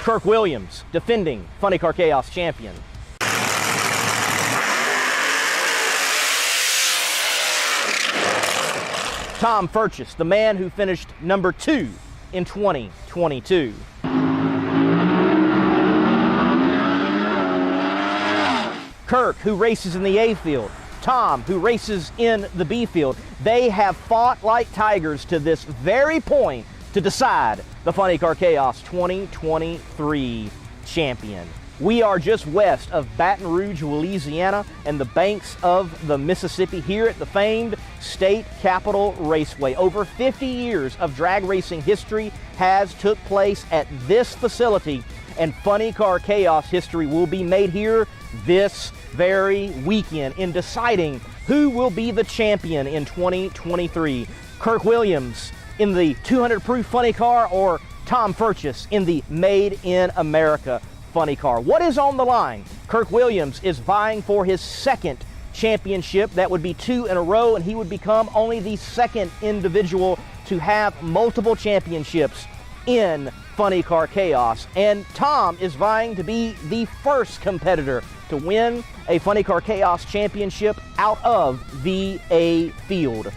Kirk Williams, defending Funny Car Chaos champion. Tom Furchess, the man who finished number 2 in 2022. Kirk, who races in the A field. Tom, who races in the B field. They have fought like tigers to this very point to decide the Funny Car Chaos 2023 champion. We are just west of Baton Rouge, Louisiana, and the banks of the Mississippi here at the famed State Capitol Raceway. Over 50 years of drag racing history has took place at this facility, and Funny Car Chaos history will be made here this very weekend in deciding who will be the champion in 2023. Kirk Williams in the 200 proof funny car, or Tom Furchess in the Made in America funny car. What is on the line? Kirk Williams is vying for his second championship. That would be 2 in a row, and he would become only the second individual to have multiple championships in Funny Car Chaos. And Tom is vying to be the first competitor to win a Funny Car Chaos championship out of the A field.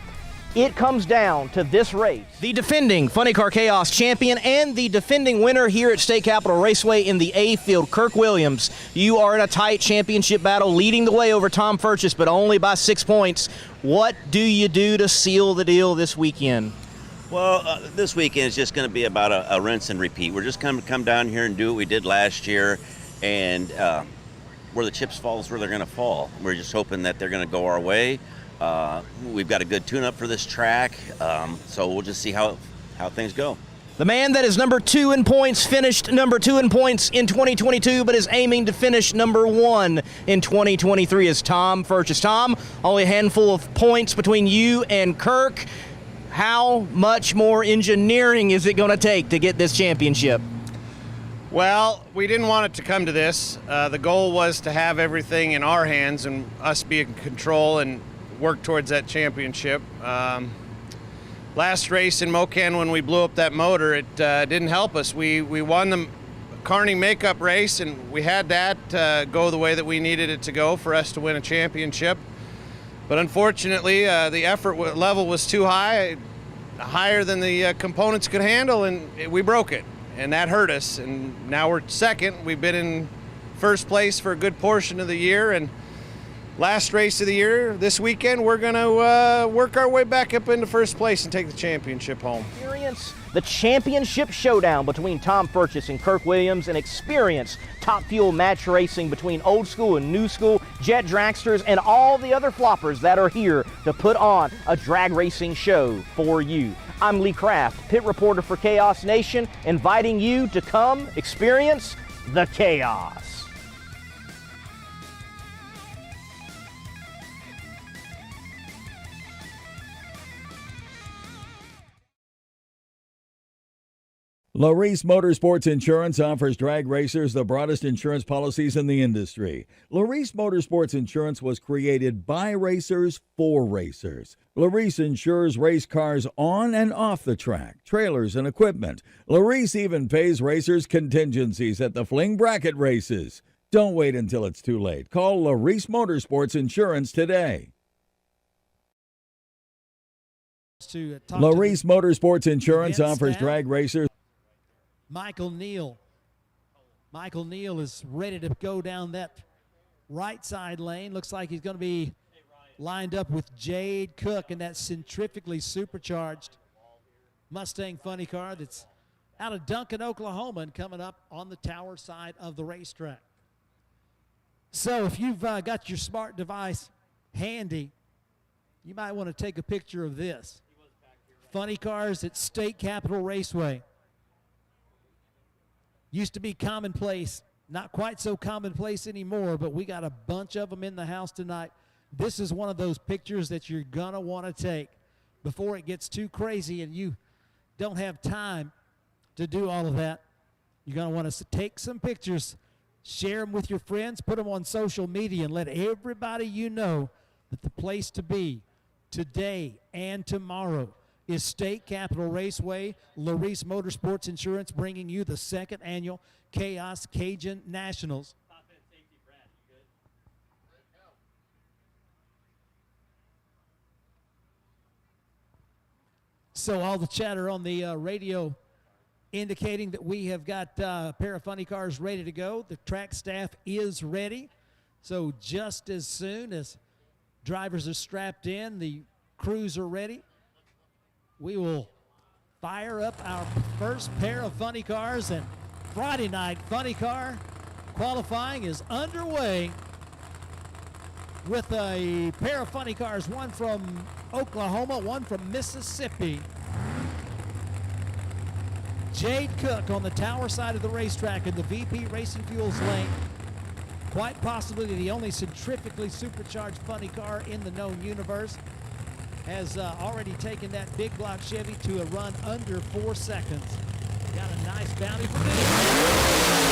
It comes down to this race. The defending Funny Car Chaos champion and the defending winner here at State Capitol Raceway in the A field, Kirk Williams. You are in a tight championship battle, leading the way over Tom Furchess, but only by 6 points. What do you do to seal the deal this weekend? Well, this weekend is just going to be about a rinse and repeat. We're just going to come down here and do what we did last year, and where the chips fall is where they're going to fall. We're just hoping that they're going to go our way. We've got a good tune-up for this track, so we'll just see how things go. The man that is number 2 in points finished number 2 in points in 2022, but is aiming to finish number 1 in 2023 is Tom Furchess. Tom, only a handful of points between you and Kirk. How much more engineering is it going to take to get this championship? Well, we didn't want it to come to this. The goal was to have everything in our hands and us be in control and work towards that championship. Last race in Mocan, when we blew up that motor, it didn't help us. We won the Carney makeup race, and we had that go the way that we needed it to go for us to win a championship. But unfortunately, the effort level was too high, higher than the components could handle, and we broke it. And that hurt us. And now we're second. We've been in first place for a good portion of the year, and last race of the year, this weekend, we're going to work our way back up into first place and take the championship home. Experience the championship showdown between Tom Furchess and Kirk Williams, and experience top fuel match racing between old school and new school jet dragsters and all the other floppers that are here to put on a drag racing show for you. I'm Lee Kraft, pit reporter for Chaos Nation, inviting you to come experience the chaos. Larice Motorsports Insurance offers drag racers the broadest insurance policies in the industry. Larice Motorsports Insurance was created by racers for racers. Larice insures race cars on and off the track, trailers and equipment. Larice even pays racers contingencies at the fling bracket races. Don't wait until it's too late. Call Larice Motorsports Insurance today. Larice Motorsports Insurance offers drag racers. Michael Neal. Michael Neal is ready to go down that right side lane. Looks like he's going to be lined up with Jade Cook in that centrifugally supercharged Mustang funny car that's out of Duncan, Oklahoma, and coming up on the tower side of the racetrack. So if you've got your smart device handy, you might want to take a picture of this. Funny cars at State Capitol Raceway. Used to be commonplace, not quite so commonplace anymore, but we got a bunch of them in the house tonight. This is one of those pictures that you're going to want to take before it gets too crazy and you don't have time to do all of that. You're going to want to take some pictures, share them with your friends, put them on social media, and let everybody you know that the place to be today and tomorrow is State Capitol Raceway. Larice Motorsports Insurance bringing you the second annual CHAOS CAJUN Nationals. So all the chatter on the radio indicating that we have got a pair of funny cars ready to go. The track staff is ready. So just as soon as drivers are strapped in, the crews are ready, we will fire up our first pair of funny cars, and Friday night funny car qualifying is underway with a pair of funny cars, one from Oklahoma, one from Mississippi. Jade Cook on the tower side of the racetrack in the VP Racing Fuels lane. Quite possibly the only centrifugally supercharged funny car in the known universe. Has already taken that big block Chevy to a run under 4 seconds. Got a nice bounty for this.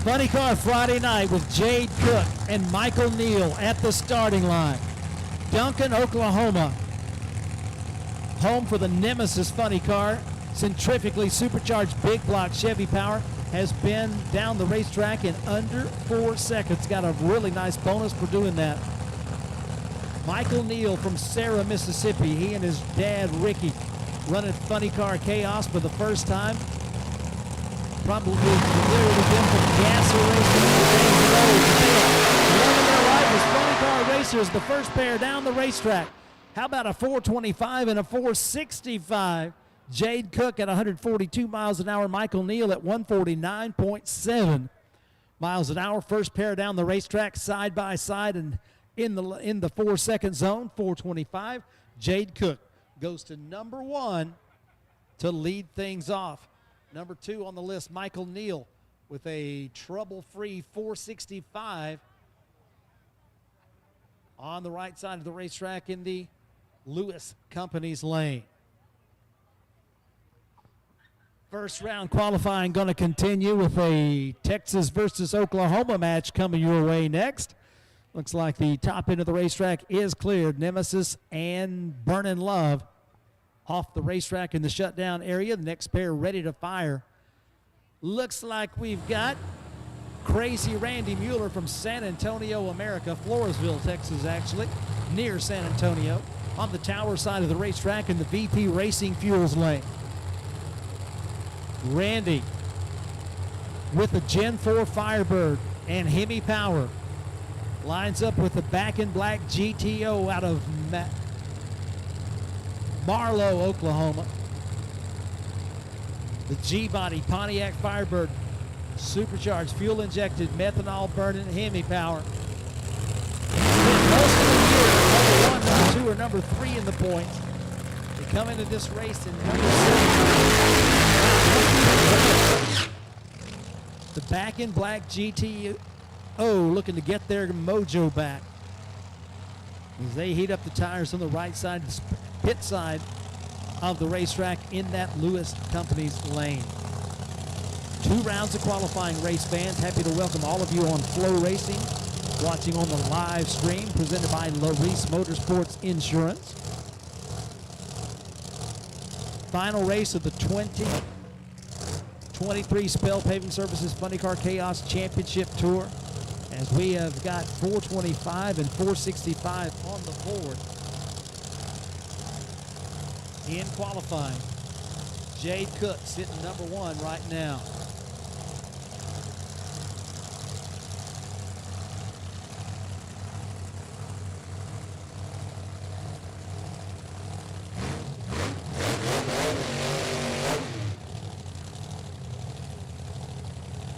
Funny car Friday night with Jade Cook and Michael Neal at the starting line. Duncan, Oklahoma, home for the Nemesis funny car. Centrifugally supercharged big block Chevy power has been down the racetrack in under 4 seconds. Got a really nice bonus for doing that. Michael Neal from Sarah, Mississippi. He and his dad, Ricky, running funny car chaos for the first time. Probably familiar with them from Gasser Racing. Loving their life as funny car racers, the first pair down the racetrack. How about a 425 and a 465? Jade Cook at 142 miles an hour. Michael Neal at 149.7 miles an hour. First pair down the racetrack, side by side, and in the 4 second zone. 425. Jade Cook goes to number 1 to lead things off. Number 2 on the list, Michael Neal, with a trouble-free 465 on the right side of the racetrack in the Lewis Company's lane. First round qualifying going to continue with a Texas versus Oklahoma match coming your way next. Looks like the top end of the racetrack is cleared. Nemesis and Burnin' Love off the racetrack in the shutdown area. The next pair ready to fire. Looks like we've got Crazy Randy Mueller from San Antonio, America, Floresville, Texas, actually, near San Antonio, on the tower side of the racetrack in the VP Racing Fuels lane. Randy with the Gen 4 Firebird and Hemi Power lines up with the Back in Black GTO out of Marlow, Oklahoma. The G-Body Pontiac Firebird, supercharged, fuel-injected, methanol burning Hemi Power. Most of the year, number 1, number 2, or number 3 in the points. They come into this race in number 7. The Back in Black GTO looking to get their mojo back as they heat up the tires on the right side, the pit side of the racetrack in that Lewis Company's lane. 2 rounds of qualifying, race fans. Happy to welcome all of you on Flow Racing, watching on the live stream presented by Larice Motorsports Insurance. Final race of the 2023 Spell Paving Services Funny Car Chaos Championship Tour, as we have got 425 and 465 on the board. In qualifying, Jade Cook sitting number 1 right now.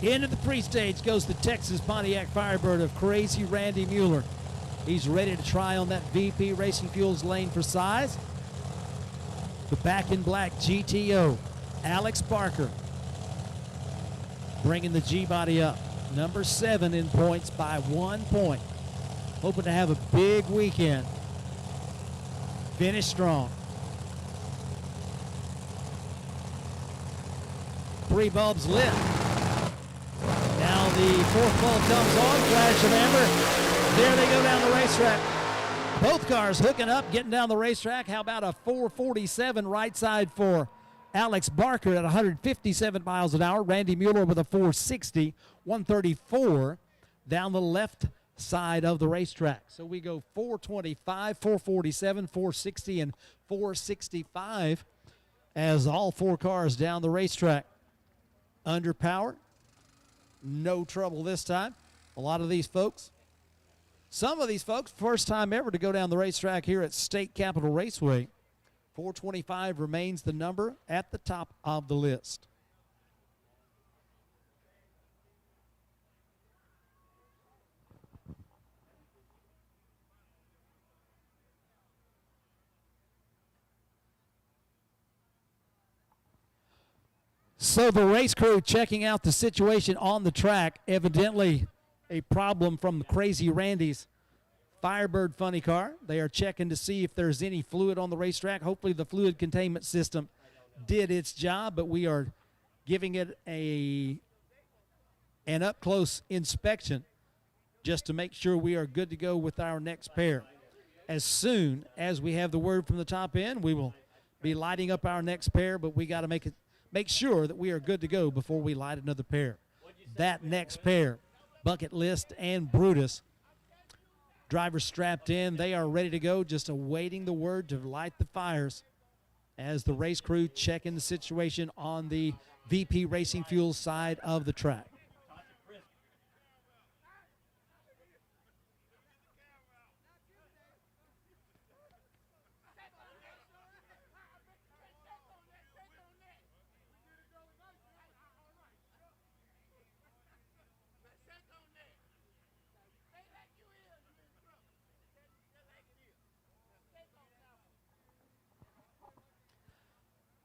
Into the pre-stage goes the Texas Pontiac Firebird of Crazy Randy Mueller. He's ready to try on that VP Racing Fuels lane for size. The back in black GTO, Alex Barker, bringing the G-body up. Number 7 in points by 1 point. Hoping to have a big weekend. Finish strong. 3 bulbs lit. Now the 4th bulb comes on, flash of amber. There they go down the racetrack. Both cars hooking up, getting down the racetrack. How about a 447 right side for Alex Barker at 157 miles an hour. Randy Mueller with a 460, 134 down the left side of the racetrack. So we go 425, 447, 460, and 465 as all 4 cars down the racetrack. Under power, no trouble this time. A lot of these folks, some of these folks, first time ever to go down the racetrack here at State Capitol Raceway. 425 remains the number at the top of the list. So the race crew checking out the situation on the track. Evidently a problem from the Crazy Randy's Firebird funny car. They are checking to see if there's any fluid on the racetrack. Hopefully the fluid containment system did its job, but we are giving it an up-close inspection just to make sure we are good to go with our next pair. As soon as we have the word from the top end, we will be lighting up our next pair, but we got to make sure that we are good to go before we light another pair. That next pair, Bucket List and Brutus, drivers strapped in. They are ready to go, just awaiting the word to light the fires as the race crew checking the situation on the VP Racing Fuels side of the track.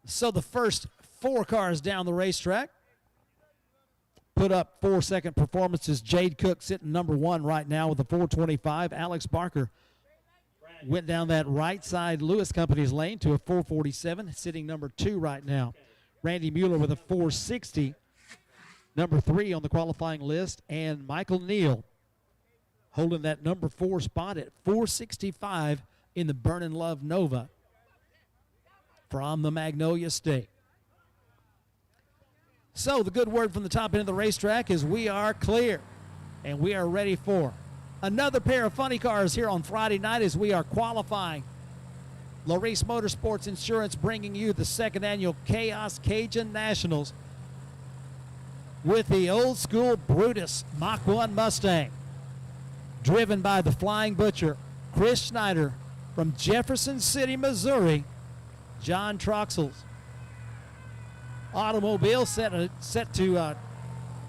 So the first 4 cars down the racetrack put up 4-second performances. Jade Cook sitting number 1 right now with a 425. Alex Barker went down that right side Lewis Company's lane to a 447, sitting number 2 right now. Randy Mueller with a 460, number 3 on the qualifying list. And Michael Neal holding that number 4 spot at 465 in the Burnin' Love Nova from the Magnolia State. So the good word from the top end of the racetrack is we are clear and we are ready for another pair of funny cars here on Friday night as we are qualifying. Larice Motorsports Insurance bringing you the 2nd annual CHAOS CAJUN Nationals with the old school Brutus Mach 1 Mustang, driven by the Flying Butcher, Chris Schneider from Jefferson City, Missouri. John Troxell's automobile set to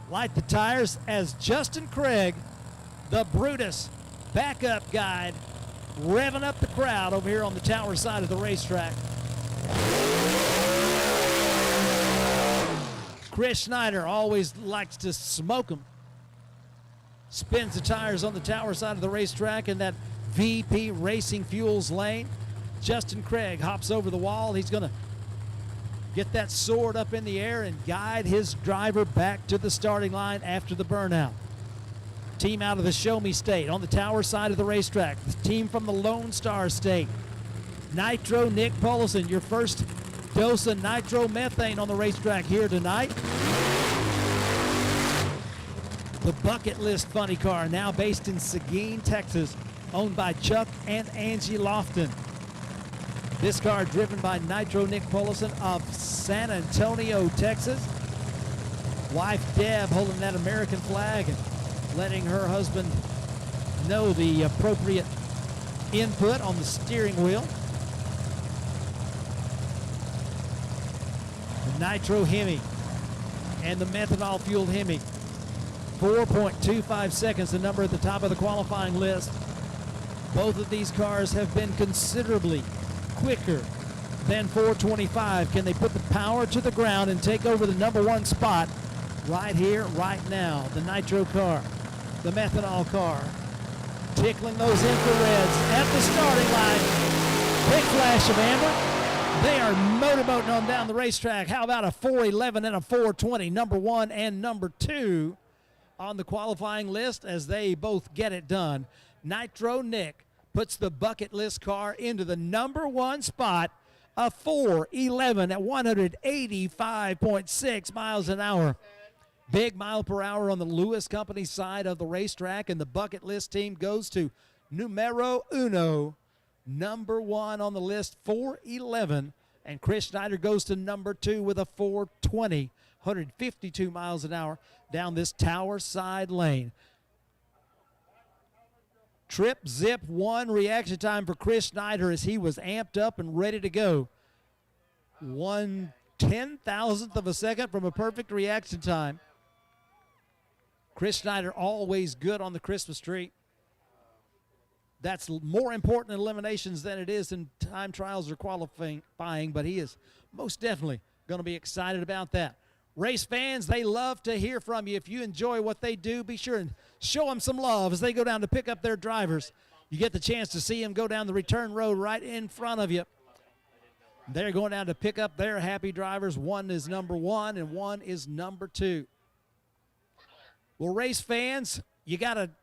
light the tires as Justin Craig, the Brutus backup guide, revving up the crowd over here on the tower side of the racetrack. Chris Schneider always likes to smoke them. Spins the tires on the tower side of the racetrack in that VP Racing Fuels lane. Justin Craig hops over the wall. He's going to get that sword up in the air and guide his driver back to the starting line after the burnout. Team out of the Show Me State on the tower side of the racetrack. The team from the Lone Star State. Nitro Nick Paulson, your first dose of nitro methane on the racetrack here tonight. The Bucket List funny car, now based in Seguin, Texas, owned by Chuck and Angie Lofton. This car driven by Nitro Nick Paulson of San Antonio, Texas. Wife Deb holding that American flag and letting her husband know the appropriate input on the steering wheel. The Nitro Hemi and the methanol fueled Hemi 4.25 seconds, the number at the top of the qualifying list. Both of these cars have been considerably quicker than 425. Can they put the power to the ground and take over the number one spot right here, right now? The Nitro car, the methanol car, tickling those infrareds at the starting line. Big flash of amber. They are motorboating on down the racetrack. How about a 411 and a 420, number one and number two on the qualifying list as they both get it done. Nitro Nick puts the bucket list car into the number one spot, a 411 at 185.6 miles an hour. Big mile per hour on the Lewis Company side of the racetrack, and the bucket list team goes to numero uno, number one on the list, 411, and Chris Schneider goes to number two with a 420, 152 miles an hour down this tower side lane. Trip zip one reaction time for Chris Schneider as he was amped up and ready to go. 1/10,000th of a second from a perfect reaction time. Chris Schneider always good on the Christmas tree. That's more important in eliminations than it is in time trials or qualifying, but he is most definitely going to be excited about that. Race fans, they love to hear from you. If you enjoy what they do, be sure and show them some love as they go down to pick up their drivers. You get the chance to see them go down the return road right in front of you. They're going down to pick up their happy drivers. One is number one and one is number two. Well, race fans, you got an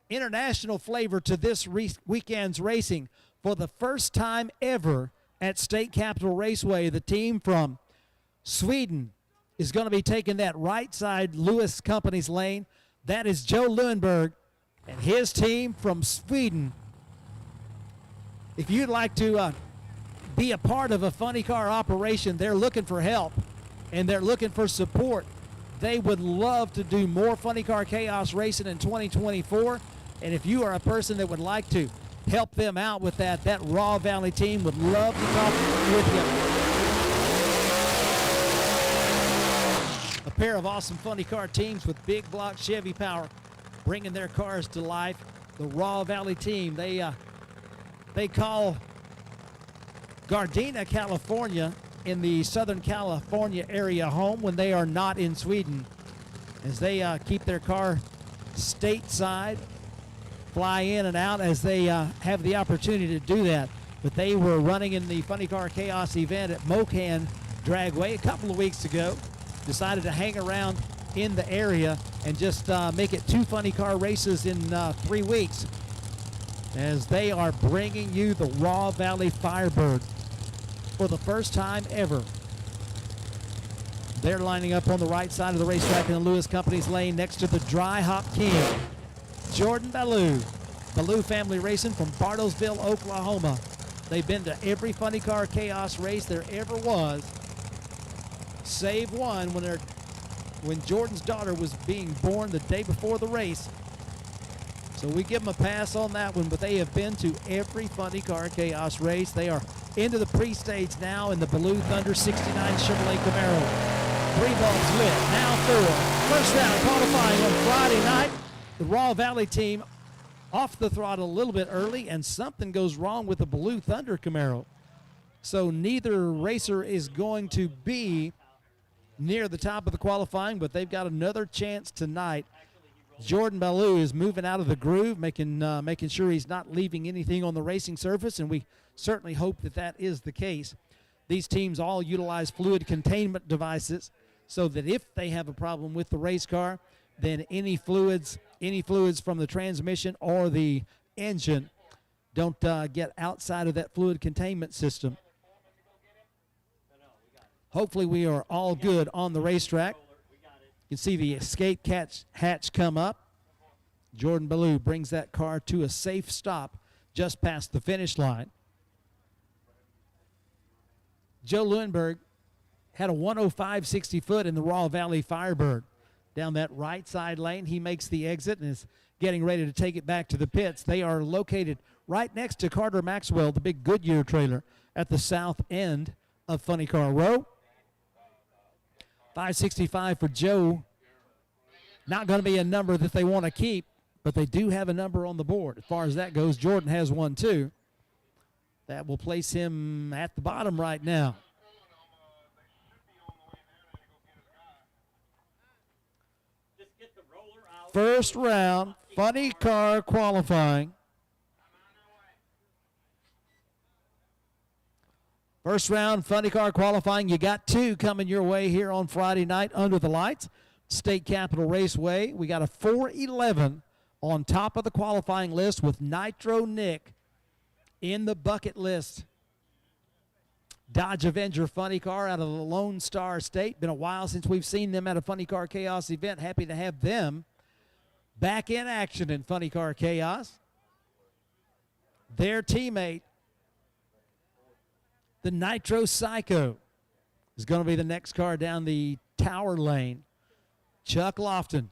international flavor to this weekend's racing. For the first time ever at State Capitol Raceway, the team from Sweden is going to be taking that right side Lewis Company's lane. That is Joe Lundberg and his team from Sweden. If you'd like to be a part of a funny car operation, they're looking for help and they're looking for support. They would love to do more Funny Car Chaos racing in 2024. And if you are a person that would like to help them out with that, that Raw Valley team would love to talk with you. A pair of awesome funny car teams with big block Chevy power, bringing their cars to life. The Raw Valley team, they call Gardena, California, in the Southern California area home when they are not in Sweden, as they keep their car stateside, fly in and out as they have the opportunity to do that. But they were running in the Funny Car Chaos event at Mocan Dragway a couple of weeks ago, decided to hang around in the area and just make it 2 funny car races in 3 weeks, as they are bringing you the Raw Valley Firebird for the first time ever. They're lining up on the right side of the racetrack in the Lewis Company's lane next to the Dry Hop King, Jordan Ballou. Ballou family racing from Bartlesville, Oklahoma. They've been to every Funny Car Chaos race there ever was, save one when Jordan's daughter was being born the day before the race. So we give them a pass on that one, but they have been to every Funny Car Chaos race. They are into the pre-stage now in the Ballou Thunder 69 Chevrolet Camaro. 3 bulbs lit, now 4. First round qualifying on Friday night. The Raw Valley team off the throttle a little bit early, and something goes wrong with the Ballou Thunder Camaro. So neither racer is going to be near the top of the qualifying, but they've got another chance tonight. Jordan Ballou is moving out of the groove, making sure he's not leaving anything on the racing surface, and we certainly hope that that is the case. These teams all utilize fluid containment devices so that if they have a problem with the race car, then any fluids from the transmission or the engine don't get outside of that fluid containment system. Hopefully we are all good on the racetrack. You can see the escape hatch come up. Jordan Ballou brings that car to a safe stop just past the finish line. Joe Lundberg had a 105.60 foot in the Raw Valley Firebird. Down that right side lane, he makes the exit and is getting ready to take it back to the pits. They are located right next to Carter Maxwell, the big Goodyear trailer, at the south end of Funny Car Row. 565 for Joe Not going to be a number that they want to keep, but they do have a number on the board. As far as that goes, Jordan has one too. That will place him at the bottom right now. First round, funny car qualifying. First round, funny car qualifying. You got two coming your way here on Friday night under the lights. State Capitol Raceway. We got a 411 on top of the qualifying list with Nitro Nick in the bucket list. Dodge Avenger funny car out of the Lone Star State. Been a while since we've seen them at a Funny Car Chaos event. Happy to have them back in action in Funny Car Chaos. Their teammate, the Nitro Psycho, is going to be the next car down the tower lane. Chuck Lofton,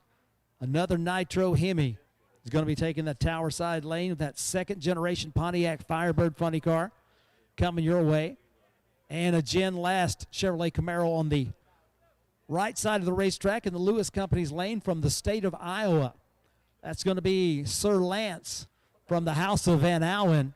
another Nitro Hemi, is going to be taking the tower side lane with that second generation Pontiac Firebird funny car coming your way. And a Gen Last Chevrolet Camaro on the right side of the racetrack in the Lewis Company's lane from the state of Iowa. That's going to be Sir Lance from the House of Van Allen.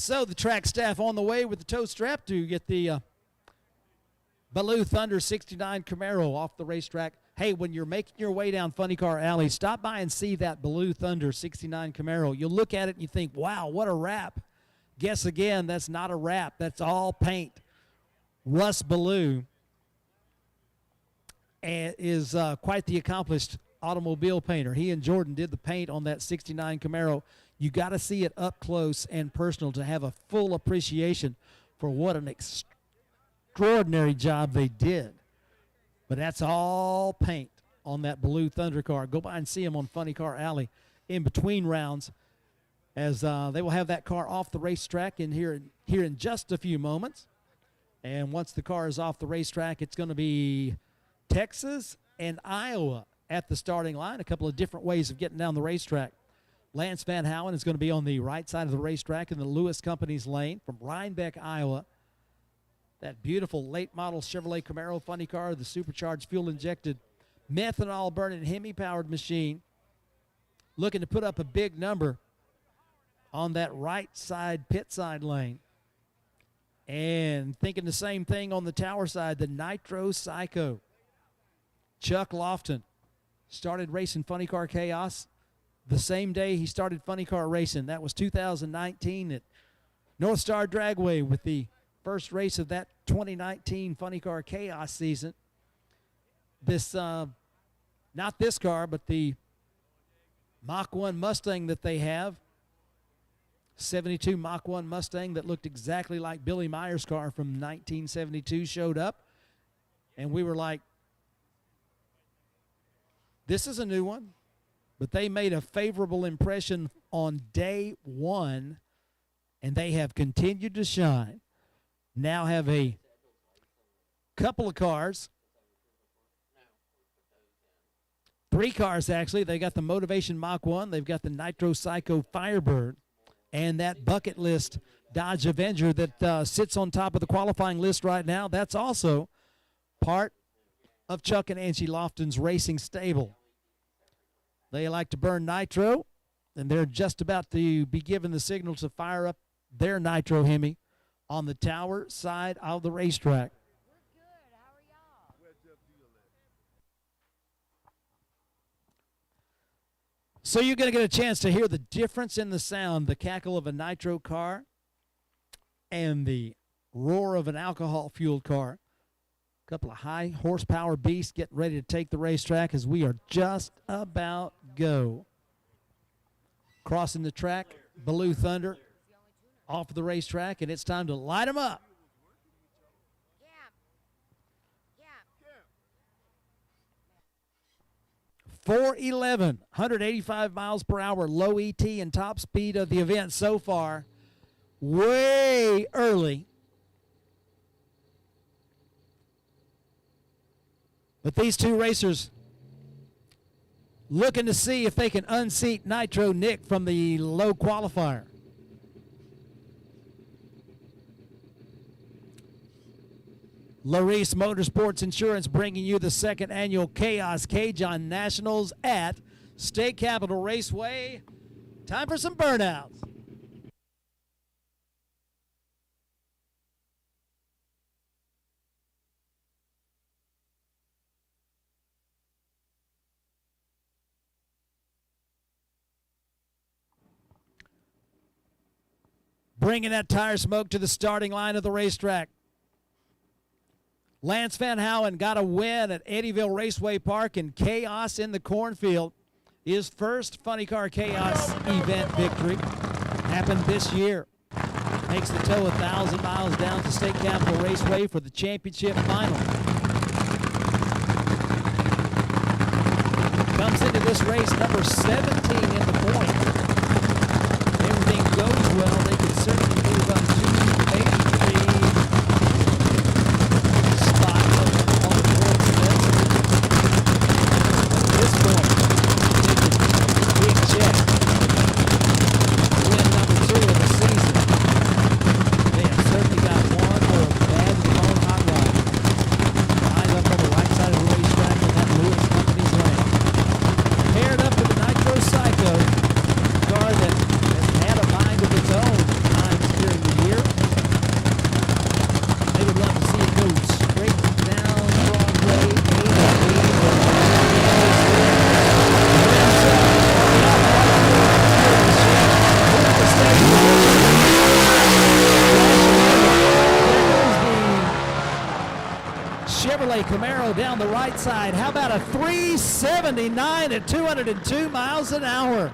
So the track staff on the way with the tow strap to get the Baloo Thunder 69 Camaro off the racetrack. Hey, when you're making your way down Funny Car Alley, stop by and see that Baloo Thunder 69 Camaro. You look at it and you think, wow, what a wrap. Guess again, that's not a wrap. That's all paint. Russ Baloo is quite the accomplished automobile painter. He and Jordan did the paint on that 69 Camaro. You got to see it up close and personal to have a full appreciation for what an extraordinary job they did. But that's all paint on that Blue Thunder car. Go by and see him on Funny Car Alley in between rounds, as they will have that car off the racetrack here in just a few moments. And once the car is off the racetrack, it's going to be Texas and Iowa at the starting line. A couple of different ways of getting down the racetrack. Lance Van Howen is going to be on the right side of the racetrack in the Lewis Company's lane from Rhinebeck, Iowa. That beautiful late model Chevrolet Camaro funny car, the supercharged fuel-injected methanol-burning Hemi-powered machine, looking to put up a big number on that right side pit side lane. And thinking the same thing on the tower side, the Nitro Psycho. Chuck Lofton started racing Funny Car Chaos the same day he started Funny Car Racing. That was 2019 at North Star Dragway with the first race of that 2019 Funny Car Chaos season. This, not this car, but the Mach 1 Mustang that they have. 72 Mach 1 Mustang that looked exactly like Billy Meyer's car from 1972 showed up. And we were like, this is a new one. But they made a favorable impression on day one, and they have continued to shine. Now have a couple of cars, 3 cars actually. They got the Motivation Mach 1, they've got the Nitro Psycho Firebird, and that bucket list Dodge Avenger that sits on top of the qualifying list right now. That's also part of Chuck and Angie Lofton's racing stable. They like to burn nitro, and they're just about to be given the signal to fire up their Nitro Hemi on the tower side of the racetrack. We're good. How are y'all? So you're going to get a chance to hear the difference in the sound, the cackle of a nitro car and the roar of an alcohol-fueled car. A couple of high horsepower beasts getting ready to take the racetrack as we are just about go. Crossing the track, Baloo Thunder off the racetrack, and it's time to light them up. 4:11, 185 miles per hour, low ET and top speed of the event so far. Way early. But these two racers looking to see if they can unseat Nitro Nick from the low qualifier. Larice Motorsports Insurance bringing you the second annual CHAOS CAJUN Nationals at State Capitol Raceway. Time for some burnouts. Bringing that tire smoke to the starting line of the racetrack. Lance Van Houen got a win at Eddyville Raceway Park, and CHAOS in the cornfield. His first Funny Car CHAOS event victory happened this year. Makes the tow 1,000 miles down to State Capitol Raceway for the championship final. Comes into this race number 17 in the points. Everything goes well, they can certainly move up to maybe spot on the points list. At this point, big check. Win number 2 of the season. They have certainly got one more bad blown hot rod. Eyes up on the right side of the racetrack in that Lewis Company's lane. Paired up with the Nitro Psycho, car that had a mind of its own times during the year. They would love to see it go straight down Broadway, Chevrolet Camaro down the right side. How about a 379 at 202 miles an hour?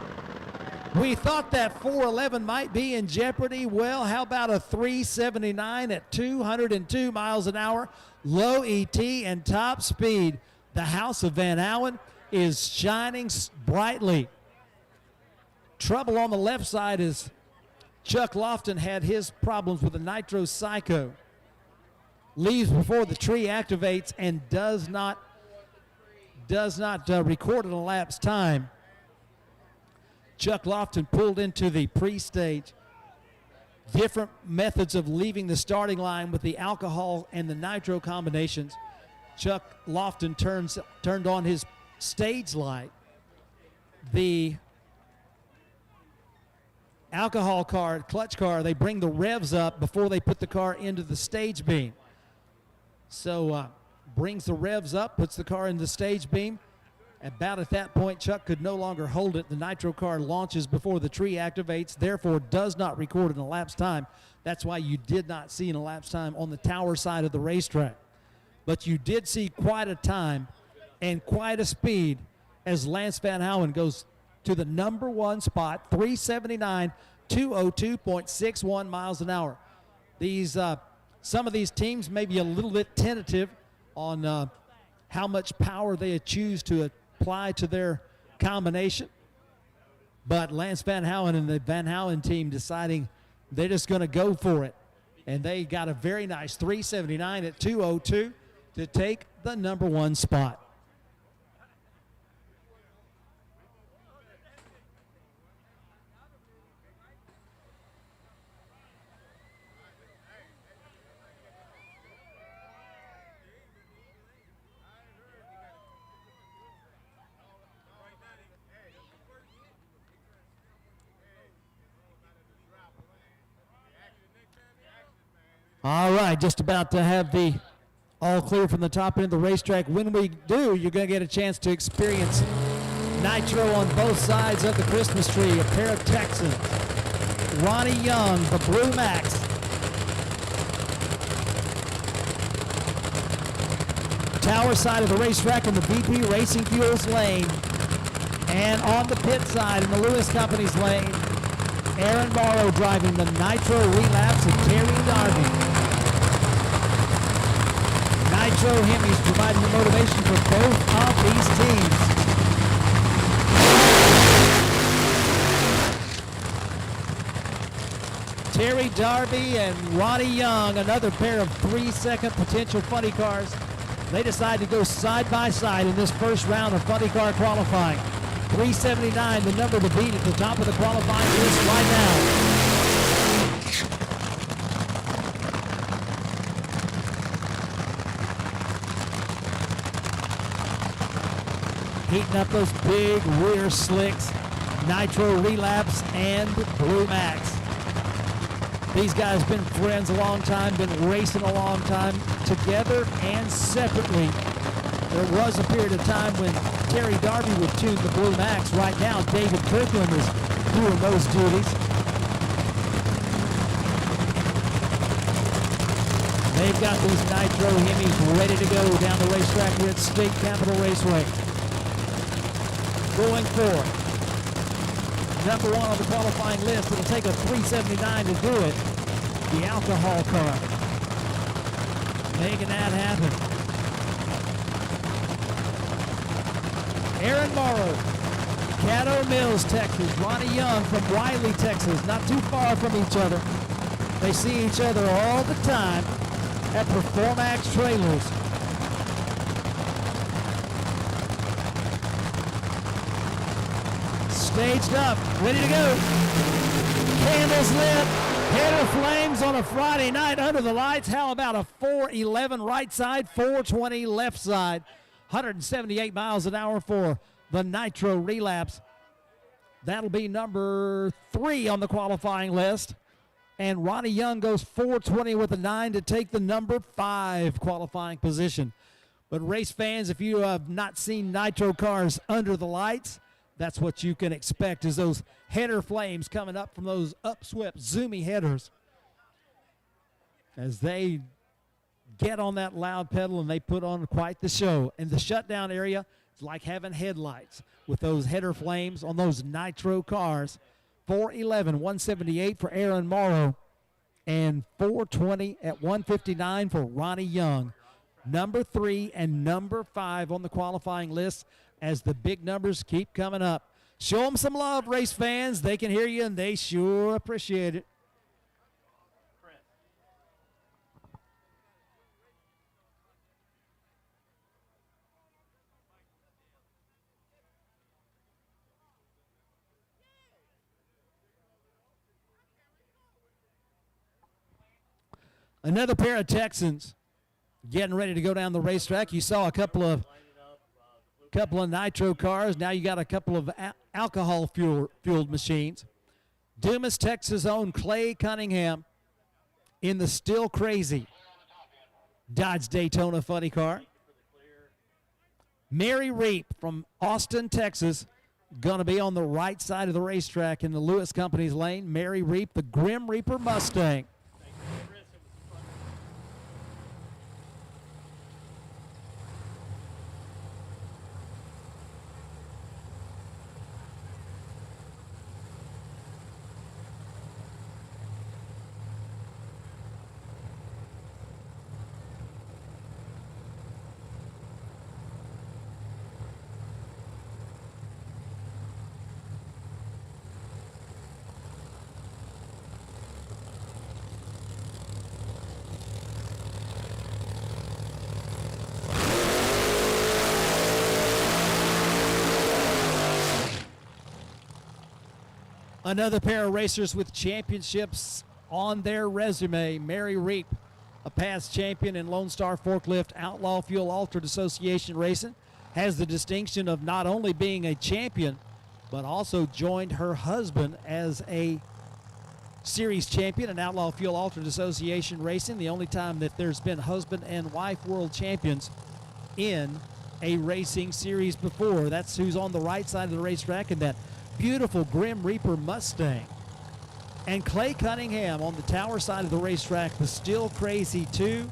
We thought that 411 might be in jeopardy. Well, how about a 379 at 202 miles an hour? Low ET and top speed. The House of Van Houen is shining brightly. Trouble on the left side is Chuck Lofton had his problems with the Nitro Psycho. Leaves before the tree activates and does not record an elapsed time. Chuck Lofton pulled into the pre-stage. Different methods of leaving the starting line with the alcohol and the nitro combinations. Chuck Lofton turned on his stage light. The alcohol car, clutch car, they bring the revs up before they put the car into the stage beam. So brings the revs up, puts the car in the stage beam. About at that point, Chuck could no longer hold it. The nitro car launches before the tree activates, therefore does not record an elapsed time. That's why you did not see an elapsed time on the tower side of the racetrack. But you did see quite a time and quite a speed as Lance Van Houen goes to the number 1 spot, 379, 202.61 miles an hour. These some of these teams may be a little bit tentative on how much power they choose to apply to their combination. But Lance Van Houen and the Van Houen team deciding they're just going to go for it. And they got a very nice 379 at 202 to take the number 1 spot. All right, just about to have the all clear from the top end of the racetrack. When we do, you're going to get a chance to experience Nitro on both sides of the Christmas tree. A pair of Texans, Ronnie Young, the Blue Max. Tower side of the racetrack in the VP Racing Fuels lane. And on the pit side in the Lewis Company's lane, Aaron Morrow driving the Nitro Relapse of Terry Darby. Nitro Hemis providing the motivation for both of these teams. Terry Darby and Ronnie Young, another pair of 3-second potential funny cars. They decide to go side by side in this first round of funny car qualifying. 379, the number to beat at the top of the qualifying list right now. Heating up those big rear slicks, Nitro Relapse and Blue Max. These guys been friends a long time, been racing a long time, together and separately. There was a period of time when Terry Darby would tune the Blue Max. Right now, David Kirkland is doing those duties. They've got these Nitro Hemis ready to go down the racetrack here at State Capitol Raceway. Going for number one on the qualifying list. It'll take a 379 to do it. The alcohol car. Making that happen. Aaron Morrow, Caddo Mills, Texas. Ronnie Young from Wiley, Texas. Not too far from each other. They see each other all the time at Performax Trailers. Staged up, ready to go. Candles lit, header flames on a Friday night under the lights. How about a 411 right side, 420 left side. 178 miles an hour for the Nitro Relapse. That'll be number 3 on the qualifying list. And Ronnie Young goes 420 with a 9 to take the number 5 qualifying position. But race fans, if you have not seen Nitro cars under the lights, that's what you can expect, is those header flames coming up from those upswept, zoomy headers. As they get on that loud pedal and they put on quite the show. And the shutdown area is like having headlights with those header flames on those Nitro cars. 411, 178 for Aaron Morrow, and 420 at 159 for Ronnie Young. Number 3 and number 5 on the qualifying list as the big numbers keep coming up. Show them some love, race fans. They can hear you, and they sure appreciate it. Another pair of Texans getting ready to go down the racetrack. You saw a couple of Nitro cars. Now you got a couple of alcohol fueled machines. Dumas, Texas' own Clay Cunningham in the still crazy Dodge Daytona funny car. Mary Reap from Austin, Texas, going to be on the right side of the racetrack in the Lewis Company's lane. Mary Reap, the Grim Reaper Mustang. Another pair of racers with championships on their resume. Mary Reap, a past champion in Lone Star Forklift Outlaw Fuel Altered Association Racing, has the distinction of not only being a champion, but also joined her husband as a series champion in Outlaw Fuel Altered Association Racing. The only time that there's been husband and wife world champions in a racing series before. That's who's on the right side of the racetrack in that beautiful Grim Reaper Mustang. And Clay Cunningham on the tower side of the racetrack, the Still Crazy 2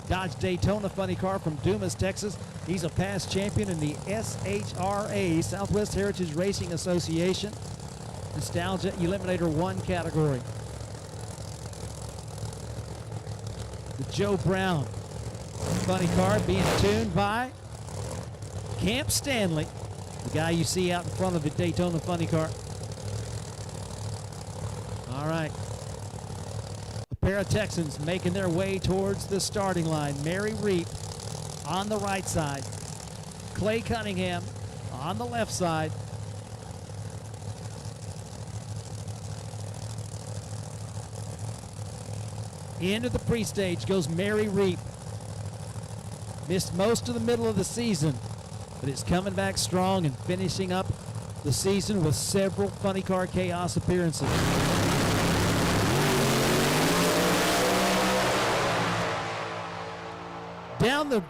Dodge Daytona funny car from Dumas, Texas. He's a past champion in the SHRA, Southwest Heritage Racing Association Nostalgia Eliminator 1 category. The Joe Brown funny car being tuned by Camp Stanley, the guy you see out in front of the Daytona funny car. All right. pair of Texans making their way towards the starting line. Mary Reap on the right side. Clay Cunningham on the left side. Into the pre-stage goes Mary Reap. Missed most of the middle of the season, but is coming back strong and finishing up the season with several Funny Car Chaos appearances. Down the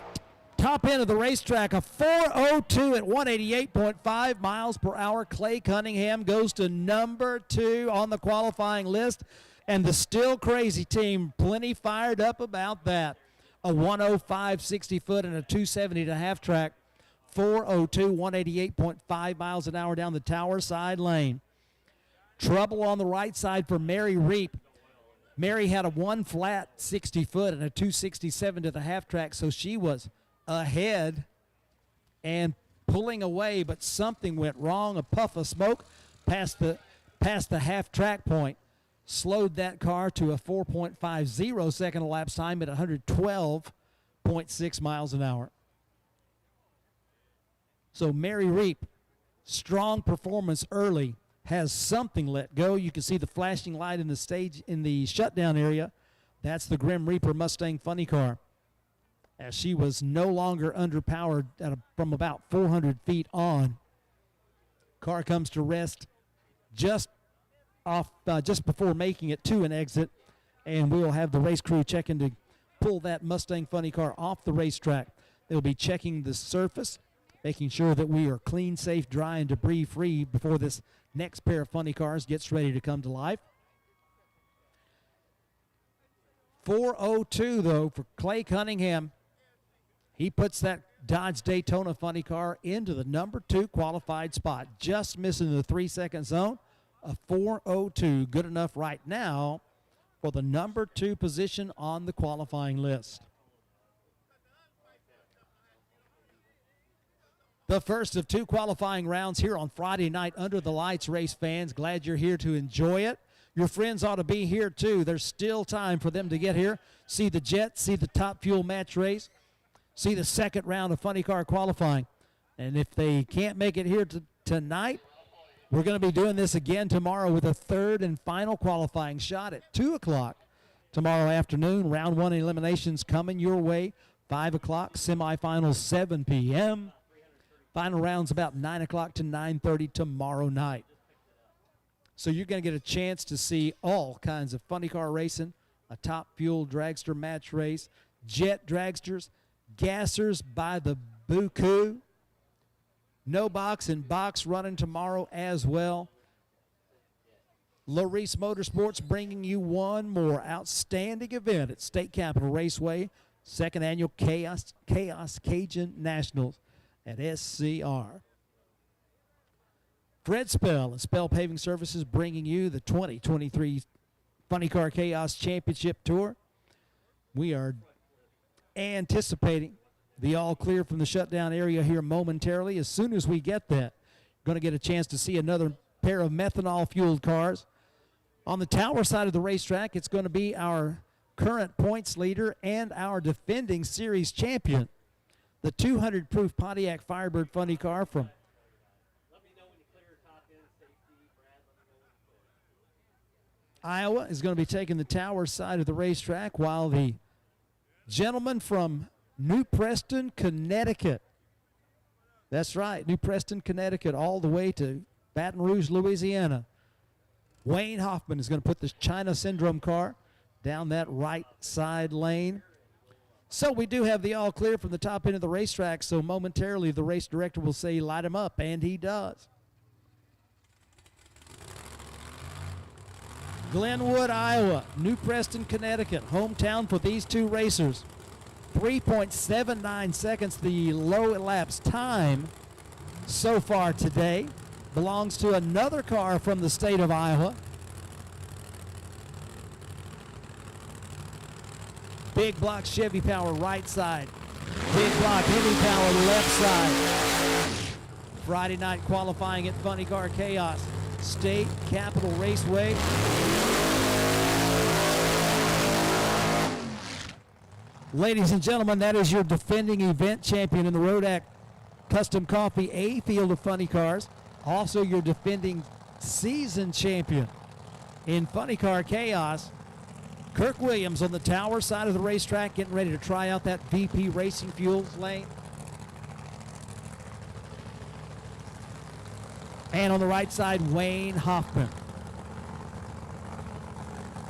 top end of the racetrack, a 4:02 at 188.5 miles per hour. Clay Cunningham goes to number 2 on the qualifying list, and the Still Crazy team plenty fired up about that. A 105 60 foot and a 270 to half track. 4:02, 188.5 miles an hour down the tower side lane. Trouble on the right side for Mary Reap. Mary had a 1 flat 60 foot and a 267 to the half track, so she was ahead and pulling away, but something went wrong. A puff of smoke past the half track point slowed that car to a 4.50 second elapsed time at 112.6 miles an hour. So Mary Reap, strong performance early, has something let go. You can see the flashing light in the stage in the shutdown area. That's the Grim Reaper Mustang Funny Car, as she was no longer underpowered from about 400 feet on. Car comes to rest just before making it to an exit, and we will have the race crew checking to pull that Mustang Funny Car off the racetrack. They'll be checking the surface, making sure that we are clean, safe, dry, and debris-free before this next pair of funny cars gets ready to come to life. 4:02, though, for Clay Cunningham. He puts that Dodge Daytona funny car into the number 2 qualified spot, just missing the 3-second zone. A 4:02, good enough right now for the number 2 position on the qualifying list. The first of 2 qualifying rounds here on Friday night under the lights, race fans. Glad you're here to enjoy it. Your friends ought to be here too. There's still time for them to get here, see the Jets, see the Top Fuel match race, see the second round of funny car qualifying. And if they can't make it here tonight, we're going to be doing this again tomorrow with a third and final qualifying shot at 2 o'clock tomorrow afternoon. Round 1 eliminations coming your way. 5 o'clock, semifinals 7 p.m. Final rounds about 9 o'clock to 9:30 tomorrow night. So you're going to get a chance to see all kinds of funny car racing, a Top Fuel dragster match race, jet dragsters, gassers by the buku, no box and box running tomorrow as well. Larice Motorsports bringing you one more outstanding event at State Capitol Raceway, 2nd annual CHAOS CAJUN Nationals at SCR. Fred Spell and Spell Paving Services bringing you the 2023 Funny Car Chaos Championship Tour. We are anticipating the all clear from the shutdown area here momentarily. As soon as we get that, going to get a chance to see another pair of methanol fueled cars. On the tower side of the racetrack, it's going to be our current points leader and our defending series champion, the 200 proof Pontiac Firebird funny car from Iowa is going to be taking the tower side of the racetrack, while the gentleman from New Preston, Connecticut, that's right, New Preston, Connecticut, all the way to Baton Rouge, Louisiana, Wayne Hoffman is going to put the China Syndrome car down that right side lane. So we do have the all clear from the top end of the racetrack, so momentarily the race director will say light him up, and he does. Glenwood, Iowa, New Preston, Connecticut, hometown for these two racers. 3.79 seconds, the low elapsed time so far today. Belongs to another car from the state of Iowa. Big block Chevy power right side. Big block heavy power left side. Friday night qualifying at Funny Car Chaos, State Capitol Raceway. Ladies and gentlemen, that is your defending event champion in the Rodak Custom Coffee A field of funny cars. Also your defending season champion in Funny Car Chaos. Kirk Williams on the tower side of the racetrack getting ready to try out that VP Racing Fuels lane. And on the right side, Wayne Hoffman.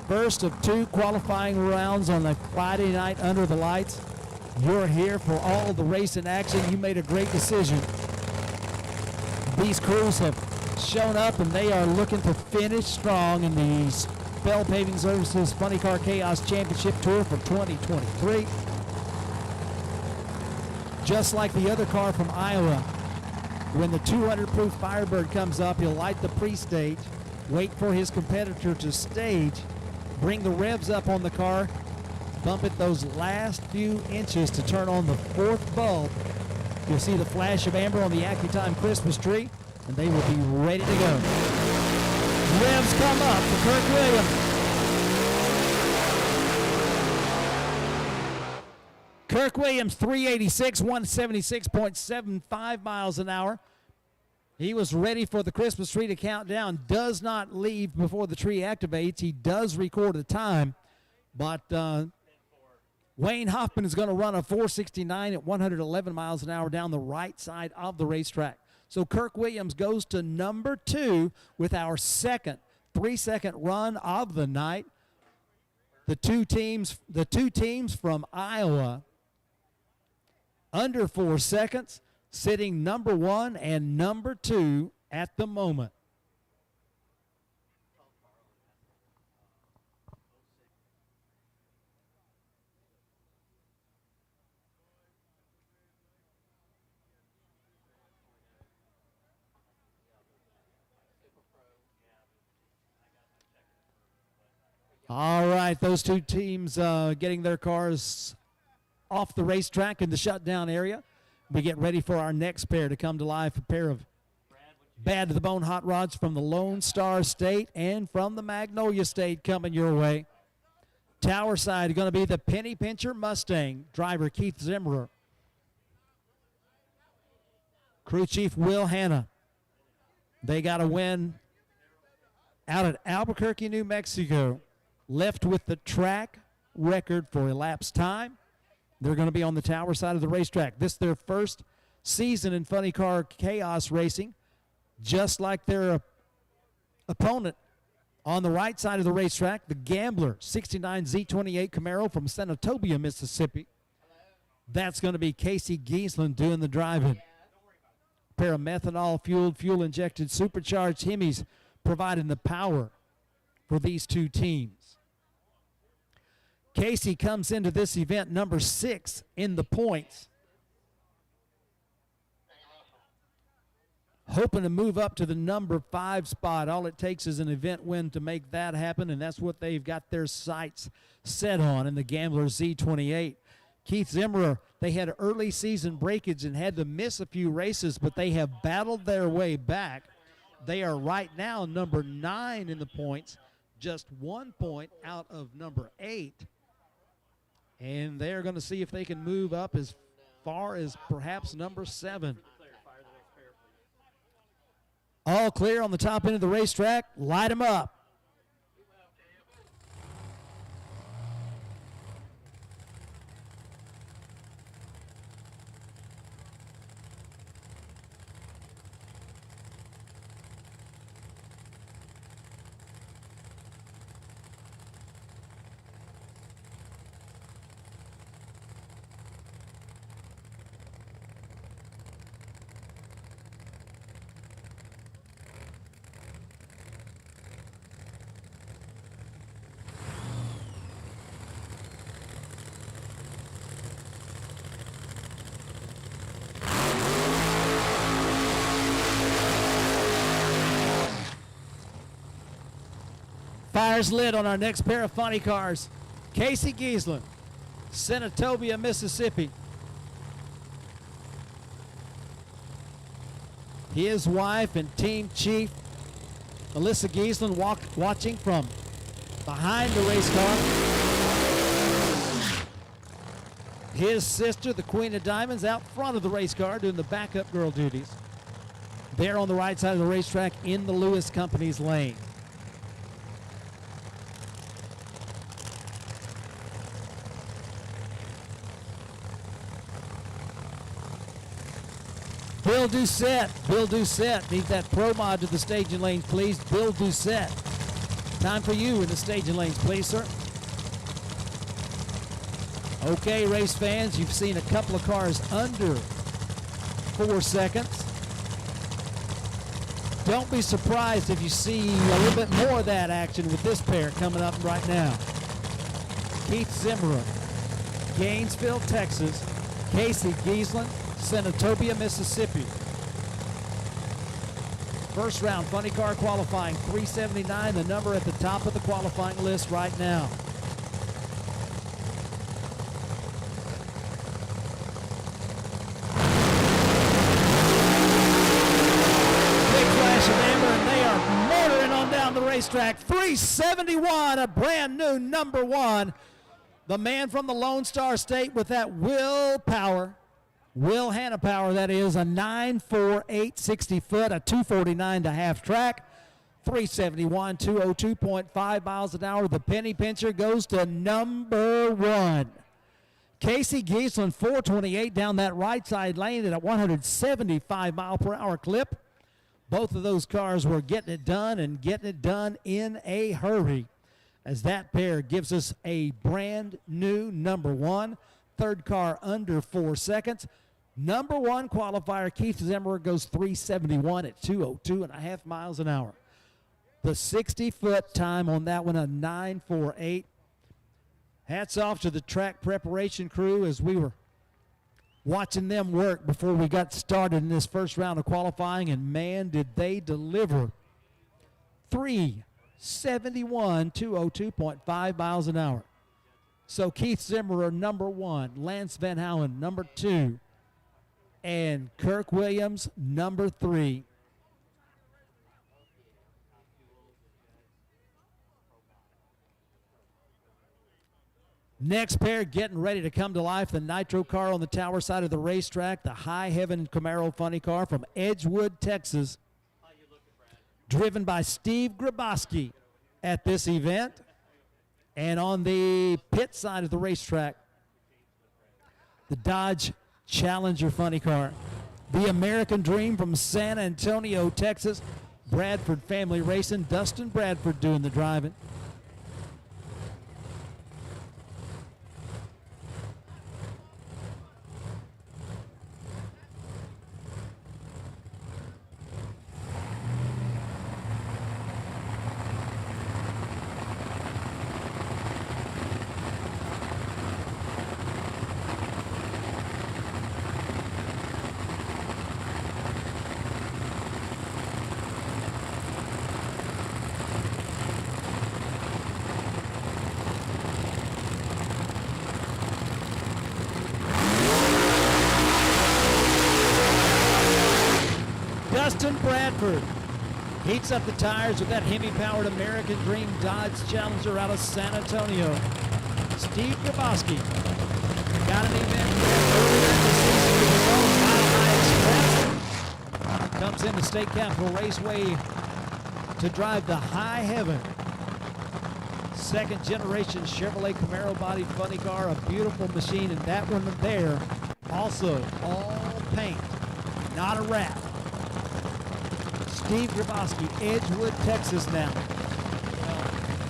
First of 2 qualifying rounds on a Friday night under the lights. You're here for all the racing action. You made a great decision. These crews have shown up and they are looking to finish strong in the Spell Paving Services Funny Car Chaos Championship Tour for 2023. Just like the other car from Iowa, when the 200 proof Firebird comes up, he'll light the pre-stage, wait for his competitor to stage, bring the revs up on the car, bump it those last few inches to turn on the 4th bulb. You'll see the flash of amber on the AccuTime Christmas tree, and they will be ready to go. Revs come up for Kirk Williams. Kirk Williams, 386, 176.75 miles an hour. He was ready for the Christmas tree to count down. Does not leave before the tree activates. He does record a time, but Wayne Hoffman is going to run a 469 at 111 miles an hour down the right side of the racetrack. So Kirk Williams goes to number 2 with our second 3-second run of the night. The two teams from Iowa under 4 seconds, sitting number 1 and number 2 at the moment. All right, those two teams getting their cars off the racetrack in the shutdown area. We get ready for our next pair to come to life, a pair of bad to the bone hot rods from the Lone Star State and from the Magnolia State coming your way. Tower side going to be the Penny Pincher Mustang, driver Keith Zimmerer. Crew chief Will Hanna. They got a win out at Albuquerque, New Mexico. Left with the track record for elapsed time. They're going to be on the tower side of the racetrack. This is their first season in Funny Car Chaos Racing, just like their opponent on the right side of the racetrack, the Gambler 69 Z28 Camaro from Senatobia, Mississippi. That's going to be Casey Giesland doing the driving. A pair of methanol-fueled, fuel-injected, supercharged Hemis providing the power for these two teams. Casey comes into this event number 6 in the points, hoping to move up to the number 5 spot. All it takes is an event win to make that happen, and that's what they've got their sights set on in the Gambler Z28. Keith Zimmerer, they had early season breakage and had to miss a few races, but they have battled their way back. They are right now number 9 in the points, just 1 point out of number 8. And they're going to see if they can move up as far as perhaps number 7. All clear on the top end of the racetrack. Light them up. Fires lit on our next pair of funny cars. Casey Giesland, Senatobia, Mississippi. His wife and team chief, Melissa Giesland, watching from behind the race car. His sister, the Queen of Diamonds, out front of the race car doing the backup girl duties. There on the right side of the racetrack in the Lewis Company's lane. Bill Doucette, need that pro mod to the staging lanes, please. Bill Doucette, time for you in the staging lanes, please, sir. Okay, race fans, you've seen a couple of cars under 4 seconds. Don't be surprised if you see a little bit more of that action with this pair coming up right now. Keith Zimmerer, Gainesville, Texas. Casey Giesland, Senatobia, Mississippi. First round funny car qualifying, 379, the number at the top of the qualifying list right now. The racetrack, 371, a brand new number one. The man from the Lone Star State with that Will Hanna power, that is, a 9.48 60 foot, a 249 to half track, 371, 202.5 miles an hour. The penny pincher goes to number one. Casey Giesland, 428 down that right side lane at a 175 mile per hour clip. Both of those cars were getting it done and getting it done in a hurry, as that pair gives us a brand new number one. Third car under 4 seconds. Number one qualifier, Keith Zimmerer, goes 371 at 202.5 miles an hour. The 60-foot time on that one, a 9.48. Hats off to the track preparation crew as we were watching them work before we got started in this first round of qualifying, and man, did they deliver. 371, 202.5 miles an hour. So Keith Zimmerer, number one, Lance Van Houen, number two, and Kirk Williams, number three. Next pair getting ready to come to life, the Nitro car on the tower side of the racetrack, the High Heaven Camaro funny car from Edgewood, Texas, driven by Steve Grabowski at this event. And on the pit side of the racetrack, the Dodge Challenger funny car, the American Dream from San Antonio, Texas, Bradford Family Racing, Dustin Bradford doing the driving. Dustin Bradford heats up the tires with that Hemi-powered American Dream Dodge Challenger out of San Antonio. Steve Grabowski got an event earlier in the season with his own Mile High Express. Comes into State Capitol Raceway to drive the High Heaven second generation Chevrolet Camaro body funny car, a beautiful machine, and that one there also all paint, not a wrap. Steve Grabowski, Edgewood, Texas now.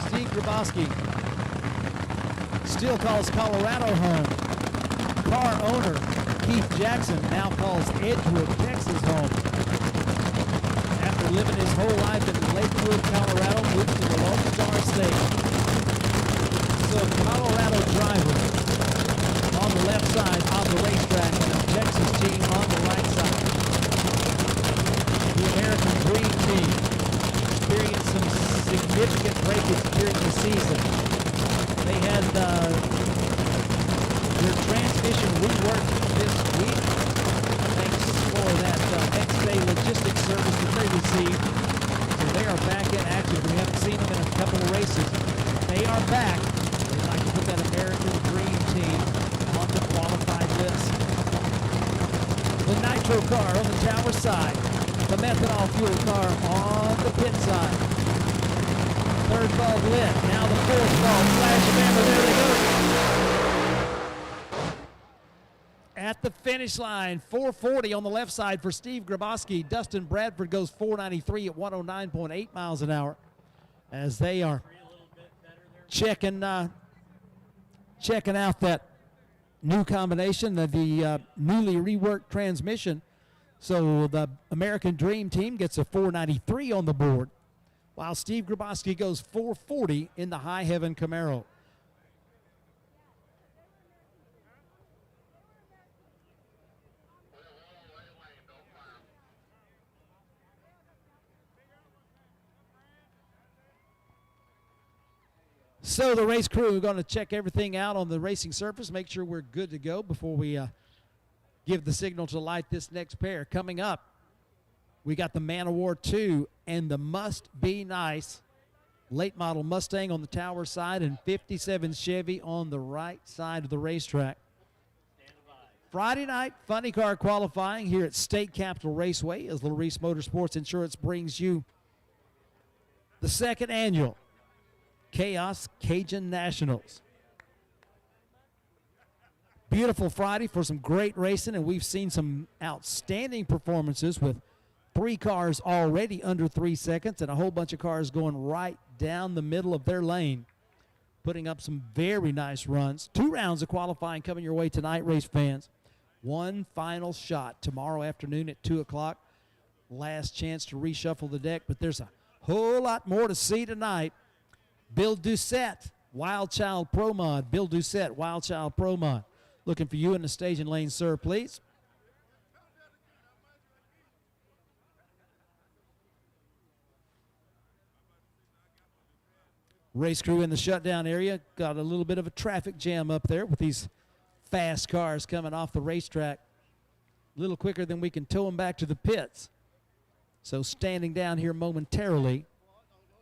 Steve Grabowski still calls Colorado home. Car owner Keith Jackson now calls Edgewood, Texas home. After living his whole life in Lakewood, Colorado, moved to the Lone Star State. So the Colorado driver on the left side of the racetrack and the Texas team on the right side. The American Dream Team experienced some significant breakage during the season. They had their transmission reworked this week thanks for that next day logistics service that they received. So they are back in action. We haven't seen them in a couple of races. They are back. They'd like to put that American Dream Team on the qualifying Nitro car on the tower side. The methanol fuel car on the pit side. Third bulb lit. Now the fourth bulb. Flash of amber. There they go. At the finish line, 440 on the left side for Steve Grabowski. Dustin Bradford goes 493 at 109.8 miles an hour as they are checking out that new combination of the newly reworked transmission. So the American Dream Team gets a 493 on the board, while Steve Grabowski goes 440 in the High Heaven Camaro. So the race crew are going to check everything out on the racing surface, make sure we're good to go before we give the signal to light this next pair. Coming up, we got the Man of War 2 and the Must Be Nice late model Mustang on the tower side and 57 Chevy on the right side of the racetrack. Friday night funny car qualifying here at State Capitol Raceway as Larice Motorsports Insurance brings you the second annual CHAOS CAJUN Nationals. Beautiful Friday for some great racing, and we've seen some outstanding performances with 3 cars already under 3 seconds and a whole bunch of cars going right down the middle of their lane, putting up some very nice runs. 2 rounds of qualifying coming your way tonight, race fans. One final shot tomorrow afternoon at 2 o'clock. Last chance to reshuffle the deck, but there's a whole lot more to see tonight. Bill Doucette, Wild Child Pro Mod. Bill Doucette, Wild Child Pro Mod. Looking for you in the staging lane, sir, please. Race crew in the shutdown area. Got a little bit of a traffic jam up there with these fast cars coming off the racetrack. A little quicker than we can tow them back to the pits. So standing down here momentarily.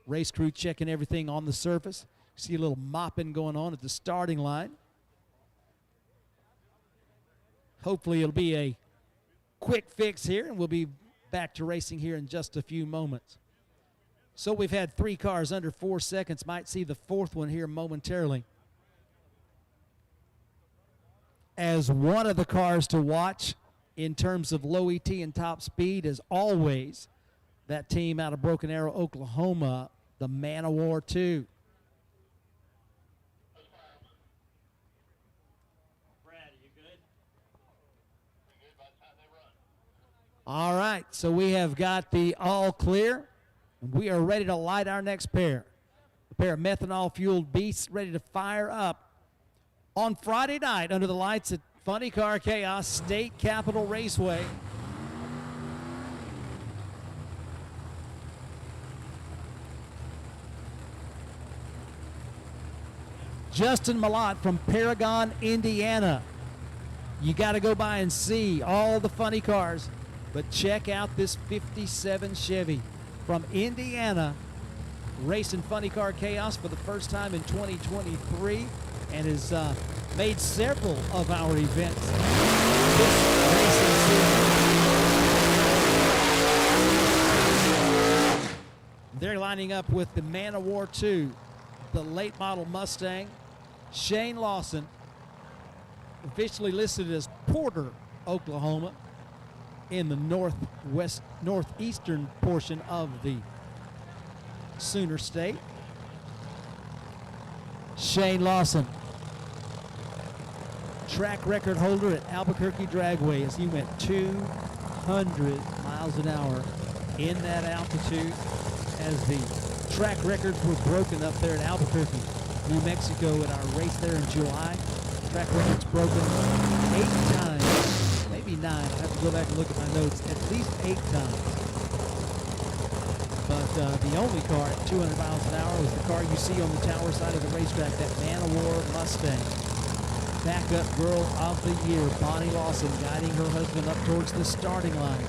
Race crew checking everything on the surface. See a little mopping going on at the starting line. Hopefully it'll be a quick fix here, and we'll be back to racing here in just a few moments. So we've had 3 cars under 4 seconds. Might see the 4th one here momentarily. As one of the cars to watch in terms of low ET and top speed, as always, that team out of Broken Arrow, Oklahoma, the Man of War 2. Brad, are you good? All right, so we have got the all clear. We are ready to light our next pair. A pair of methanol-fueled beasts ready to fire up on Friday night under the lights at Funny Car Chaos State Capitol Raceway. Justin Malott from Paragon, Indiana. You got to go by and see all the funny cars, but check out this 57 Chevy from Indiana, racing Funny Car Chaos for the first time in 2023, and has made several of our events this racing season. They're lining up with the Man of War 2, the late model Mustang. Shane Lawson, officially listed as Porter, Oklahoma, in the northeastern portion of the Sooner State. Shane Lawson, track record holder at Albuquerque Dragway, as he went 200 miles an hour in that altitude, as the track records were broken up there at Albuquerque, New Mexico, at our race there in July. Track records broken 8 times, maybe 9. I have to go back and look at my notes. At least 8 times. But the only car at 200 miles an hour was the car you see on the tower side of the racetrack, that Man of War Mustang. Backup girl of the year, Bonnie Lawson, guiding her husband up towards the starting line.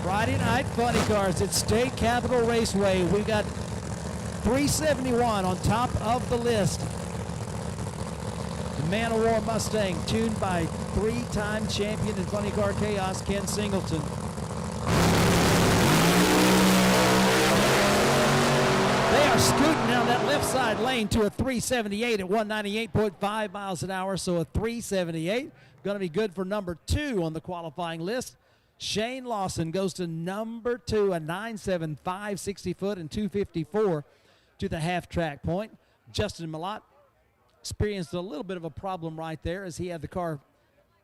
Friday night funny cars at State Capitol Raceway. We've got 371 on top of the list. The Man of War Mustang, tuned by three-time champion in Funny Car Chaos, Ken Singleton. They are scooting down that left side lane to a 378 at 198.5 miles an hour, so a 378. Going to be good for number 2 on the qualifying list. Shane Lawson goes to number 2, a 9.75, 60 foot and 254 to the half-track point. Justin Malott experienced a little bit of a problem right there as he had the car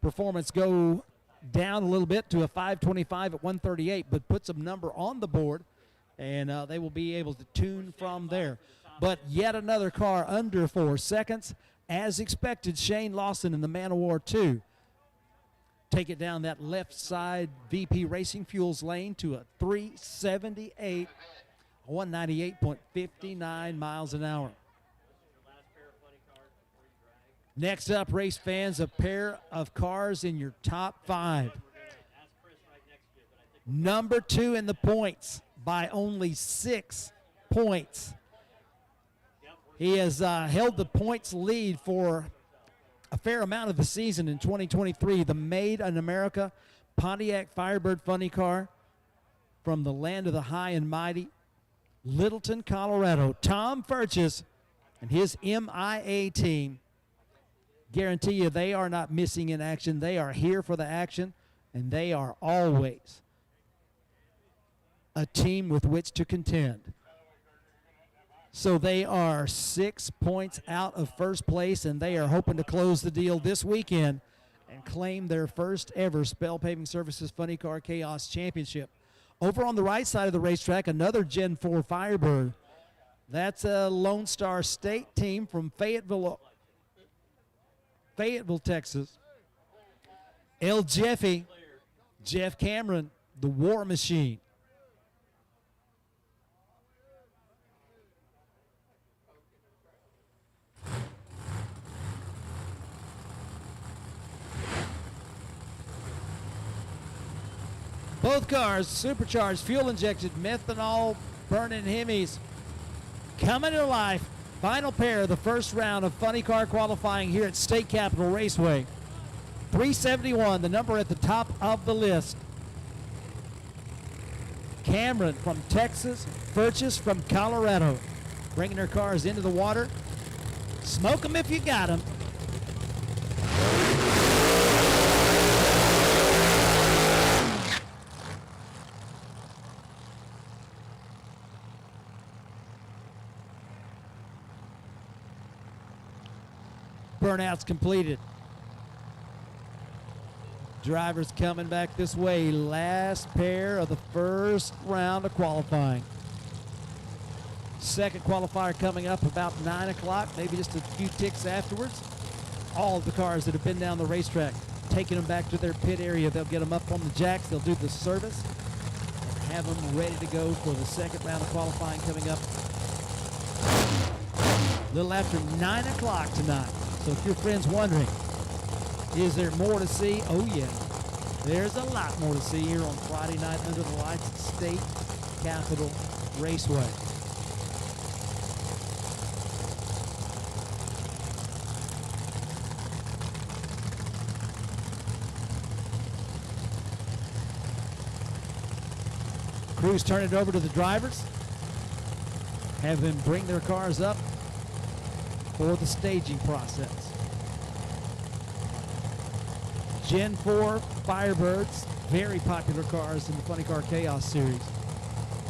performance go down a little bit to a 525 at 138, but put some number on the board, and they will be able to tune from there. But yet another car under 4 seconds. As expected, Shane Lawson in the Man of War 2 take it down that left side VP Racing Fuels lane to a 378, 198.59 miles an hour. Next up, race fans, a pair of cars in your top 5. Number 2 in the points by only 6 points. He has held the points lead for a fair amount of the season in 2023. The Made in America Pontiac Firebird funny car from the land of the high and mighty, Littleton, Colorado. Tom Furches and his MIA team, guarantee you they are not missing in action. They are here for the action, and they are always a team with which to contend. So they are 6 points out of first place, and they are hoping to close the deal this weekend and claim their first ever Spell Paving Services Funny Car Chaos Championship. Over on the right side of the racetrack, another Gen 4 Firebird. That's a Lone Star State team from Fayetteville, Texas. El Jeffy, Jeff Cameron, the War Machine. Both cars supercharged, fuel injected, methanol burning Hemis coming to life. Final pair of the first round of funny car qualifying here at State Capitol Raceway. 371, the number at the top of the list. Cameron from Texas, Furches from Colorado, bringing their cars into the water. Smoke them if you got them. Burnout's completed. Drivers coming back this way. Last pair of the first round of qualifying. Second qualifier coming up about 9 o'clock, maybe just a few ticks afterwards. All of the cars that have been down the racetrack, taking them back to their pit area. They'll get them up on the jacks. They'll do the service and have them ready to go for the second round of qualifying coming up a little after 9 o'clock tonight. So if your friend's wondering, is there more to see? Oh yeah, there's a lot more to see here on Friday night under the lights at State Capitol Raceway. Crews turn it over to the drivers, have them bring their cars up for the staging process. Gen 4 Firebirds, very popular cars in the Funny Car Chaos series.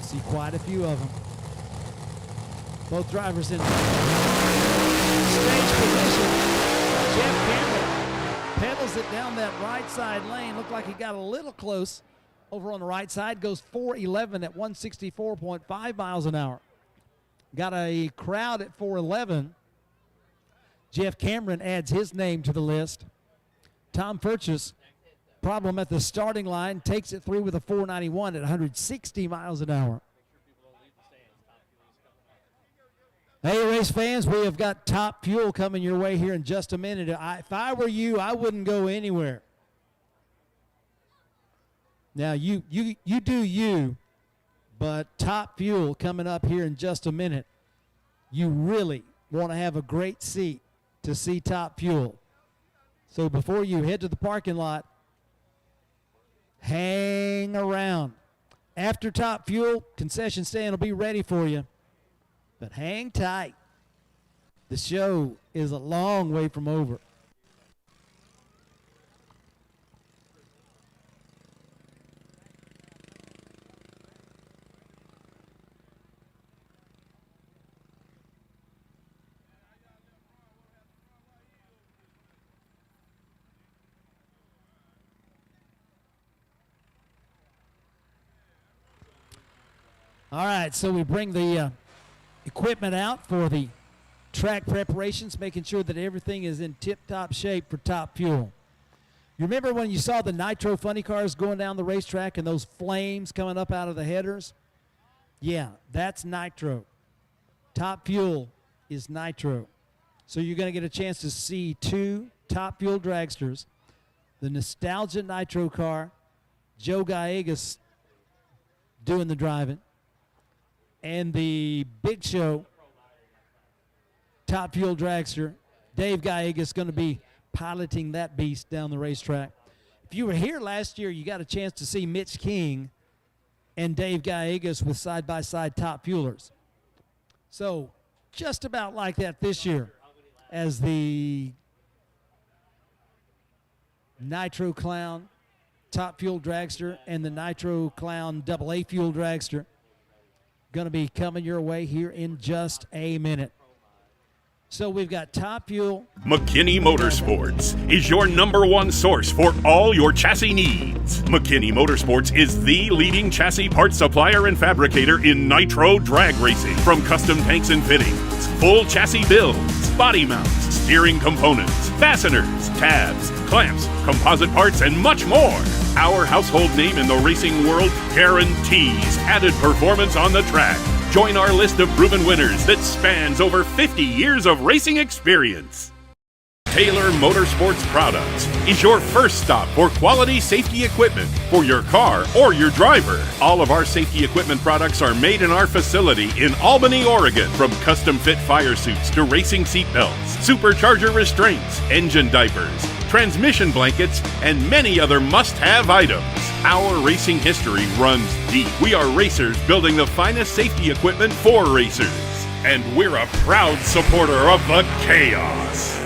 See quite a few of them. Both drivers in stage position. Jeff Cameron pedals it down that right side lane. Looked like he got a little close over on the right side. Goes 411 at 164.5 miles an hour. Got a crowd at 411. Jeff Cameron adds his name to the list. Tom Furches, problem at the starting line, takes it through with a 491 at 160 miles an hour. Hey, race fans, we have got Top Fuel coming your way here in just a minute. If I were you, I wouldn't go anywhere. Now, you do you, but Top Fuel coming up here in just a minute. You really want to have a great seat to see Top Fuel. So before you head to the parking lot, hang around. After Top Fuel, concession stand will be ready for you. But hang tight. The show is a long way from over. All right, so we bring the equipment out for the track preparations, making sure that everything is in tip-top shape for Top Fuel. You remember when you saw the Nitro funny cars going down the racetrack and those flames coming up out of the headers? Yeah, that's Nitro. Top Fuel is Nitro. So you're going to get a chance to see two Top Fuel dragsters, the Nostalgia Nitro car, Joe Gallegos doing the driving, and the Big Show Top Fuel dragster, Dave Gallegos, is going to be piloting that beast down the racetrack. If you were here last year, you got a chance to see Mitch King and Dave Gallegos with side-by-side Top Fuelers. So just about like that this year as the Nitro Clown Top Fuel dragster and the Nitro Clown AA Fuel dragster going to be coming your way here in just a minute. So we've got Top Fuel. McKinney Motorsports is your #1 source for all your chassis needs. McKinney Motorsports is the leading chassis parts supplier and fabricator in nitro drag racing. From custom tanks and fittings, full chassis builds, body mounts, steering components, fasteners, tabs, clamps, composite parts, and much more. Our household name in the racing world guarantees added performance on the track. Join our list of proven winners that spans over 50 years of racing experience. Taylor Motorsports Products is your first stop for quality safety equipment for your car or your driver. All of our safety equipment products are made in our facility in Albany, Oregon. From custom fit fire suits to racing seat belts, supercharger restraints, engine diapers, transmission blankets, and many other must-have items. Our racing history runs deep. We are racers building the finest safety equipment for racers. And we're a proud supporter of the CHAOS.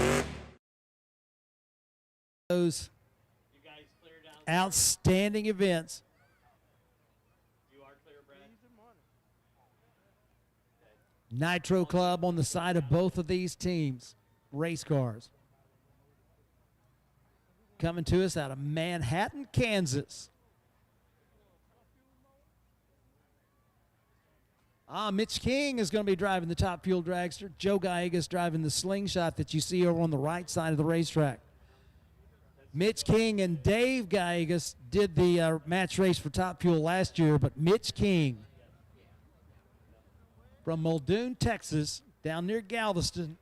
Those outstanding events. You are clear, Brad. Nitro Club on the side of both of these teams, race cars. Coming to us out of Manhattan, Kansas. Mitch King is going to be driving the Top Fuel dragster. Joe Gallegos driving the slingshot that you see over on the right side of the racetrack. Mitch King and Dave Gallegos did the match race for Top Fuel last year, but Mitch King from Muldoon, Texas, down near Galveston,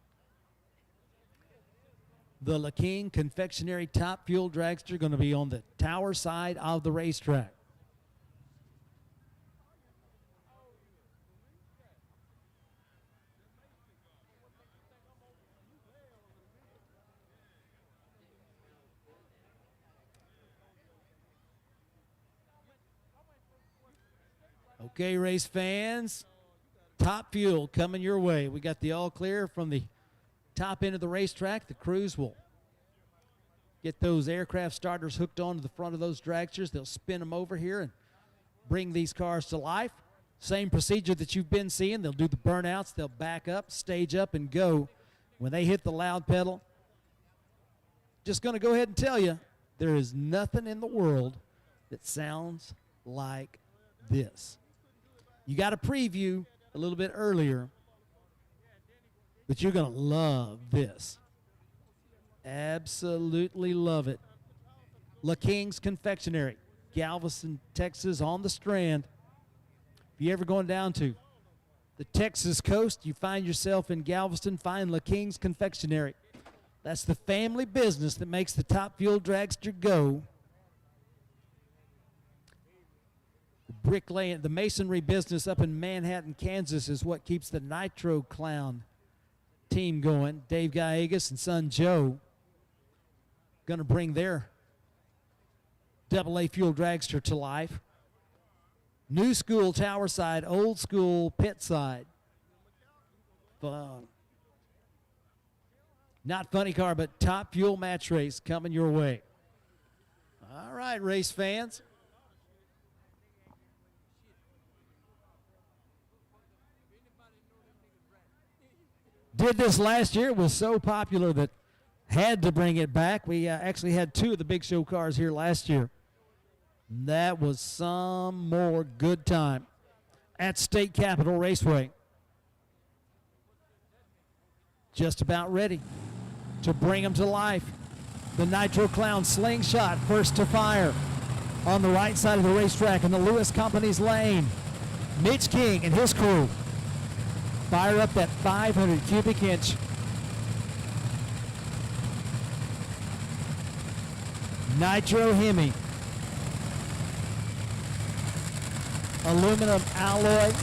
the LaKing Confectionery Top Fuel dragster, going to be on the tower side of the racetrack. Okay, race fans, Top Fuel coming your way. We got the all clear from the top end of the racetrack. The crews will get those aircraft starters hooked onto the front of those dragsters. They'll spin them over here and bring these cars to life. Same procedure that you've been seeing. They'll do the burnouts. They'll back up, stage up, and go. When they hit the loud pedal, just going to go ahead and tell you, there is nothing in the world that sounds like this. You got a preview a little bit earlier, but you're going to love this. Absolutely love it. LaKing's Confectionery, Galveston, Texas, on the Strand. If you're ever going down to the Texas coast, you find yourself in Galveston, find LaKing's Confectionery. That's the family business that makes the Top Fuel dragster go. The bricklaying, the masonry business up in Manhattan, Kansas is what keeps the Nitro Clown team going. Dave Gallegos and son Joe going to bring their AA fuel dragster to life. New school tower side, old school pit side. Fun. Not funny car, but top fuel match race coming your way. All right, race fans. Did this last year. It was so popular that had to bring it back. We actually had 2 of the big show cars here last year. That was some more good time at State Capitol Raceway. Just about ready to bring them to life. The Nitro Clown slingshot first to fire on the right side of the racetrack in the Lewis Company's lane. Mitch King and his crew fire up that 500 cubic inch Nitro Hemi. Aluminum alloy,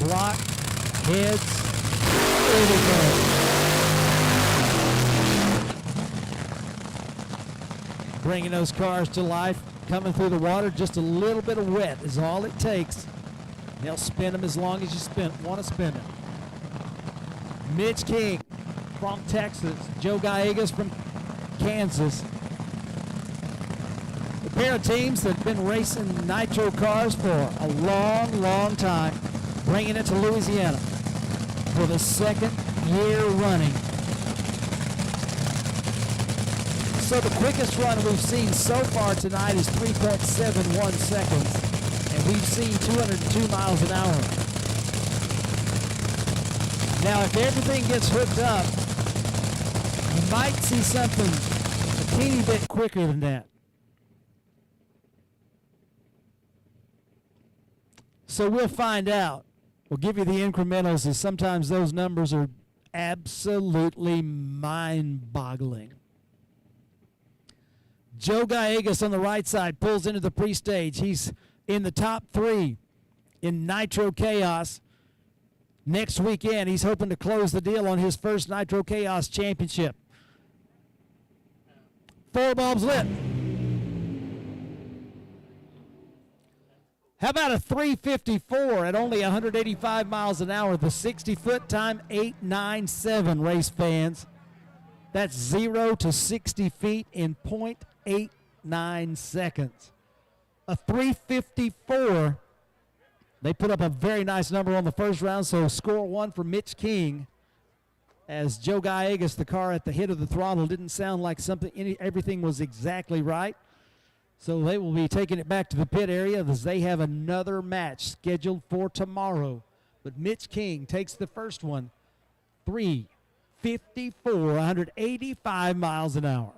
block, heads, everything. Bringing those cars to life, coming through the water, just a little bit of wet is all it takes. They'll spin them as long as you want to spin them. Mitch King from Texas, Joe Gallegos from Kansas. The pair of teams that have been racing Nitro cars for a long, long time, bringing it to Louisiana for the 2nd year running. So the quickest run we've seen so far tonight is 3.71 seconds, and we've seen 202 miles an hour. Now, if everything gets hooked up, you might see something a teeny bit quicker than that. So we'll find out. We'll give you the incrementals, as sometimes those numbers are absolutely mind-boggling. Joe Gallegos on the right side pulls into the pre-stage. He's in the top 3 in Nitro Chaos. Next weekend, he's hoping to close the deal on his first Nitro Chaos championship. 4 bulbs lit. How about a 354 at only 185 miles an hour? The 60-foot time, 8.97, race fans. That's 0 to 60 feet in 0.89 seconds. A 354. They put up a very nice number on the first round, so score 1 for Mitch King. As Joe Gallegos, the car at the head of the throttle, didn't sound like everything was exactly right. So they will be taking it back to the pit area as they have another match scheduled for tomorrow. But Mitch King takes the first one, 354, 185 miles an hour.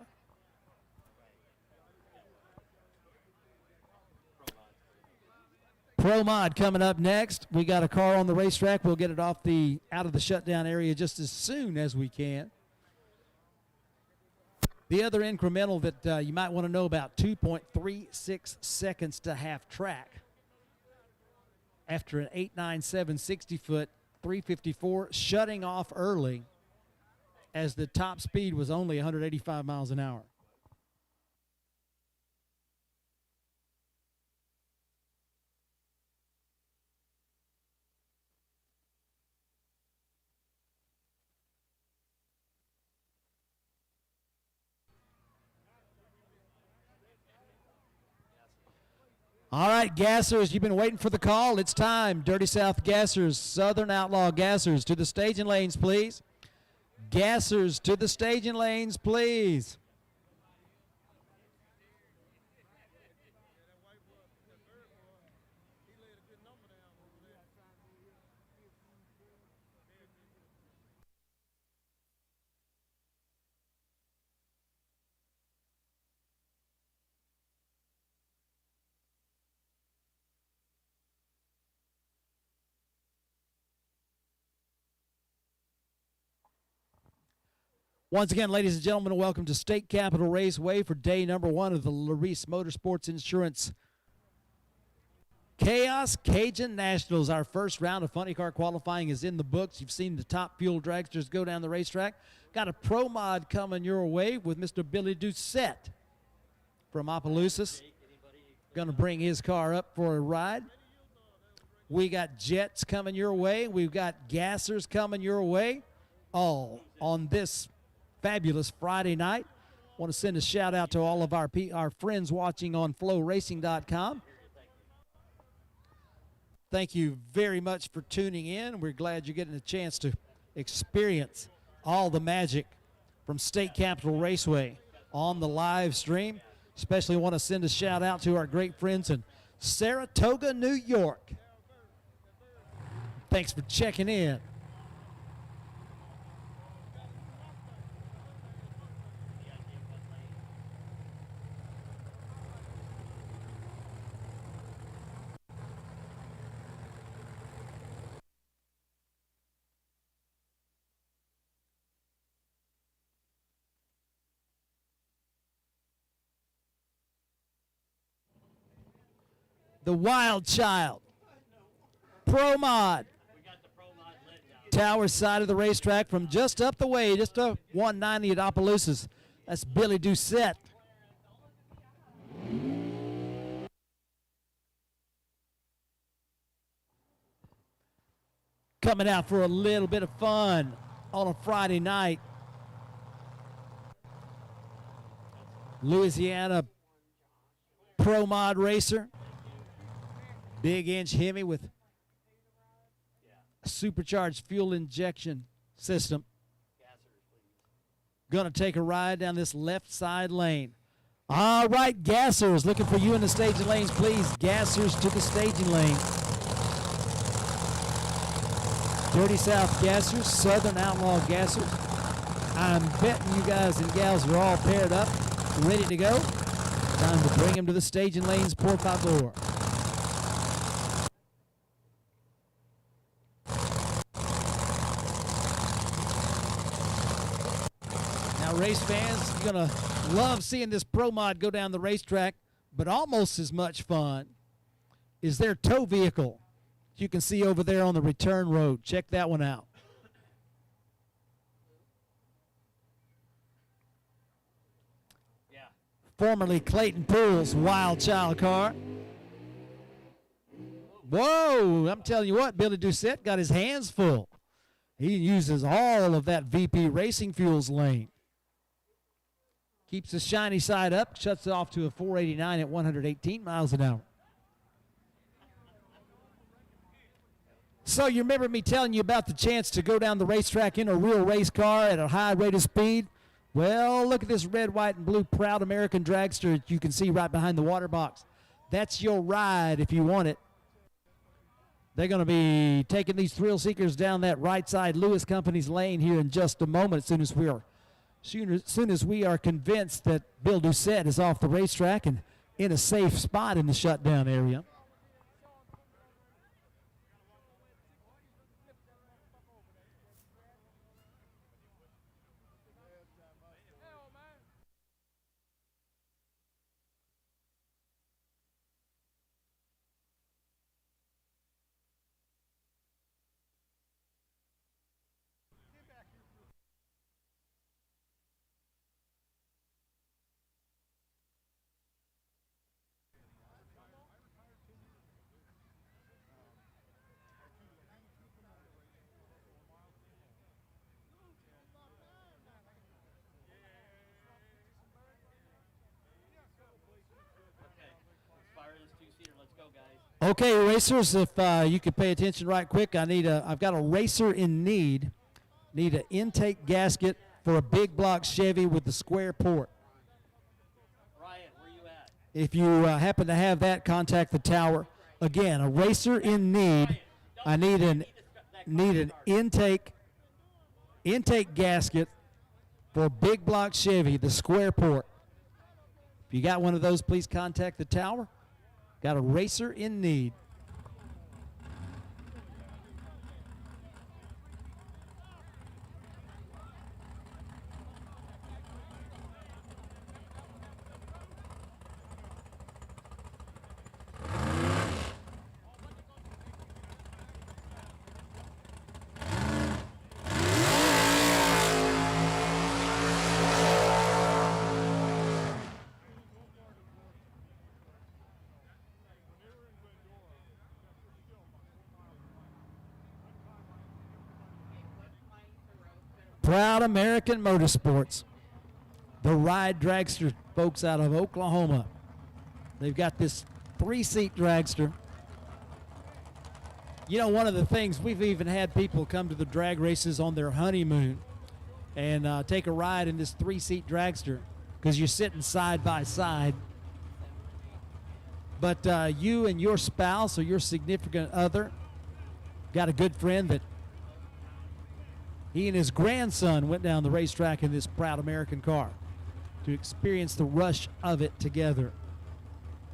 Pro Mod coming up next. We got a car on the racetrack. We'll get it out of the shutdown area just as soon as we can. The other incremental that you might want to know about, 2.36 seconds to half track. After an 8.97 60-foot 354, shutting off early as the top speed was only 185 miles an hour. All right, Gassers, you've been waiting for the call. It's time. Dirty South Gassers, Southern Outlaw Gassers, to the staging lanes, please. Gassers, to the staging lanes, please. Once again, ladies and gentlemen, welcome to State Capitol Raceway for day number 1 of the Larice Motorsports Insurance CHAOS CAJUN Nationals. Our first round of funny car qualifying is in the books. You've seen the top fuel dragsters go down the racetrack. Got a pro mod coming your way with Mr. Billy Doucette from Opelousas. Going to bring his car up for a ride. We got jets coming your way. We've got gassers coming your way. All on this fabulous Friday night. Want to send a shout out to all of our friends watching on flowracing.com. Thank you very much for tuning in. We're glad you're getting a chance to experience all the magic from State Capitol Raceway on the live stream. Especially want to send a shout out to our great friends in Saratoga, New York. Thanks for checking in. The Wild Child, Pro Mod, Tower side of the racetrack from just up the way, just a 190 at Opelousas. That's Billy Doucette. Coming out for a little bit of fun on a Friday night. Louisiana Pro Mod racer. Big inch Hemi with a supercharged fuel injection system. Gonna take a ride down this left side lane. All right, gassers, looking for you in the staging lanes, please. Gassers to the staging lane. Dirty South gassers, Southern Outlaw gassers. I'm betting you guys and gals are all paired up, ready to go. Time to bring them to the staging lanes, por favor. Race fans, you're going to love seeing this Pro Mod go down the racetrack, but almost as much fun is their tow vehicle. You can see over there on the return road. Check that one out. Yeah. Formerly Clayton Poole's Wild Child car. Whoa, I'm telling you what, Billy Doucette got his hands full. He uses all of that VP Racing Fuels lane. Keeps the shiny side up, shuts it off to a 489 at 118 miles an hour. So you remember me telling you about the chance to go down the racetrack in a real race car at a high rate of speed? Well, look at this red, white, and blue proud American dragster that you can see right behind the water box. That's your ride if you want it. They're going to be taking these thrill seekers down that right side Lewis Company's lane here in just a moment as soon as we are convinced that Bill Doucette is off the racetrack and in a safe spot in the shutdown area. Okay, racers, if you could pay attention right quick, I've got a racer in need. Need an intake gasket for a big block Chevy with the square port. Ryan, where you at? If you happen to have that, contact the tower. Again, a racer in need. I need an intake gasket for a big block Chevy, the square port. If you got one of those, please contact the tower. Got a racer in need. Proud American Motorsports, the ride dragster folks out of Oklahoma. They've got this 3-seat dragster. You know, one of the things, we've even had people come to the drag races on their honeymoon and take a ride in this 3-seat dragster because you're sitting side by side. But you and your spouse or your significant other got a good friend that he and his grandson went down the racetrack in this Proud American car to experience the rush of it together.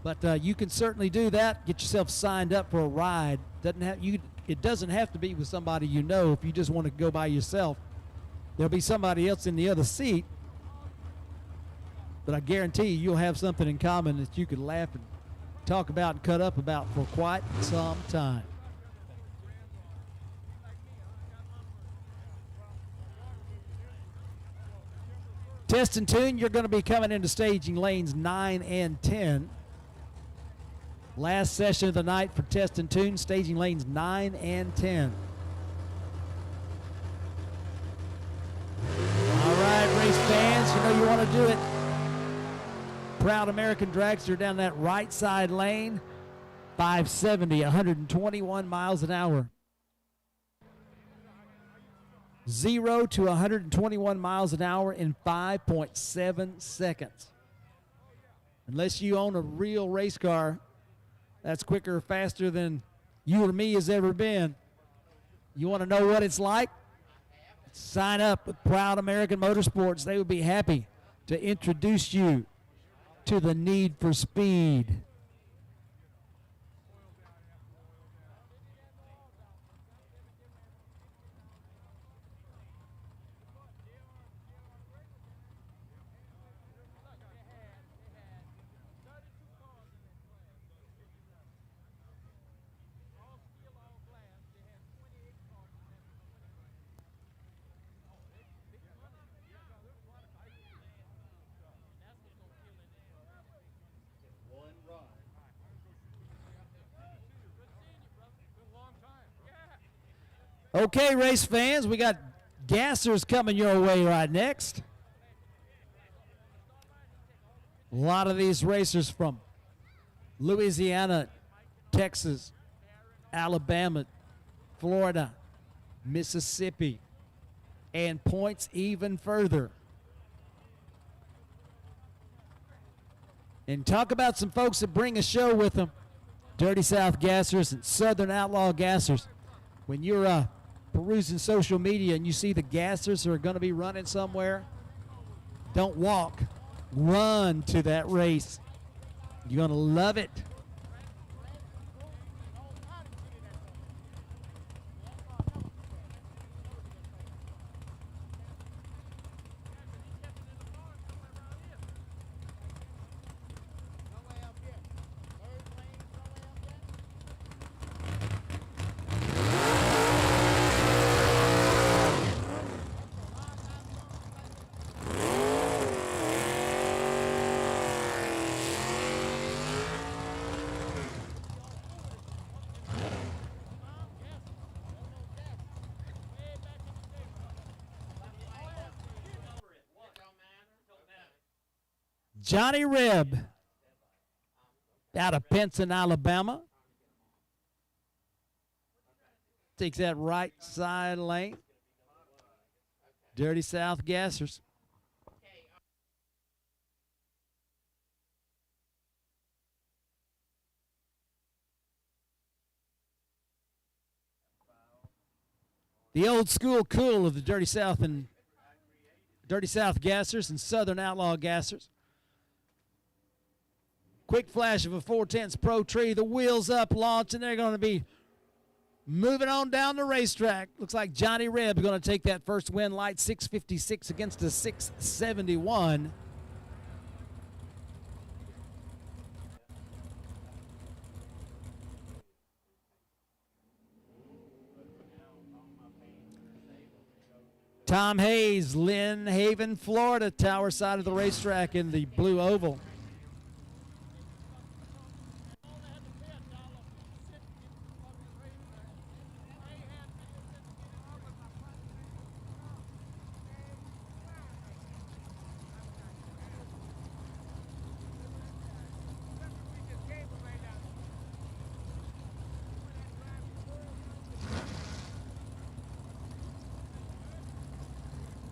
But you can certainly do that. Get yourself signed up for a ride. It doesn't have to be with somebody you know. If you just want to go by yourself, there'll be somebody else in the other seat. But I guarantee you'll have something in common that you could laugh and talk about and cut up about for quite some time. Test and tune, you're going to be coming into staging lanes 9 and 10. Last session of the night for test and tune, staging lanes 9 and 10. All right, race fans, you know you want to do it. Proud American dragster down that right side lane, 570, 121 miles an hour. 0 to 121 miles an hour in 5.7 seconds. Unless you own a real race car, that's quicker or faster than you or me has ever been. You want to know what it's like? Sign up with Proud American Motorsports. They would be happy to introduce you to the need for speed. Okay, race fans, we got gassers coming your way right next. A lot of these racers from Louisiana, Texas, Alabama, Florida, Mississippi, and points even further. And talk about some folks that bring a show with them. Dirty South Gassers and Southern Outlaw Gassers. When you're perusing social media and you see the gassers are going to be running somewhere, don't walk, run to that race. You're going to love it. Johnny Reb out of Pinson, Alabama. Takes that right side lane. Dirty South Gassers. The old school cool of the Dirty South and Dirty South Gassers and Southern Outlaw Gassers. Quick flash of a 4/10 Pro Tree. The wheels up, launch, and they're going to be moving on down the racetrack. Looks like Johnny Reb is going to take that first win. Light 656 against a 671. Tom Hayes, Lynn Haven, Florida, tower side of the racetrack in the blue oval.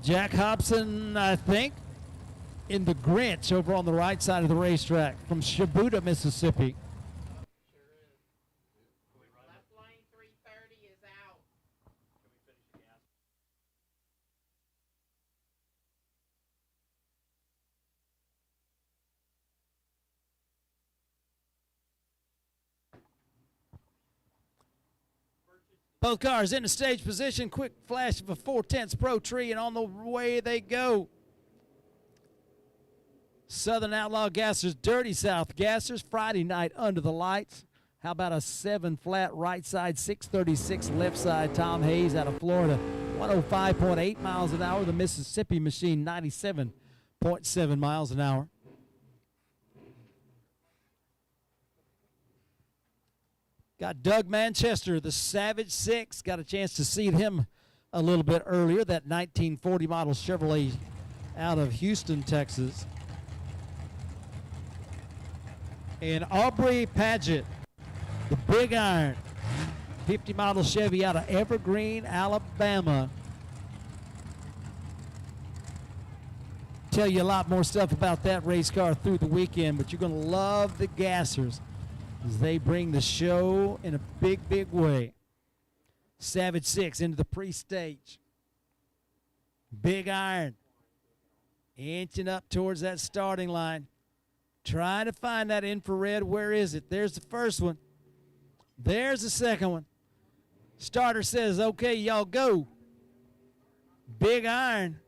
Jack Hobson, I think, in the Grinch over on the right side of the racetrack from Shibuya, Mississippi. Left lane 330 is out. Both cars in the stage position. Quick flash of a 4/10 Pro Tree, and on the way they go. Southern Outlaw Gassers, Dirty South Gassers, Friday night under the lights. How about a 7 flat right side, 636 left side, Tom Hayes out of Florida, 105.8 miles an hour. The Mississippi Machine, 97.7 miles an hour. Got Doug Manchester, the Savage 6. Got a chance to see him a little bit earlier. That 1940 model Chevrolet out of Houston, Texas. And Aubrey Paget, the Big Iron, 50 model Chevy out of Evergreen, Alabama. Tell you a lot more stuff about that race car through the weekend, but you're going to love the Gassers as they bring the show in a big, big way. Savage 6 into the pre-stage. Big Iron inching up towards that starting line. Trying to find that infrared. Where is it? There's the first one. There's the second one. Starter says, okay, y'all go. Big Iron.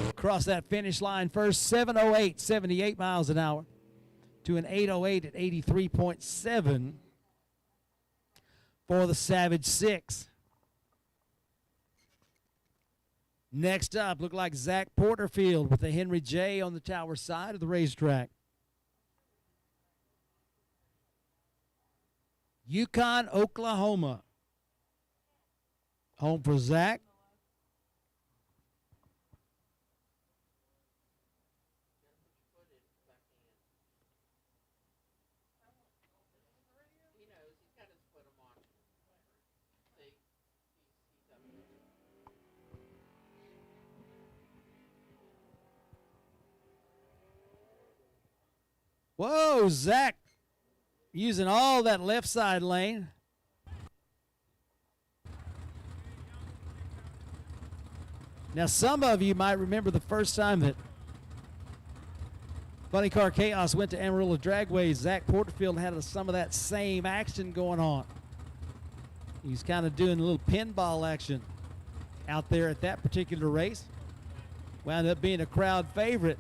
Across that finish line first. 708, 78 miles an hour. To an 808 at 83.7 for the Savage 6. Next up, look like Zach Porterfield with the Henry J on the tower side of the racetrack. Yukon, Oklahoma. Home for Zach. Whoa, Zach using all that left side lane. Now, some of you might remember the first time that Funny Car Chaos went to Amarillo Dragway. Zach Porterfield had some of that same action going on. He's kind of doing a little pinball action out there at that particular race. Wound up being a crowd favorite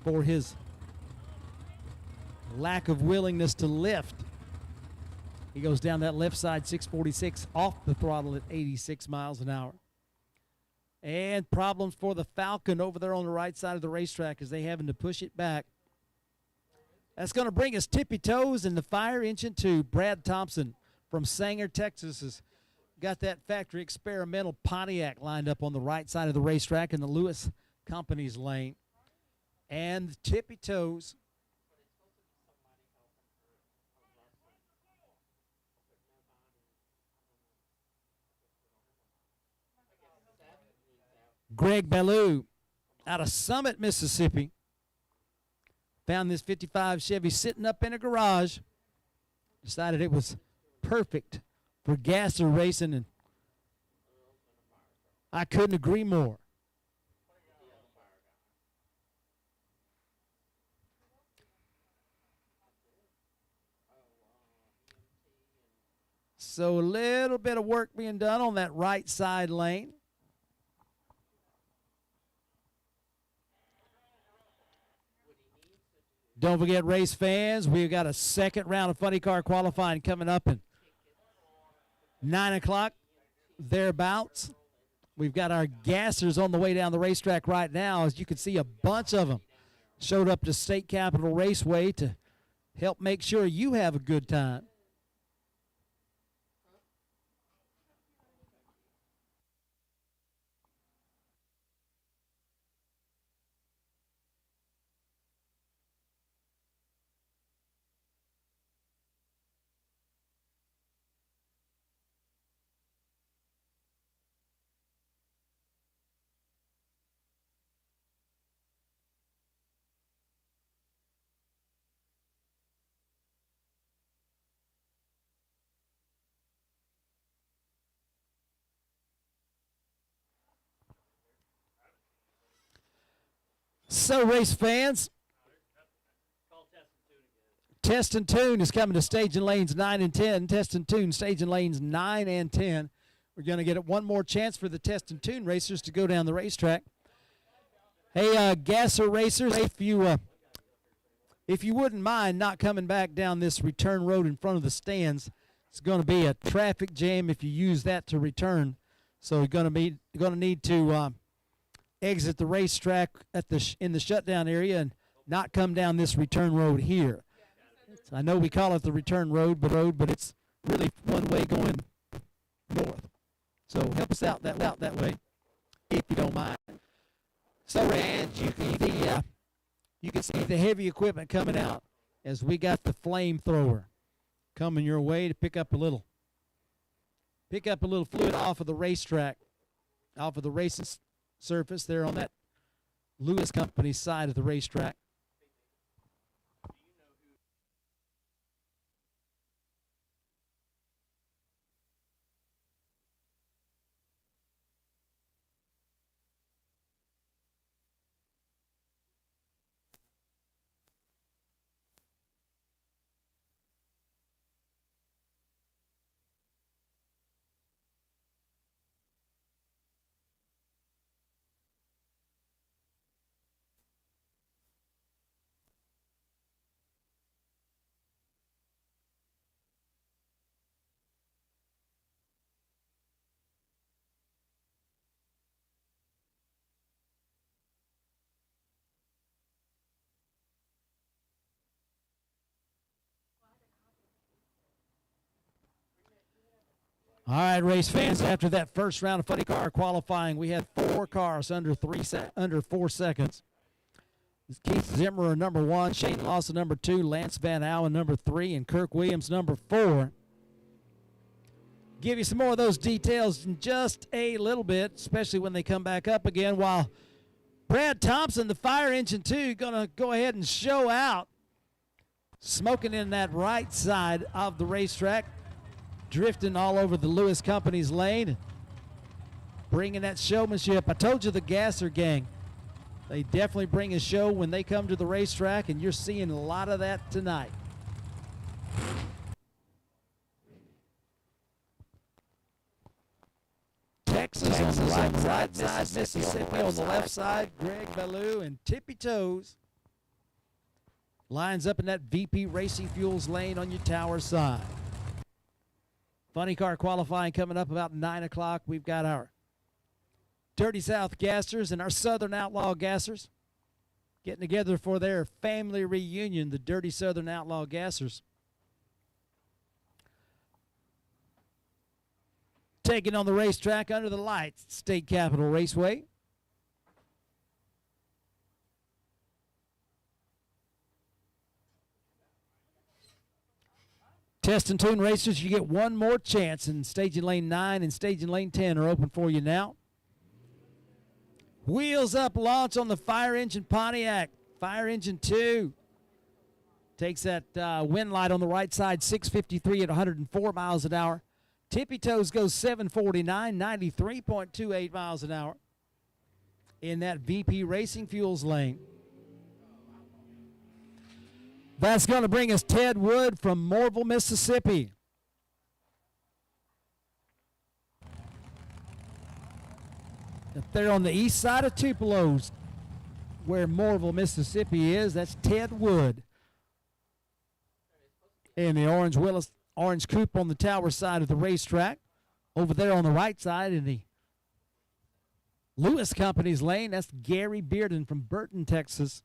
for his lack of willingness to lift. He goes down that left side, 646 off the throttle at 86 miles an hour. And problems for the Falcon over there on the right side of the racetrack as they having to push it back. That's going to bring us tippy toes in the fire engine to Brad Thompson from Sanger, Texas. Has got that factory experimental Pontiac lined up on the right side of the racetrack in the Lewis Company's lane. And the tippy toes. Greg Ballou out of Summit, Mississippi. Found this 55 Chevy sitting up in a garage. Decided it was perfect for gasser racing, and I couldn't agree more. So a little bit of work being done on that right side lane. Don't forget, race fans, we've got a second round of Funny Car qualifying coming up at 9 o'clock, thereabouts. We've got our gassers on the way down the racetrack right now. As you can see, a bunch of them showed up to State Capitol Raceway to help make sure you have a good time. So, race fans, Test and Tune is coming to staging lanes 9 and 10. Test and Tune staging lanes 9 and 10. We're going to get one more chance for the Test and Tune racers to go down the racetrack. Hey, Gasser racers, if you wouldn't mind not coming back down this return road in front of the stands, it's going to be a traffic jam if you use that to return. So you're going to need to exit the racetrack in the shutdown area and not come down this return road here. I know we call it the return road, but it's really one way going north. So help us out that way, if you don't mind. So, Rand, you can see the heavy equipment coming out as we got the flamethrower coming your way to pick up a little fluid off of the racetrack, off of the racing surface there on that Lewis Company side of the racetrack. All right, race fans, after that first round of funny car qualifying, we had 4 cars under 4 seconds. Keith Zimmerer, number 1, Shane Lawson, number 2, Lance Van Allen, number 3, and Kirk Williams, number 4. Give you some more of those details in just a little bit, especially when they come back up again, while Brad Thompson, the fire engine 2, going to go ahead and show out, smoking in that right side of the racetrack, drifting all over the Lewis Company's lane, bringing that showmanship. I told you the Gasser gang, they definitely bring a show when they come to the racetrack, and you're seeing a lot of that tonight. Texas on the right side, Mississippi on the left side, Greg Ballou and Tippy Toes lines up in that VP Racing Fuels lane on your tower side. Funny car qualifying coming up about 9 o'clock. We've got our Dirty South Gassers and our Southern Outlaw Gassers getting together for their family reunion, the Dirty Southern Outlaw Gassers. Taking on the racetrack under the lights, State Capitol Raceway. Test and Tune racers, you get one more chance, and staging lane 9 and staging lane 10 are open for you now. Wheels up launch on the fire engine Pontiac. Fire engine 2 takes that wind light on the right side, 653 at 104 miles an hour. Tippy Toes goes 749, 93.28 miles an hour in that VP Racing Fuels lane. That's going to bring us Ted Wood from Morville, Mississippi. Up there on the east side of Tupelo's, where Morville, Mississippi is, that's Ted Wood. And the orange coupe on the tower side of the racetrack. Over there on the right side in the Lewis Company's lane, that's Gary Bearden from Burton, Texas.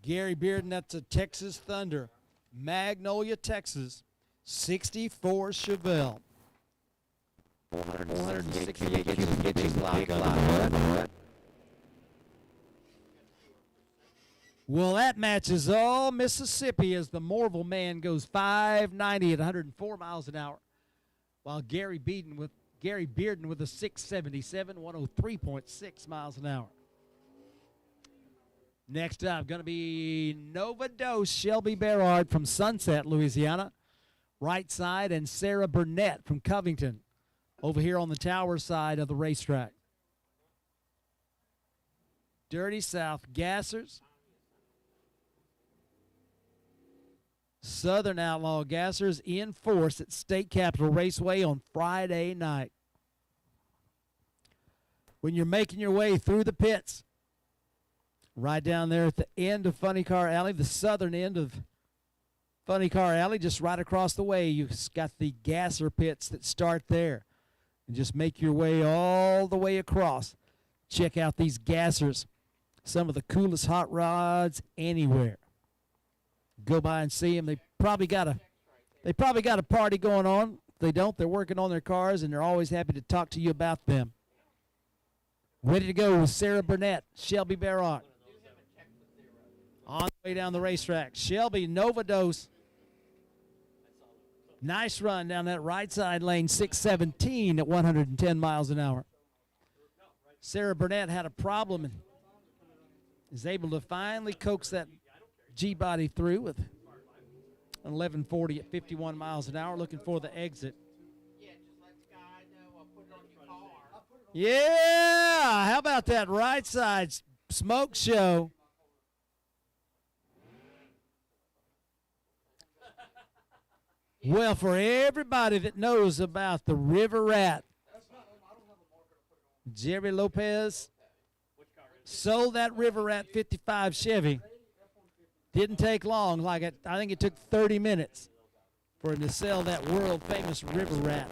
Gary Bearden, that's a Texas Thunder. Magnolia, Texas, 64 Chevelle. 468 inches lock on. Well, that matches all Mississippi as the Morville man goes 590 at 104 miles an hour, while Gary Bearden with a 677, 103.6 miles an hour. Next up, going to be Nova Dose Shelby Berard from Sunset, Louisiana. Right side, and Sarah Burnett from Covington over here on the tower side of the racetrack. Dirty South Gassers. Southern Outlaw Gassers in force at State Capitol Raceway on Friday night. When you're making your way through the pits, right down there at the end of Funny Car Alley, the southern end of Funny Car Alley, just right across the way, you've got the gasser pits that start there. And just make your way all the way across. Check out these gassers. Some of the coolest hot rods anywhere. Go by and see them. They probably got a party going on. If they don't, they're working on their cars, and they're always happy to talk to you about them. Ready to go with Sarah Burnett, Shelby Barrock. On the way down the racetrack. Shelby, Nova Dose. Nice run down that right side lane, 617 at 110 miles an hour. Sarah Burnett had a problem and is able to finally coax that G-body through with an 1140 at 51 miles an hour, looking for the exit. Yeah, just let Sky know. I'll put it on your car. Yeah, how about that right side smoke show? Well, for everybody that knows about the River Rat, Jerry Lopez sold that River Rat 55 Chevy. Didn't take long, I think it took 30 minutes for him to sell that world famous River Rat.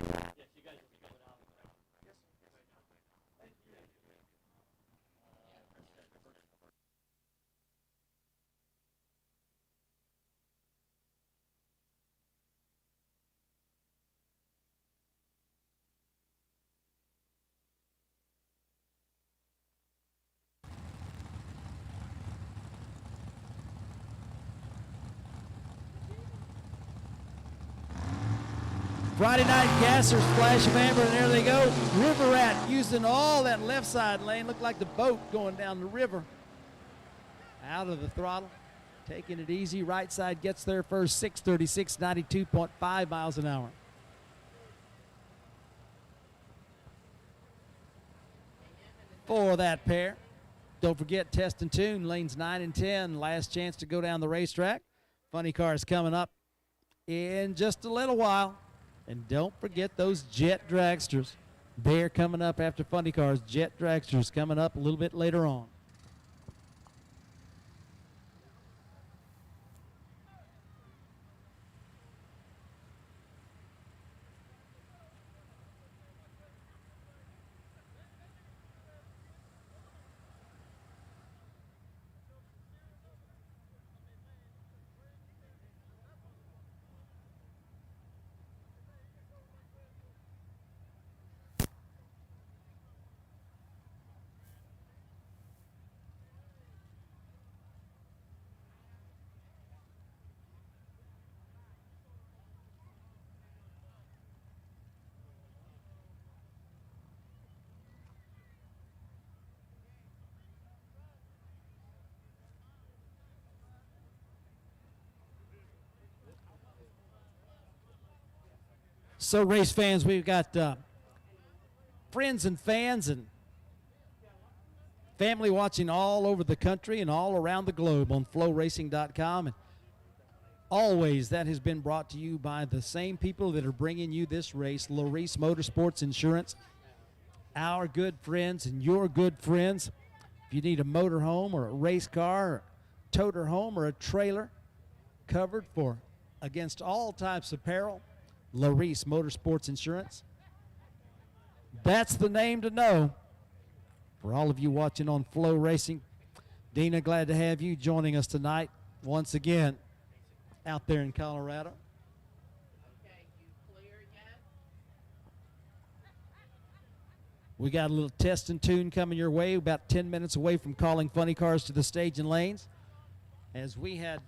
Friday night gassers, flash of amber, and there they go. River Rat using all that left side lane. Looked like the boat going down the river. Out of the throttle, taking it easy. Right side gets there first, 636, 92.5 miles an hour. For that pair, don't forget Test and Tune, lanes 9 and 10. Last chance to go down the racetrack. Funny Cars coming up in just a little while. And don't forget those Jet Dragsters. They're coming up after Funny Cars. Jet Dragsters coming up a little bit later on. So, race fans, we've got friends and fans and family watching all over the country and all around the globe on flowracing.com. And always that has been brought to you by the same people that are bringing you this race, Larice Motorsports Insurance, our good friends and your good friends. If you need a motorhome or a race car, or a toter home or a trailer covered for against all types of peril, Larice Motorsports Insurance. That's the name to know for all of you watching on Flow Racing. Dina, glad to have you joining us tonight once again out there in Colorado. Okay, you clear yet? We got a little test and tune coming your way, about 10 minutes away from calling Funny Cars to the stage and lanes. As we had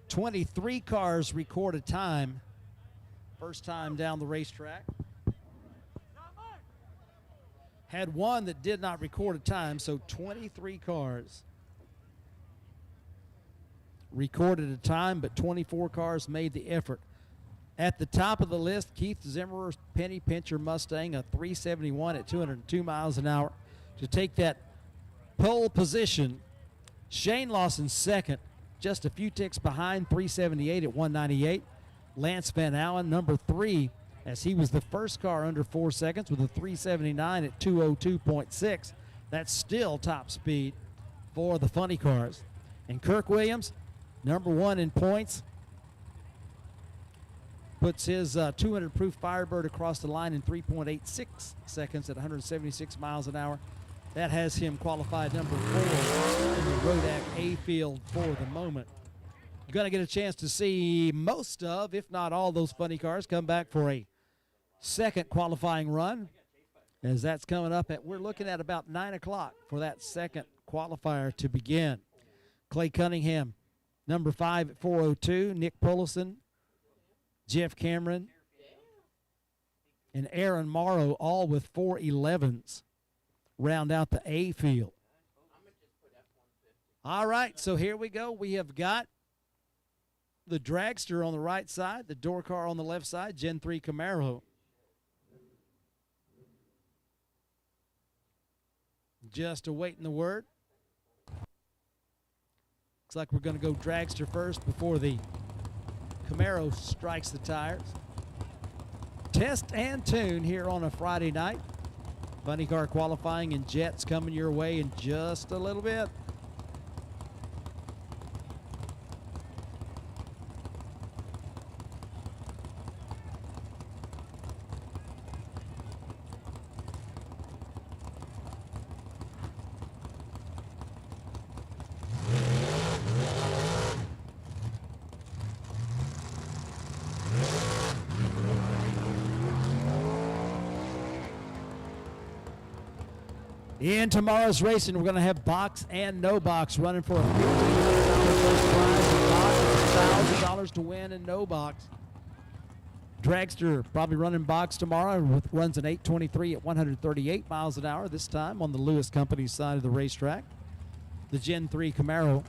23 cars record a time, first time down the racetrack. Had one that did not record a time, so 23 cars. recorded a time, but 24 cars made the effort. At the top of the list, Keith Zimmerer's Penny Pincher Mustang, a 371 at 202 miles an hour to take that pole position. Shane Lawson second, just a few ticks behind, 378 at 198. Lance Van Allen, number 3, as he was the first car under 4 seconds with a 379 at 202.6. That's still top speed for the funny cars. And Kirk Williams, number 1 in points, puts his 200 proof Firebird across the line in 3.86 seconds at 176 miles an hour. That has him qualified number 4 in the Rodak A field for the moment. You're going to get a chance to see most of, if not all, those funny cars come back for a second qualifying run, as that's coming up at, we're looking at about 9 o'clock for that second qualifier to begin. Clay Cunningham, number 5 at 4:02. Nick Pullison, Jeff Cameron, and Aaron Morrow, all with 411s, round out the A field. All right, so here we go. We have got the dragster on the right side, the door car on the left side, Gen 3 Camaro. Just awaiting the word. Looks like we're going to go dragster first before the Camaro strikes the tires. Test and tune here on a Friday night. Funny car qualifying and jets coming your way in just a little bit. In tomorrow's racing, we're going to have box and no box running for a $1,500 first prize. A box, $1,000 to win, and no box. Dragster probably running box tomorrow. Runs an 8:23 at 138 miles an hour, this time on the Lewis Company side of the racetrack. The Gen 3 Camaro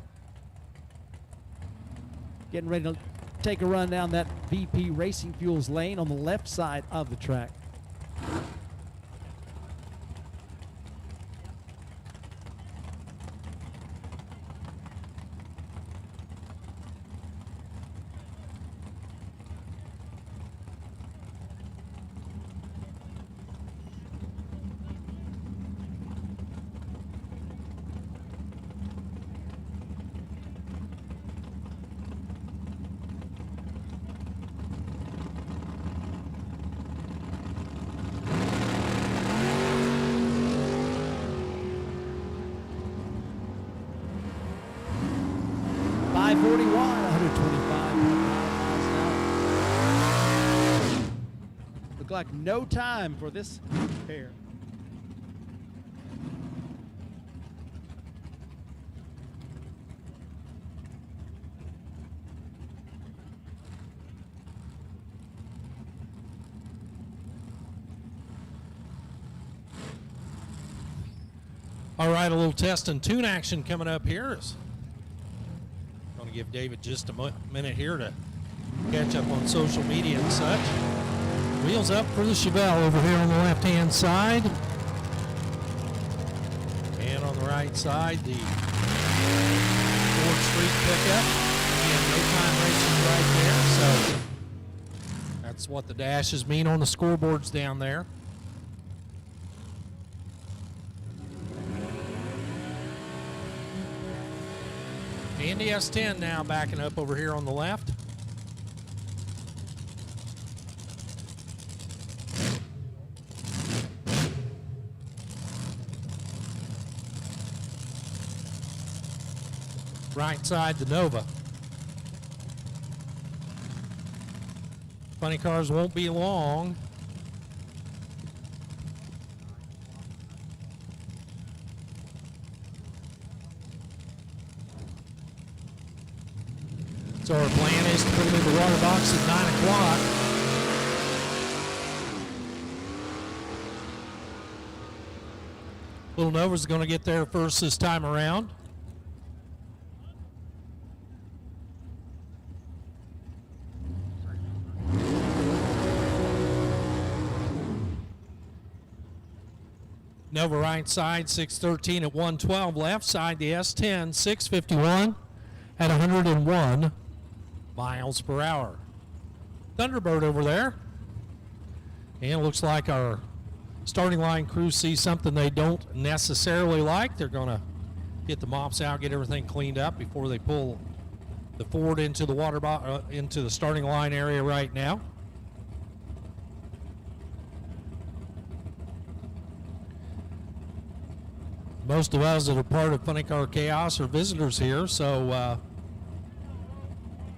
getting ready to take a run down that VP Racing Fuels lane on the left side of the track. Like no time for this pair. All right, a little test and tune action coming up here. I'm going to give David just a minute here to catch up on social media and such. Wheels up for the Chevelle over here on the left-hand side. And on the right side, the Ford Street pickup. Again, no time racing right there, so that's what the dashes mean on the scoreboards down there. Andy S10 now backing up over here on the left. Right side, the Nova. Funny cars won't be long. So our plan is to put them in the water box at 9 o'clock. Little Nova's going to get there first this time around. Nova right side, 613 at 112. Left side, the S10, 651 at 101 miles per hour. Thunderbird over there. And it looks like our starting line crew sees something they don't necessarily like. They're going to get the mops out, get everything cleaned up before they pull the Ford into the into the starting line area right now. Most of us that are part of Funny Car Chaos are visitors here, so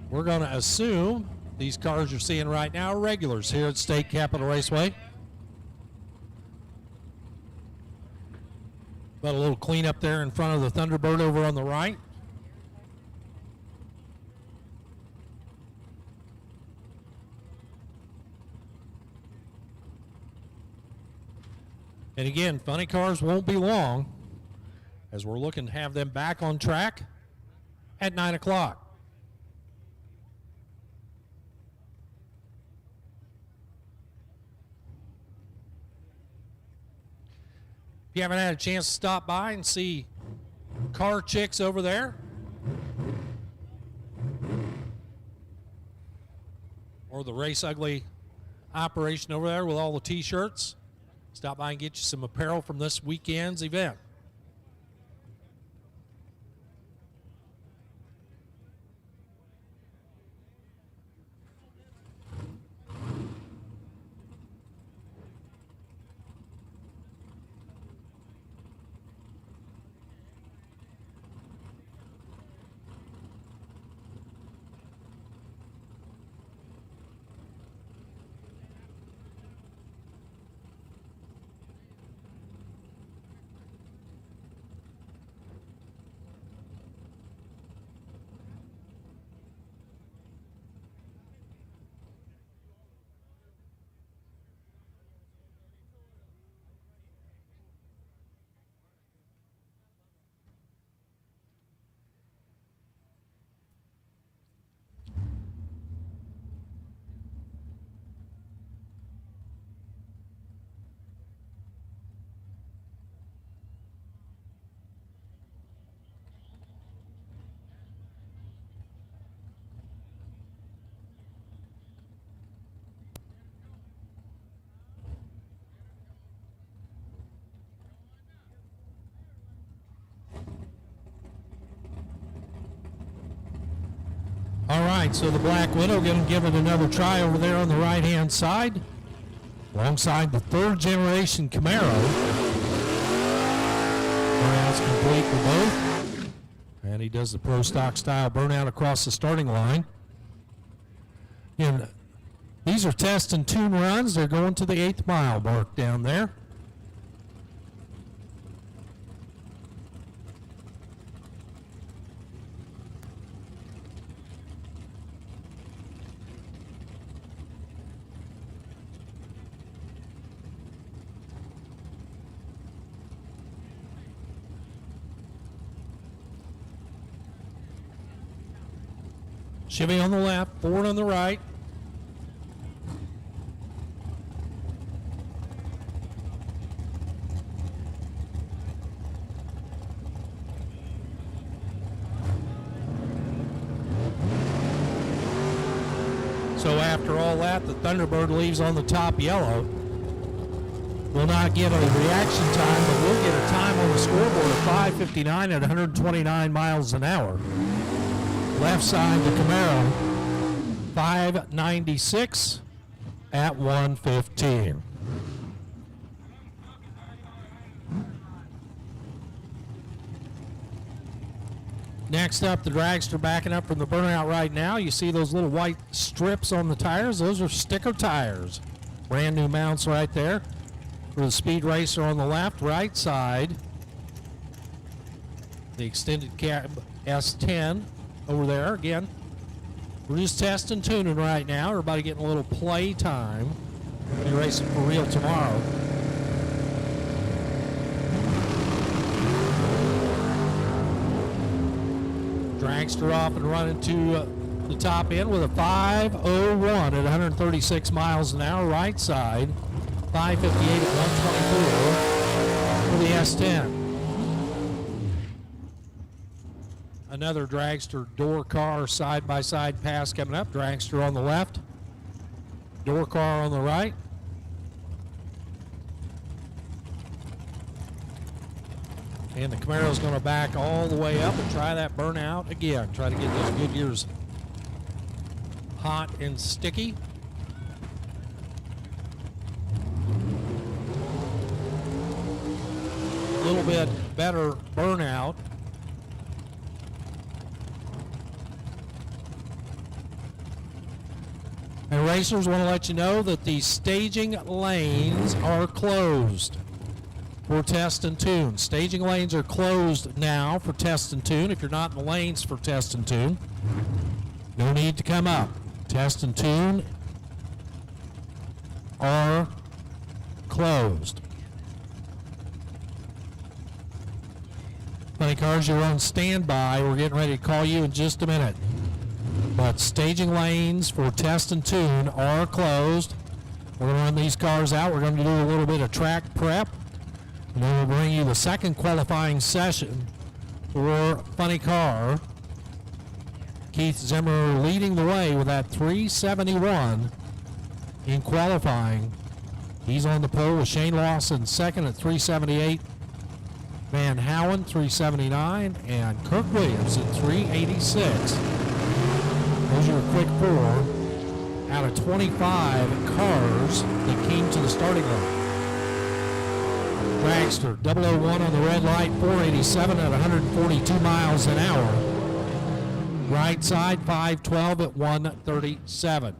we're going to assume these cars you're seeing right now are regulars here at State Capitol Raceway. Got a little cleanup there in front of the Thunderbird over on the right. And again, funny cars won't be long, as we're looking to have them back on track at 9 o'clock. If you haven't had a chance to stop by and see Car Chicks over there, or the Race Ugly operation over there with all the t-shirts, stop by and get you some apparel from this weekend's event. All right, so the Black Widow going to give it another try over there on the right-hand side, alongside the third-generation Camaro. Burnout's complete for both, and he does the Pro Stock style burnout across the starting line. And these are test and tune runs. They're going to the 8th mile mark down there. Chevy on the left, Ford on the right. So after all that, the Thunderbird leaves on the top yellow. Will not get a reaction time, but we'll get a time on the scoreboard of 5:59 at 129 miles an hour. Left side, the Camaro, 5:96 at 1:15. Next up, the dragster backing up from the burnout right now. You see those little white strips on the tires? Those are sticker tires. Brand new mounts right there for the Speed Racer on the left. Right side, the extended cab S10 over there. Again, we're just testing tuning right now. Everybody getting a little play time. We'll be racing for real tomorrow. Dragster off and running to the top end with a 5:01 at 136 miles an hour. Right side, 5:58 at 124. for the S10. Another dragster door car side-by-side pass coming up. Dragster on the left, door car on the right. And the Camaro's going to back all the way up and try that burnout again. Try to get those Goodyears hot and sticky. A little bit better burnout. And racers, want to let you know that the staging lanes are closed for test and tune. Staging lanes are closed now for test and tune. If you're not in the lanes for test and tune, no need to come up. Test and tune are closed. Funny Cars, you're on standby. We're getting ready to call you in just a minute. But staging lanes for test and tune are closed. We're going to run these cars out. We're going to do a little bit of track prep. And then we'll bring you the second qualifying session for Funny Car. Keith Zimmer leading the way with that 371 in qualifying. He's on the pole with Shane Lawson second at 378. Van Howen 379 and Kirk Williams at 386. Those are a quick 4 out of 25 cars that came to the starting line. Dragster 001 on the red light, 487 at 142 miles an hour. Right side 512 at 137.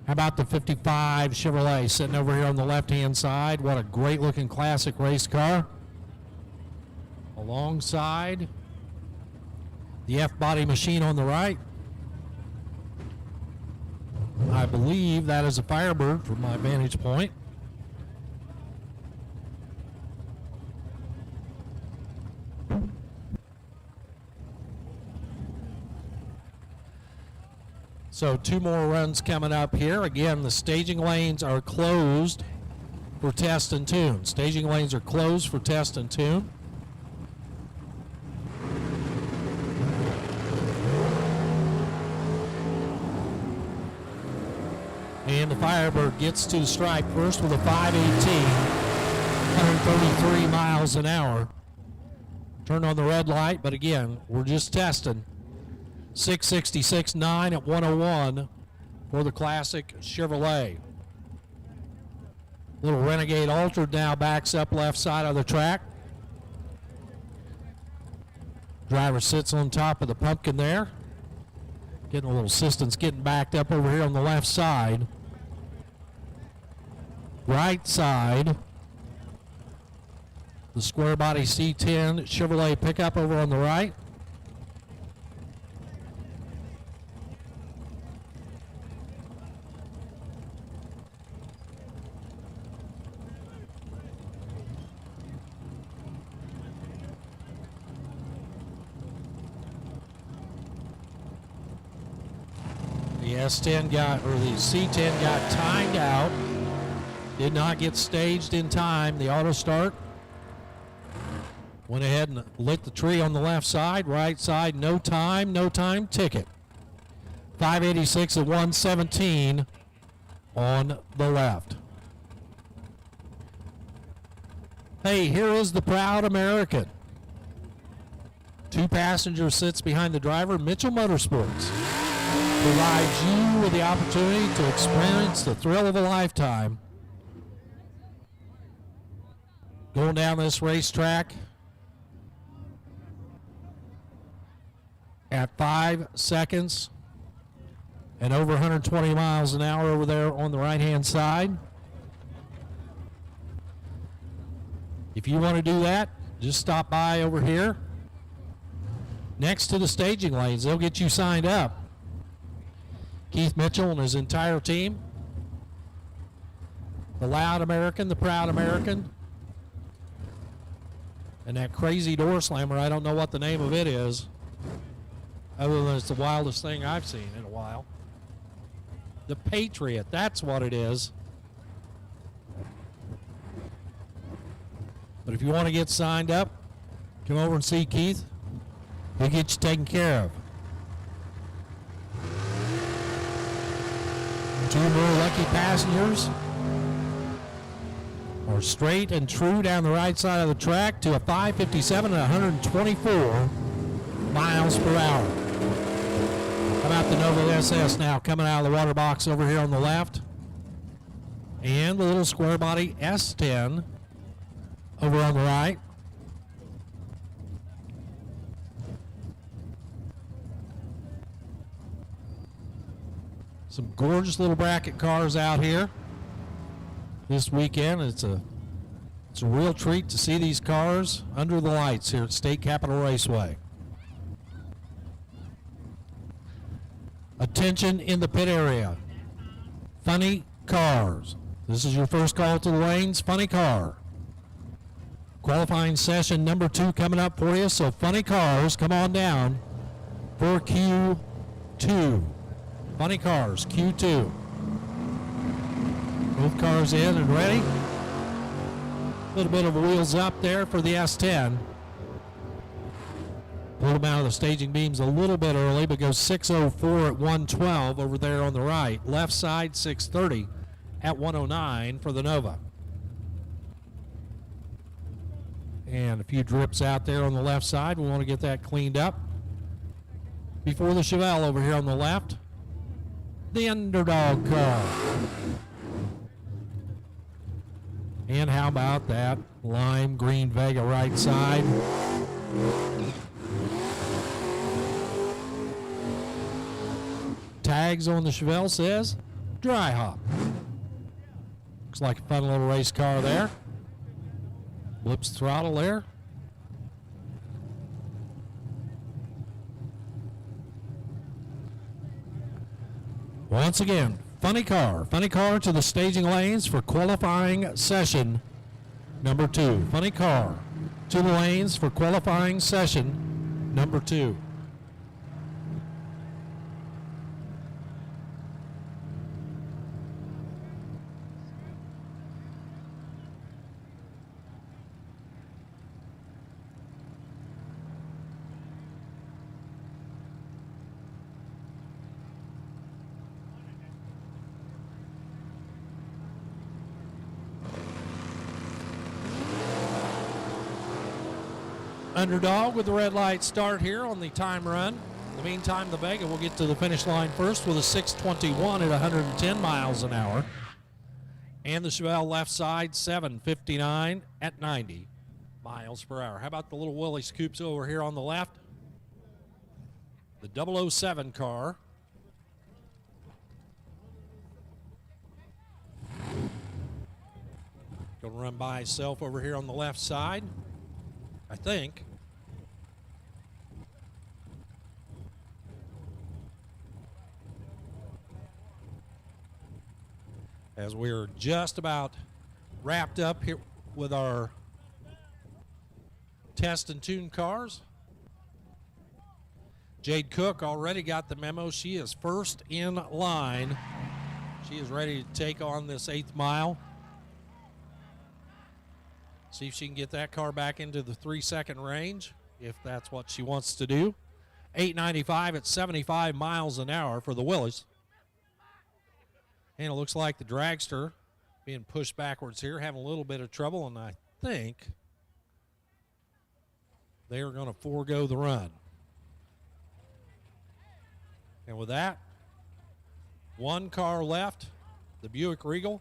How about the 55 Chevrolet sitting over here on the left-hand side? What a great-looking classic race car. Alongside the F-body machine on the right. I believe that is a Firebird from my vantage point. So 2 more runs coming up here. Again, the staging lanes are closed for test and tune. Staging lanes are closed for test and tune. And the Firebird gets to the stripe first with a 518, 133 miles an hour. Turned on the red light, but again, we're just testing. 666.9 at 101 for the classic Chevrolet. Little Renegade Altered now backs up left side of the track. Driver sits on top of the pumpkin there. Getting a little assistance, getting backed up over here on the left side. Right side, the square body C10 Chevrolet pickup over on the right. The S10 got, or the C10 got timed out. Did not get staged in time. The auto start went ahead and lit the tree on the left side. Right side, no time ticket. 586 at 117 on the left. Hey, here is the proud American. 2 passenger sits behind the driver. Mitchell Motorsports provides you with the opportunity to experience the thrill of a lifetime. Going down this racetrack at 5 seconds and over 120 miles an hour over there on the right-hand side. If you want to do that, just stop by over here next to the staging lanes. They'll get you signed up. Keith Mitchell and his entire team. The loud American, the proud American. And that crazy door slammer, I don't know what the name of it is, other than it's the wildest thing I've seen in a while. The Patriot, that's what it is. But if you want to get signed up, come over and see Keith. He'll get you taken care of. 2 more lucky passengers are straight and true down the right side of the track to a 557 and 124 miles per hour. How about the Nova SS now coming out of the water box over here on the left? And the little square body S10 over on the right. Some gorgeous little bracket cars out here this weekend. It's a real treat to see these cars under the lights here at State Capitol Raceway. Attention in the pit area. Funny cars. This is your first call to the lanes. Funny car. Qualifying session number 2 coming up for you. So funny cars, come on down for Q2. Funny cars, Q2. Both cars in and ready. A little bit of wheels up there for the S10. Pulled them out of the staging beams a little bit early, but goes 604 at 112 over there on the right. Left side 630 at 109 for the Nova. And a few drips out there on the left side. We want to get that cleaned up. Before the Chevelle over here on the left. The underdog car. And how about that lime green Vega right side? Tags on the Chevelle says dry hop. Looks like a fun little race car there. Blips throttle there. Once again, funny car to the staging lanes for qualifying session number 2. Funny car to the lanes for qualifying session number 2. Underdog with the red light start here on the time run. In the meantime, the Vega will get to the finish line first with a 6:21 at 110 miles an hour. And the Chevelle left side 7:59 at 90 miles per hour. How about the little Willie Scoops over here on the left? The 007 car. Going to run by itself over here on the left side, I think. As we're just about wrapped up here with our test and tune cars. Jade Cook already got the memo. She is first in line. She is ready to take on this 8th mile. See if she can get that car back into the 3-second range, if that's what she wants to do. 8:95 at 75 miles an hour for the Willies. And it looks like the dragster being pushed backwards here, having a little bit of trouble, and I think they are going to forego the run. And with that, one car left, the Buick Regal.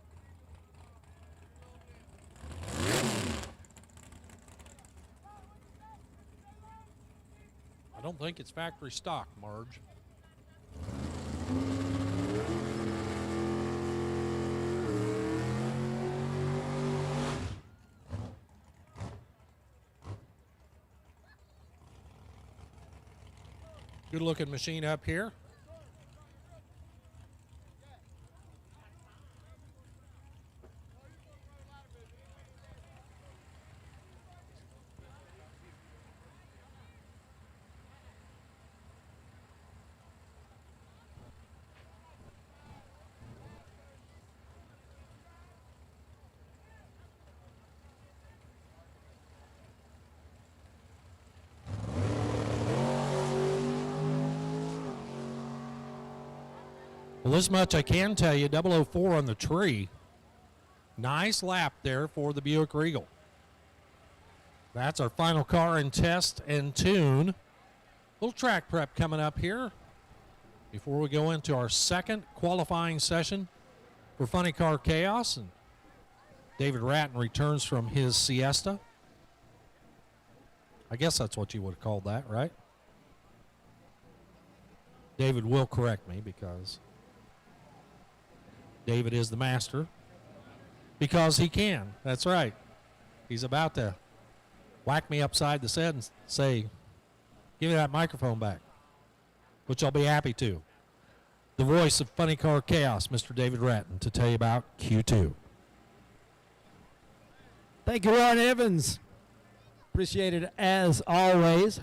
I don't think it's factory stock, Marge. Good looking machine up here. Well, this much I can tell you, 004 on the tree. Nice lap there for the Buick Regal. That's our final car in test and tune. Little track prep coming up here before we go into our second qualifying session for Funny Car Chaos. And David Ratton returns from his siesta. I guess that's what you would have called that, right? David will correct me because David is the master. Because he can. That's right. He's about to whack me upside the head and say, give me that microphone back, which I'll be happy to. The voice of Funny Car Chaos, Mr. David Ratton, to tell you about Q2. Thank you, Ron Evans. Appreciate it as always.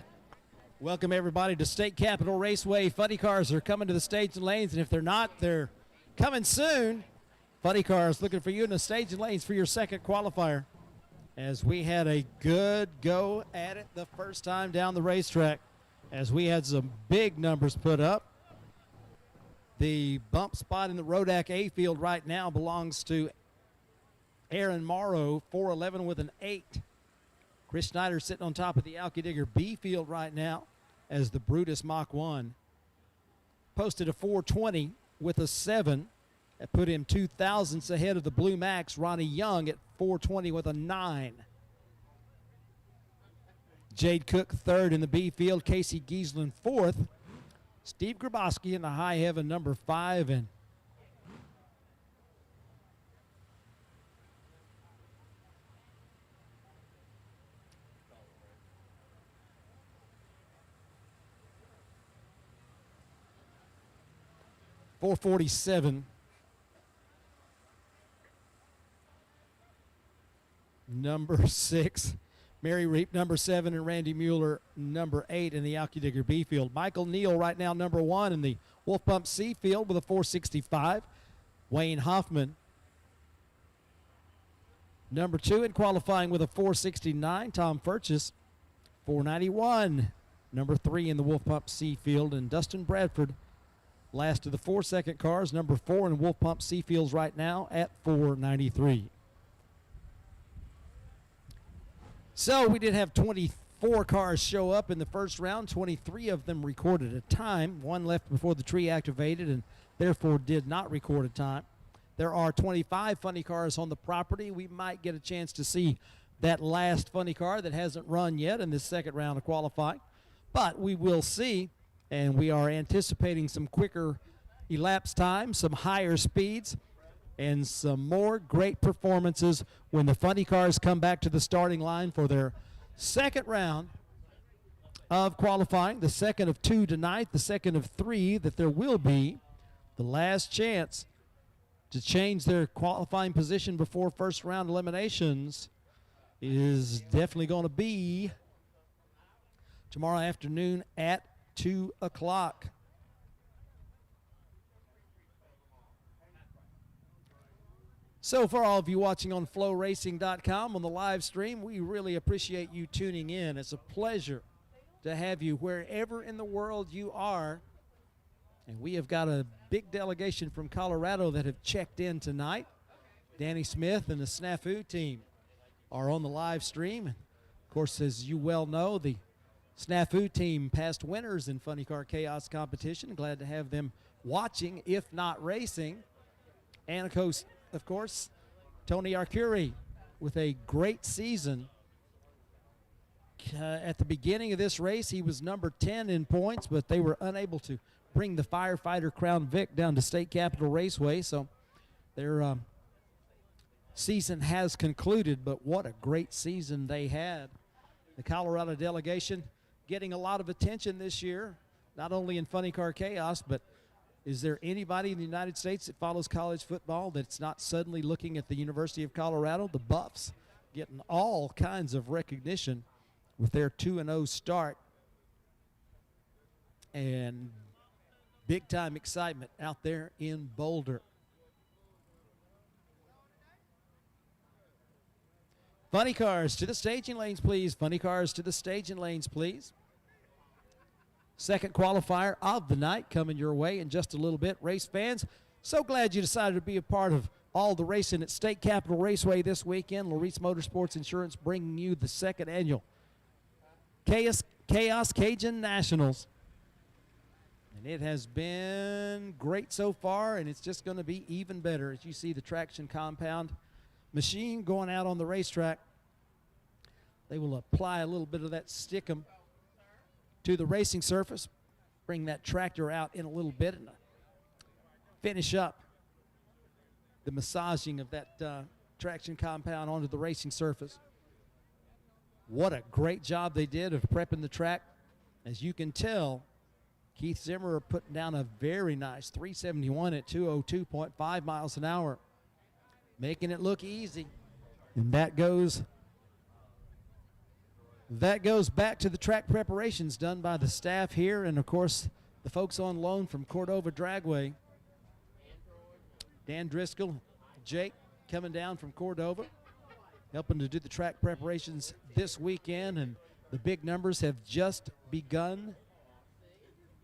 Welcome everybody to State Capitol Raceway. Funny cars are coming to the stage and lanes, and if they're not, they're coming soon. Funny cars looking for you in the stage and lanes for your second qualifier. As we had a good go at it the first time down the racetrack, as we had some big numbers put up. The bump spot in the Rodak A field right now belongs to Aaron Morrow, 411 with an 8. Chris Schneider sitting on top of the Alky Digger B field right now as the Brutus Mach 1 posted a 420 with a 7. That put him 2 thousandths ahead of the Blue Max, Ronnie Young, at 420 with a 9. Jade Cook third in the B field, Casey Giesland fourth. Steve Grabowski in the high heaven, number 5, and .447. Number 6, Mary Reap, number 7, and Randy Mueller, number 8 in the Alky Digger B field. Michael Neal right now, number 1 in the Wolf Pump C field with a 465. Wayne Hoffman, number 2 in qualifying with a 469. Tom Furchess, 491. Number 3 in the Wolf Pump C field. And Dustin Bradford, last of the 4 second cars, number 4 in Wolf Pump C fields right now at 493. So we did have 24 cars show up in the first round. 23 of them recorded a time. 1 left before the tree activated and therefore did not record a time. There are 25 funny cars on the property. We might get a chance to see that last funny car that hasn't run yet in this second round of qualifying. But we will see, and we are anticipating some quicker elapsed times, some higher speeds, and some more great performances when the funny cars come back to the starting line for their second round of qualifying, the second of 2 tonight, the second of 3 that there will be. The last chance to change their qualifying position before first round eliminations is definitely going to be tomorrow afternoon at 2 o'clock. So for all of you watching on flowracing.com on the live stream, we really appreciate you tuning in. It's a pleasure to have you wherever in the world you are. And we have got a big delegation from Colorado that have checked in tonight. Danny Smith and the Snafu team are on the live stream. Of course, as you well know, the Snafu team past winners in Funny Car Chaos competition. Glad to have them watching, if not racing. And of course, Tony Arcuri with a great season. At the beginning of this race, he was number 10 in points, but they were unable to bring the Firefighter Crown Vic down to State Capitol Raceway. So their season has concluded, but what a great season they had. The Colorado delegation getting a lot of attention this year, not only in Funny Car Chaos, but is there anybody in the United States that follows college football that's not suddenly looking at the University of Colorado? The Buffs getting all kinds of recognition with their 2-0 start. And big-time excitement out there in Boulder. Funny cars to the staging lanes, please. Funny cars to the staging lanes, please. Second qualifier of the night coming your way in just a little bit. Race fans, so glad you decided to be a part of all the racing at State Capitol Raceway this weekend. Larice Motorsports Insurance bringing you the second annual CHAOS CAJUN Nationals. And it has been great so far, and it's just going to be even better as you see the traction compound machine going out on the racetrack. They will apply a little bit of that stickum to the racing surface, bring that tractor out in a little bit, and finish up the massaging of that traction compound onto the racing surface. What a great job they did of prepping the track. As you can tell, Keith Zimmer putting down a very nice 371 at 202.5 miles an hour, making it look easy. And that goes back to the track preparations done by the staff here, and of course the folks on loan from Cordova Dragway. Dan Driscoll, Jake coming down from Cordova, helping to do the track preparations this weekend, and the big numbers have just begun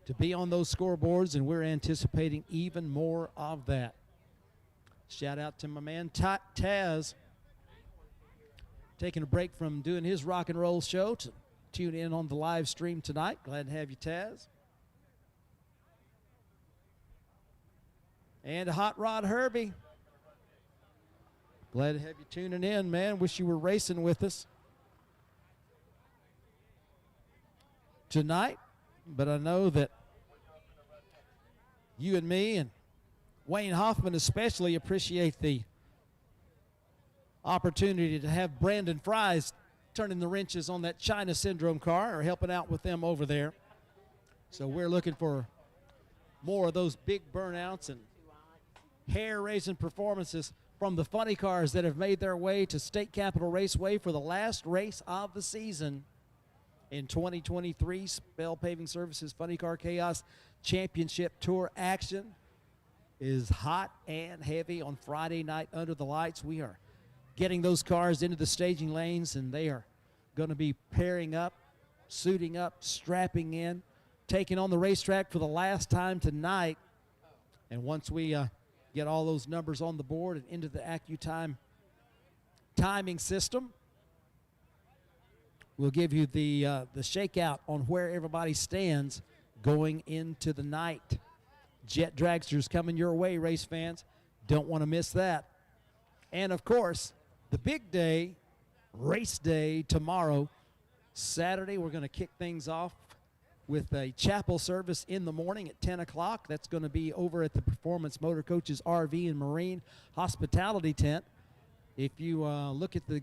to be on those scoreboards, and we're anticipating even more of that. Shout out to my man Taz, taking a break from doing his rock and roll show to tune in on the live stream tonight. Glad to have you, Taz. And a Hot Rod Herbie. Glad to have you tuning in, man. Wish you were racing with us tonight, but I know that you and me and Wayne Hoffman especially appreciate the opportunity to have Brandon Fries turning the wrenches on that China Syndrome car, or helping out with them over there. So we're looking for more of those big burnouts and hair-raising performances from the funny cars that have made their way to State Capitol Raceway for the last race of the season in 2023. Spell Paving Services Funny Car Chaos Championship Tour action is hot and heavy on Friday night under the lights. We are getting those cars into the staging lanes, and they are going to be pairing up, suiting up, strapping in, taking on the racetrack for the last time tonight. And once we get all those numbers on the board and into the AccuTime timing system, we'll give you the shakeout on where everybody stands going into the night. Jet Dragsters coming your way, race fans. Don't want to miss that. And, of course, the big day, race day tomorrow, Saturday, we're going to kick things off with a chapel service in the morning at 10 o'clock. That's going to be over at the Performance Motor Coaches RV and Marine Hospitality Tent. If you look at the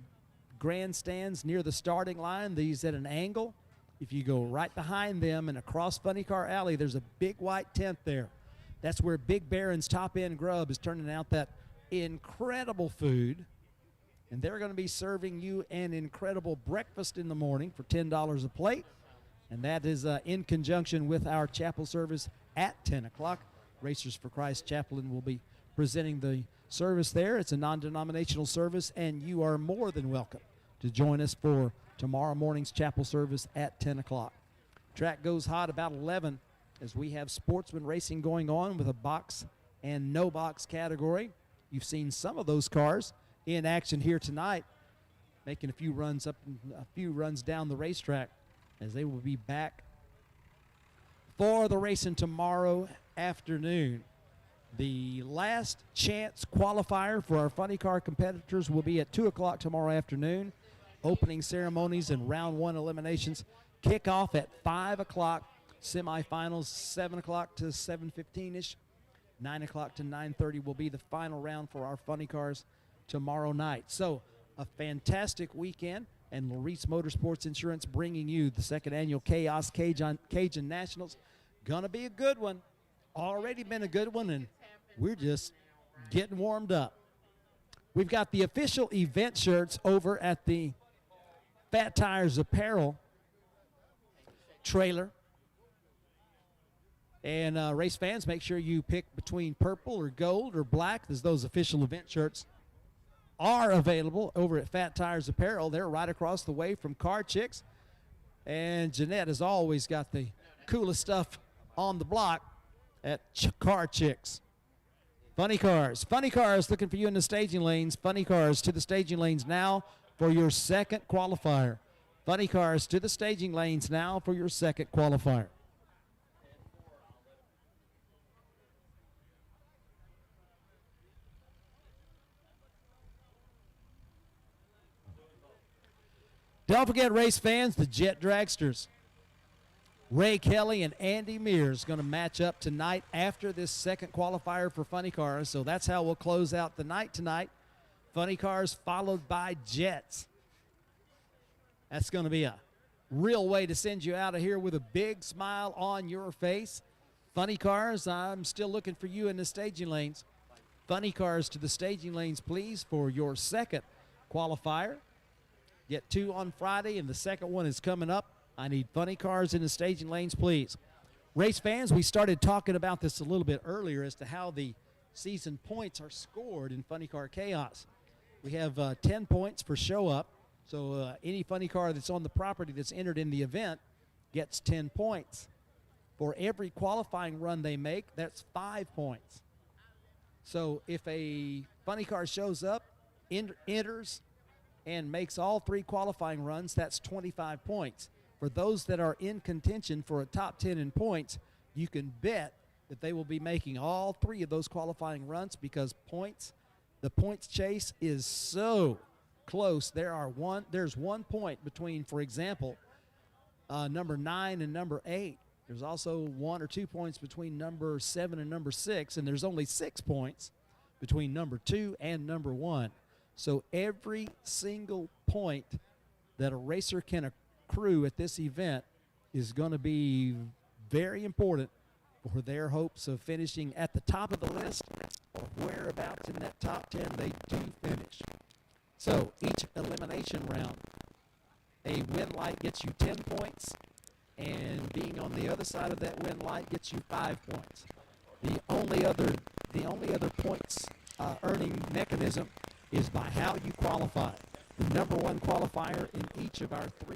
grandstands near the starting line, these at an angle. If you go right behind them and across Funny Car Alley, there's a big white tent there. That's where Big Baron's Top End Grub is turning out that incredible food. And they're going to be serving you an incredible breakfast in the morning for $10 a plate. And that is in conjunction with our chapel service at 10 o'clock. Racers for Christ Chaplain will be presenting the service there. It's a non-denominational service, and you are more than welcome to join us for tomorrow morning's chapel service at 10 o'clock. Track goes hot about 11 as we have sportsman racing going on with a box and no box category. You've seen some of those cars in action here tonight, making a few runs up and a few runs down the racetrack, as they will be back for the racing tomorrow afternoon. The last chance qualifier for our funny car competitors will be at 2 o'clock tomorrow afternoon. Opening ceremonies and round one eliminations kick off at 5 o'clock. Semifinals 7 o'clock to 7:15-ish. 9 o'clock to 9:30 will be the final round for our funny cars tomorrow night. So a fantastic weekend, and Larice Motorsports Insurance bringing you the second annual CHAOS CAJUN Nationals. Gonna be a good one. Already been a good one, and we're just getting warmed up. We've got the official event shirts over at the Fat Tires Apparel trailer. And race fans, make sure you pick between purple or gold or black, as those official event shirts are available over at Fat Tires Apparel. They're right across the way from Car Chicks. And Jeanette has always got the coolest stuff on the block at Car Chicks. Funny Cars. Funny Cars looking for you in the staging lanes. Funny Cars to the staging lanes now for your second qualifier. Funny Cars to the staging lanes now for your second qualifier. Don't forget, race fans, the Jet Dragsters. Ray Kelly and Andy Mears going to match up tonight after this second qualifier for Funny Cars. So that's how we'll close out the night tonight. Funny Cars followed by Jets. That's going to be a real way to send you out of here with a big smile on your face. Funny Cars, I'm still looking for you in the staging lanes. Funny Cars to the staging lanes, please, for your second qualifier. Get 2 on Friday, and the second one is coming up. I need Funny Cars in the staging lanes, please. Race fans, we started talking about this a little bit earlier as to how the season points are scored in Funny Car Chaos. We have 10 points for show up. So any funny car that's on the property that's entered in the event gets 10 points. For every qualifying run they make, that's 5 points. So if a funny car shows up, enters, and makes all 3 qualifying runs, that's 25 points. For those that are in contention for a top 10 in points, you can bet that they will be making all 3 of those qualifying runs because the points chase is so close. There's 1 point between, for example, number 9 and number 8. There's also 1 or 2 points between number 7 and number 6, and there's only 6 points between number 2 and number 1. So every single point that a racer can accrue at this event is going to be very important for their hopes of finishing at the top of the list or whereabouts in that top 10 they do finish. So each elimination round, a win light gets you 10 points, and being on the other side of that win light gets you 5 points. The only other points earning mechanism is by how you qualify. The number 1 qualifier in each of our 3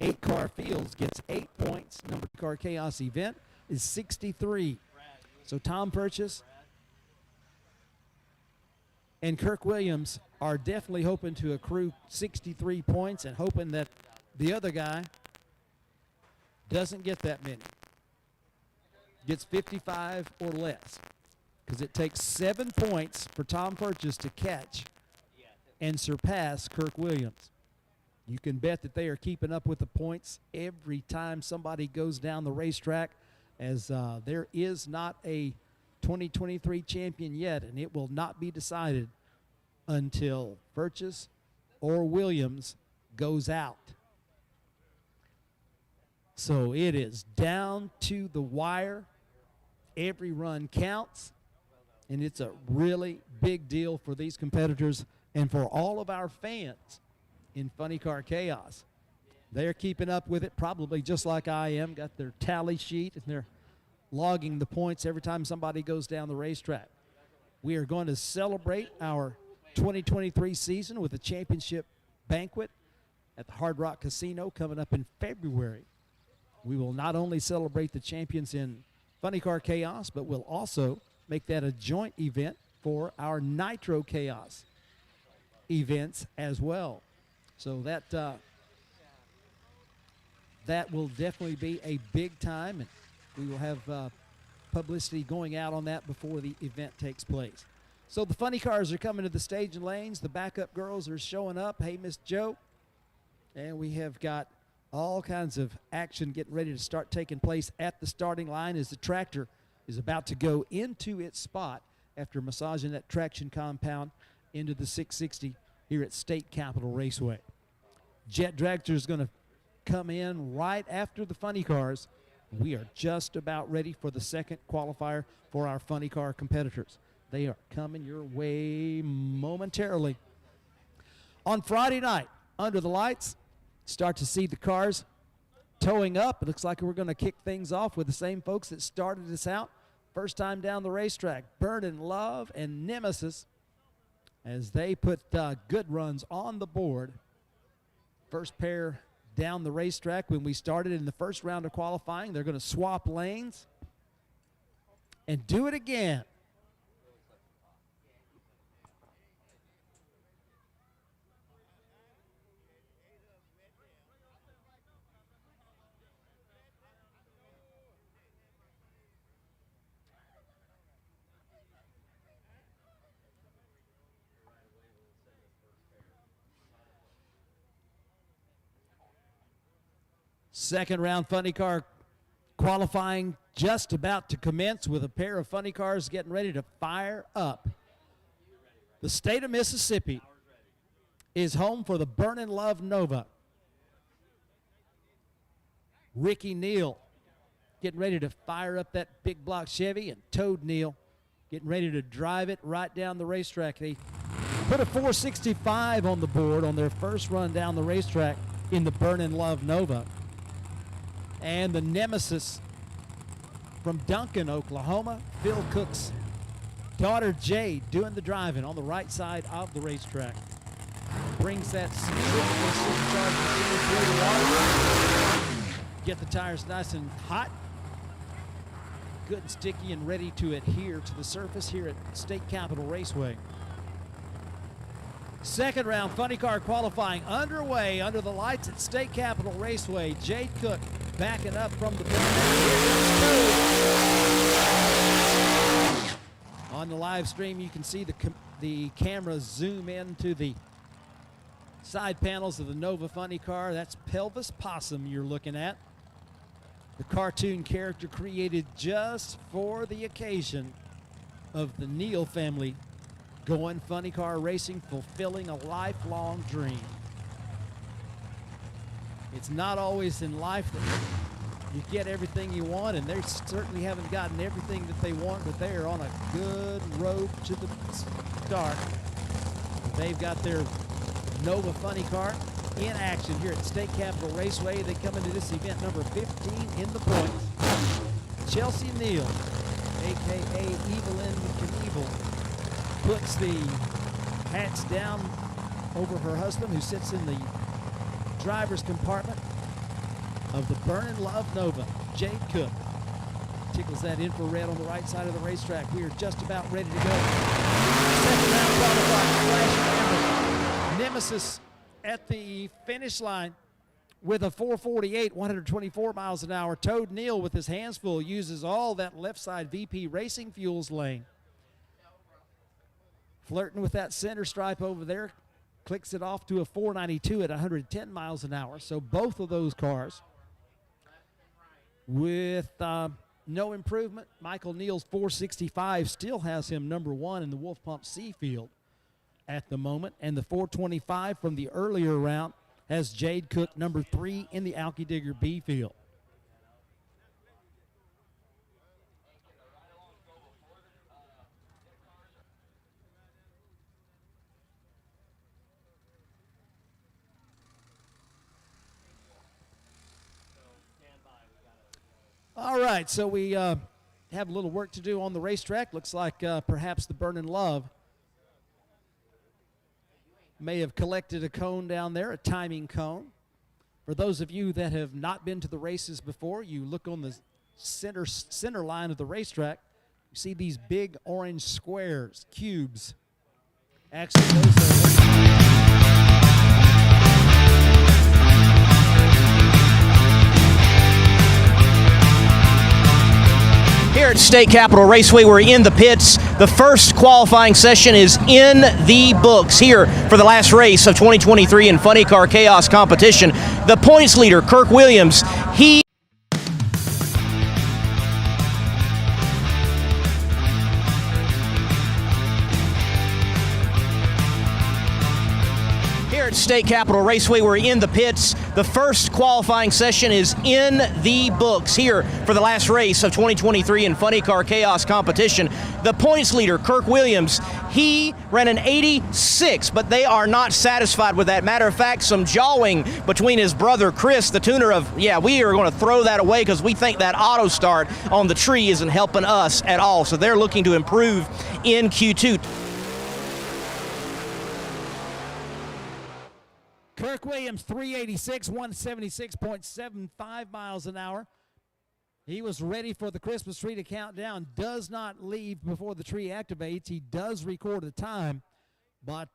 8-car fields gets 8 points. Number 2 car chaos event is 63. So Tom Purchase and Kirk Williams are definitely hoping to accrue 63 points and hoping that the other guy doesn't get that many. Gets 55 or less. Because it takes 7 points for Tom Purchase to catch and surpass Kirk Williams. You can bet that they are keeping up with the points every time somebody goes down the racetrack, as there is not a 2023 champion yet, and it will not be decided until Purchase or Williams goes out. So it is down to the wire. Every run counts, and it's a really big deal for these competitors and for all of our fans in Funny Car Chaos. They're keeping up with it probably just like I am, got their tally sheet, and they're logging the points every time somebody goes down the racetrack. We are going to celebrate our 2023 season with a championship banquet at the Hard Rock Casino coming up in February. We will not only celebrate the champions in Funny Car Chaos, but we'll also make that a joint event for our Nitro Chaos events as well. So that will definitely be a big time, and we will have publicity going out on that before the event takes place. So the funny cars are coming to the staging lanes. The backup girls are showing up. Hey, Miss Joe. And we have got all kinds of action getting ready to start taking place at the starting line as the tractor is about to go into its spot after massaging that traction compound into the 660 here at State Capitol Raceway. Jet Dragster is going to come in right after the funny cars. We are just about ready for the second qualifier for our funny car competitors. They are coming your way momentarily. On Friday night, under the lights, start to see the cars towing up. It looks like we're going to kick things off with the same folks that started us out. First time down the racetrack, Burnin' Love and Nemesis, as they put good runs on the board. First pair down the racetrack when we started in the first round of qualifying. They're going to swap lanes and do it again. Second round funny car qualifying just about to commence with a pair of funny cars getting ready to fire up. The state of Mississippi is home for the Burnin' Love Nova. Ricky Neal getting ready to fire up that big block Chevy, and Toad Neal getting ready to drive it right down the racetrack. They put a 465 on the board on their first run down the racetrack in the Burnin' Love Nova. And the nemesis from Duncan, Oklahoma, Phil Cook's daughter Jade doing the driving on the right side of the racetrack. Brings that supercharged through the water. Get the tires nice and hot, good and sticky, and ready to adhere to the surface here at State Capitol Raceway. Second round funny car qualifying underway under the lights at State Capitol Raceway. Jade Cook backing up from the on the live stream. You can see the camera zoom into the side panels of the Nova funny car. That's Pelvis Possum you're looking at, the cartoon character created just for the occasion of the Neal family going funny car racing, fulfilling a lifelong dream. It's not always in life that you get everything you want, and they certainly haven't gotten everything that they want, but they are on a good road to the start. They've got their Nova funny car in action here at State Capitol Raceway. They come into this event number 15 in the points. Chelsea Neal, a.k.a. Evelyn Knievel, puts the hats down over her husband, who sits in the driver's compartment of the Burnin' Love Nova. Jade Cook tickles that infrared on the right side of the racetrack. We are just about ready to go. Second round qualifying, flashing nemesis at the finish line with a 448, 124 miles an hour. Toad Neal, with his hands full, uses all that left side VP Racing Fuels lane. Flirting with that center stripe over there, clicks it off to a 492 at 110 miles an hour. So both of those cars with no improvement. Michael Neal's 465 still has him number one in the Wolf Pump C field at the moment, and the 425 from the earlier round has Jade Cook number 3 in the Alky Digger B field. All right, so we have a little work to do on the racetrack. Looks like perhaps the Burnin' Love may have collected a cone down there, a timing cone. For those of you that have not been to the races before, you look on the center line of the racetrack, you see these big orange squares, cubes. Actually, those are... Here at State Capitol Raceway, we're in the pits. The first qualifying session is in the books here for the last race of 2023 in Funny Car Chaos competition. The points leader, Kirk Williams, he... At State Capitol Raceway, we're in the pits. The first qualifying session is in the books here for the last race of 2023 in Funny Car Chaos competition. The points leader, Kirk Williams, he ran an 86, but they are not satisfied with that. Matter of fact, some jawing between his brother Chris, the tuner of, yeah, we are going to throw that away because we think that auto start on the tree isn't helping us at all. So they're looking to improve in Q2. Kirk Kirk Williams, 386, 176.75 miles an hour. He was ready for the Christmas tree to count down. Does not leave before the tree activates. He does record a time, but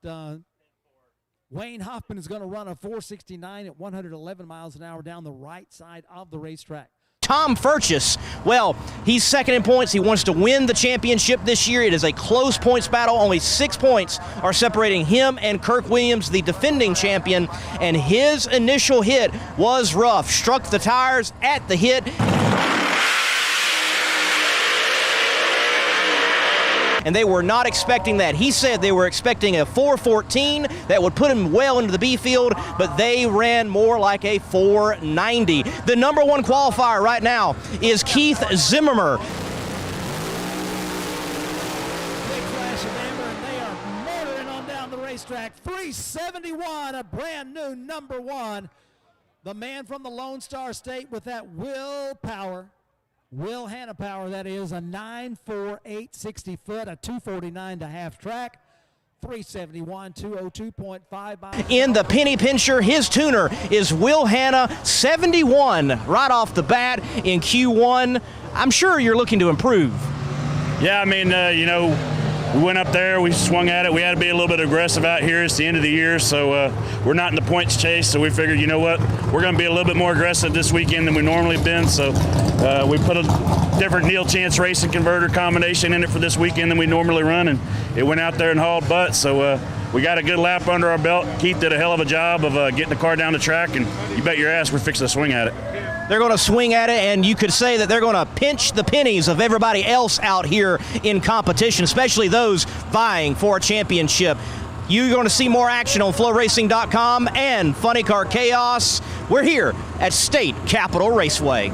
Wayne Hoffman is going to run a 469 at 111 miles an hour down the right side of the racetrack. Tom Furchess, well, he's second in points. He wants to win the championship this year. It is a close points battle. Only 6 points are separating him and Kirk Williams, the defending champion, and his initial hit was rough. Struck the tires at the hit. And they were not expecting that. He said they were expecting a 414 that would put him well into the B field, but they ran more like a 490. The number one qualifier right now is Keith Zimmermer. Big flash of amber, and they are motoring on down the racetrack. 371, a brand new number one. The man from the Lone Star State with that willpower. Will Hanna power, that is, a 9.4, 860 foot, a 249 to half track, 371, 202.5. In the penny pincher, his tuner is Will Hanna, 71 right off the bat in Q1. I'm sure you're looking to improve. Yeah, I mean, we went up there, we swung at it. We had to be a little bit aggressive out here. It's the end of the year, so we're not in the points chase. So we figured, you know what, we're going to be a little bit more aggressive this weekend than we normally have been. So we put a different Neil Chance racing converter combination in it for this weekend than we normally run, and it went out there and hauled butt. So we got a good lap under our belt. Keith did a hell of a job of getting the car down the track, and you bet your ass we're fixing to swing at it. They're going to swing at it, and you could say that they're going to pinch the pennies of everybody else out here in competition, especially those vying for a championship. You're going to see more action on FlowRacing.com and Funny Car Chaos. We're here at State Capitol Raceway.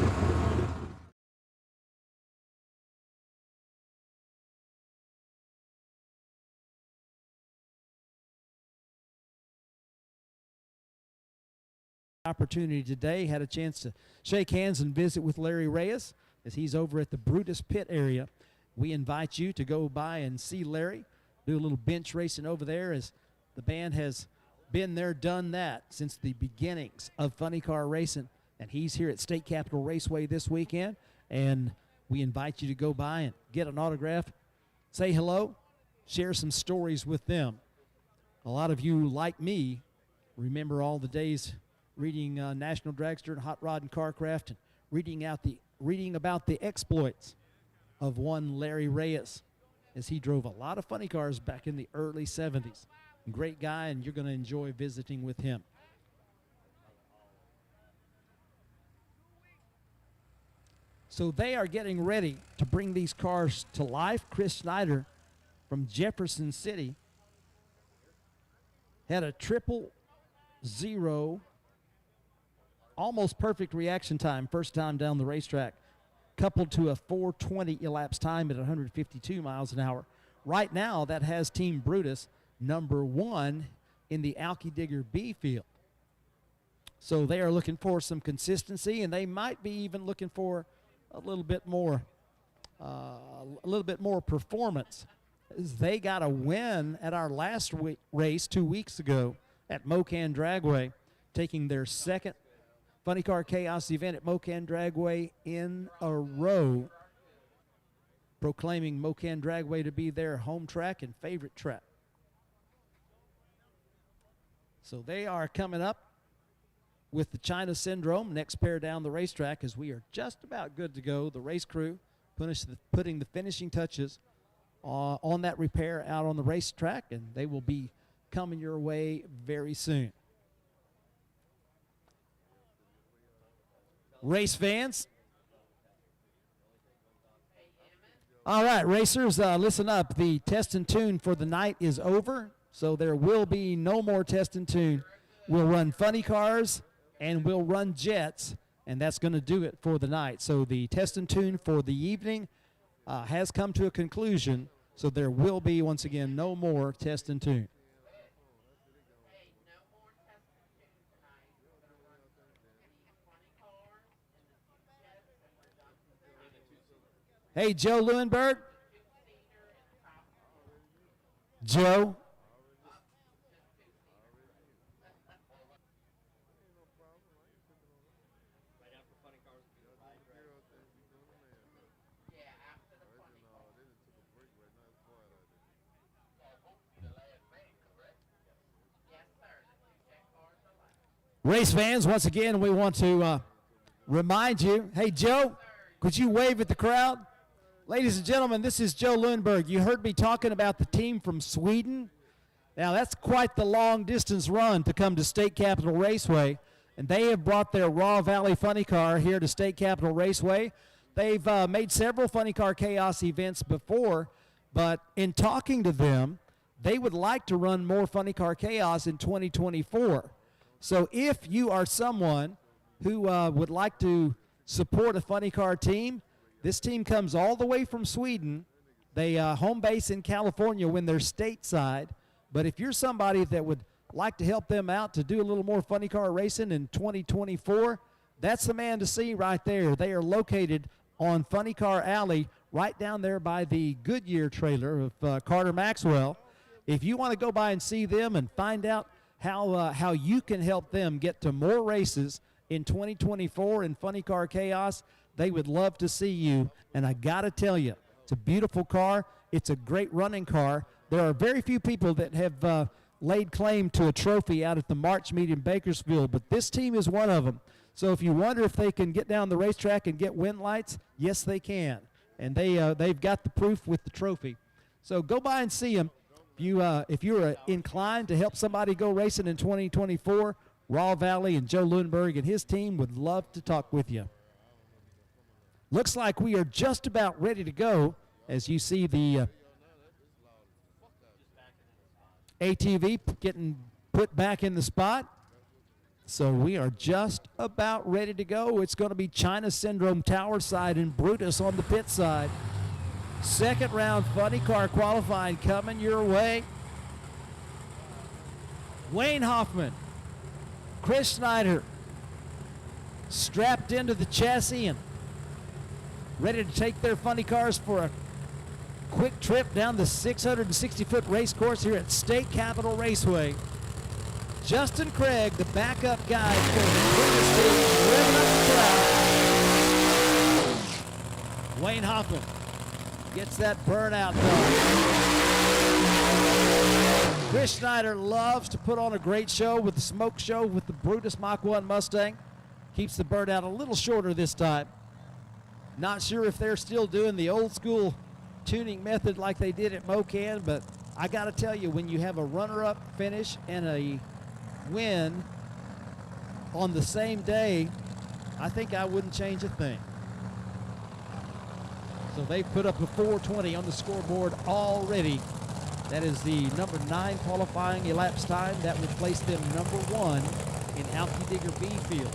Opportunity today, had a chance to shake hands and visit with Larry Reyes as he's over at the Brutus pit area. We invite you to go by and see Larry, do a little bench racing over there, as the band has been there, done that since the beginnings of funny car racing, and he's here at State Capitol Raceway this weekend, and we invite you to go by and get an autograph, say hello, share some stories with them. A lot of you, like me, remember all the days reading National Dragster and Hot Rod and Carcraft, and reading about the exploits of one Larry Reyes, as he drove a lot of funny cars back in the early 70s. Great guy, and you're going to enjoy visiting with him. So they are getting ready to bring these cars to life. Chris Snyder from Jefferson City had a 000, almost perfect reaction time first time down the racetrack, coupled to a 420 elapsed time at 152 miles an hour. Right now, that has Team Brutus number one in the Alky Digger B field. So they are looking for some consistency, and they might be even looking for a little bit more performance, as they got a win at our last race 2 weeks ago at Mocan Dragway, taking their second Funny Car Chaos event at Mocan Dragway in a row, proclaiming Mocan Dragway to be their home track and favorite track. So they are coming up with the China Syndrome, next pair down the racetrack, as we are just about good to go. The race crew putting the finishing touches on that repair out on the racetrack, and they will be coming your way very soon. Race fans. All right, racers, listen up. The test and tune for the night is over, so there will be no more test and tune. We'll run funny cars and we'll run jets, and that's going to do it for the night. So the test and tune for the evening has come to a conclusion, so there will be, once again, no more test and tune. Hey, Joe Lewinberg. Joe. Race fans, once again, we want to remind you, hey, Joe, could you wave at the crowd? Ladies and gentlemen, this is Joe Lundberg. You heard me talking about the team from Sweden. Now, that's quite the long-distance run to come to State Capitol Raceway, and they have brought their Raw Valley Funny Car here to State Capitol Raceway. They've made several Funny Car Chaos events before, but in talking to them, they would like to run more Funny Car Chaos in 2024. So if you are someone who would like to support a Funny Car team, this team comes all the way from Sweden. They home base in California when they're stateside. But if you're somebody that would like to help them out to do a little more Funny Car racing in 2024, that's the man to see right there. They are located on Funny Car Alley right down there by the Goodyear trailer of Carter Maxwell. If you want to go by and see them and find out how you can help them get to more races in 2024 in Funny Car Chaos, they would love to see you. And I got to tell you, it's a beautiful car. It's a great running car. There are very few people that have laid claim to a trophy out at the March meet in Bakersfield, but this team is one of them. So if you wonder if they can get down the racetrack and get win lights, yes, they can. And they've got the proof with the trophy. So go by and see them. If you're inclined to help somebody go racing in 2024, Raw Valley and Joe Lundberg and his team would love to talk with you. Looks like we are just about ready to go as you see the ATV getting put back in the spot. So we are just about ready to go. It's going to be China Syndrome Tower side and Brutus on the pit side. Second round Funny Car qualifying coming your way. Wayne Hoffman, Chris Snyder strapped into the chassis and ready to take their Funny Cars for a quick trip down the 660-foot race course here at State Capitol Raceway. Justin Craig, the backup guy for the Brutus team, revving up the crowd. Wayne Hoffman gets that burnout done. Chris Snyder loves to put on a great show with the smoke show with the Brutus Mach 1 Mustang. Keeps the burnout a little shorter this time. Not sure if they're still doing the old school tuning method like they did at Mocan, but I got to tell you, when you have a runner-up finish and a win on the same day, I think I wouldn't change a thing. So they put up a 4:20 on the scoreboard already. That is the number 9 qualifying elapsed time. That would place them number 1 in Alki Digger B field.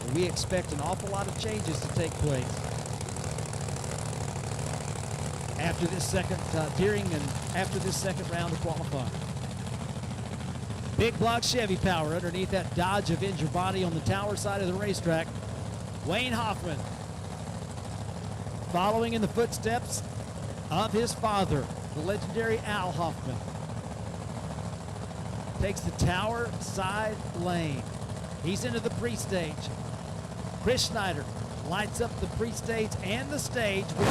And we expect an awful lot of changes to take place after this second, during and after this second round of qualifying. Big block Chevy power underneath that Dodge Avenger body on the tower side of the racetrack. Wayne Hoffman, following in the footsteps of his father, the legendary Al Hoffman, takes the tower side lane. He's into the pre-stage. Chris Snyder lights up the pre-stage and the stage with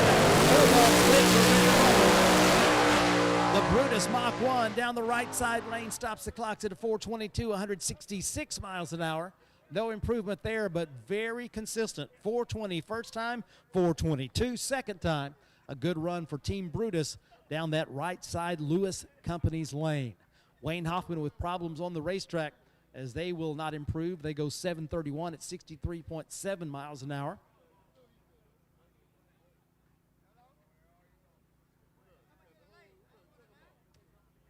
the Brutus Mach 1 down the right side lane, stops the clocks at a 4:22, 166 miles an hour. No improvement there, but very consistent. 4:20 first time, 4:22 second time. A good run for Team Brutus down that right side Lewis Company's lane. Wayne Hoffman with problems on the racetrack as they will not improve. They go 7:31 at 63.7 miles an hour.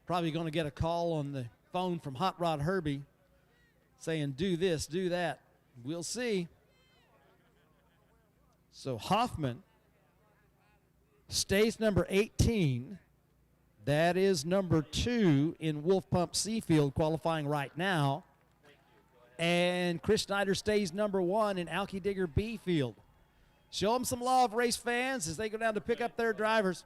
Probably going to get a call on the phone from Hot Rod Herbie saying, do this, do that. We'll see. So Hoffman stays number 18. That is number 2 in Wolf Pump Seafield qualifying right now. And Chris Snyder stays number 1 in Alki Digger B field. Show them some love, race fans, as they go down to pick up their drivers.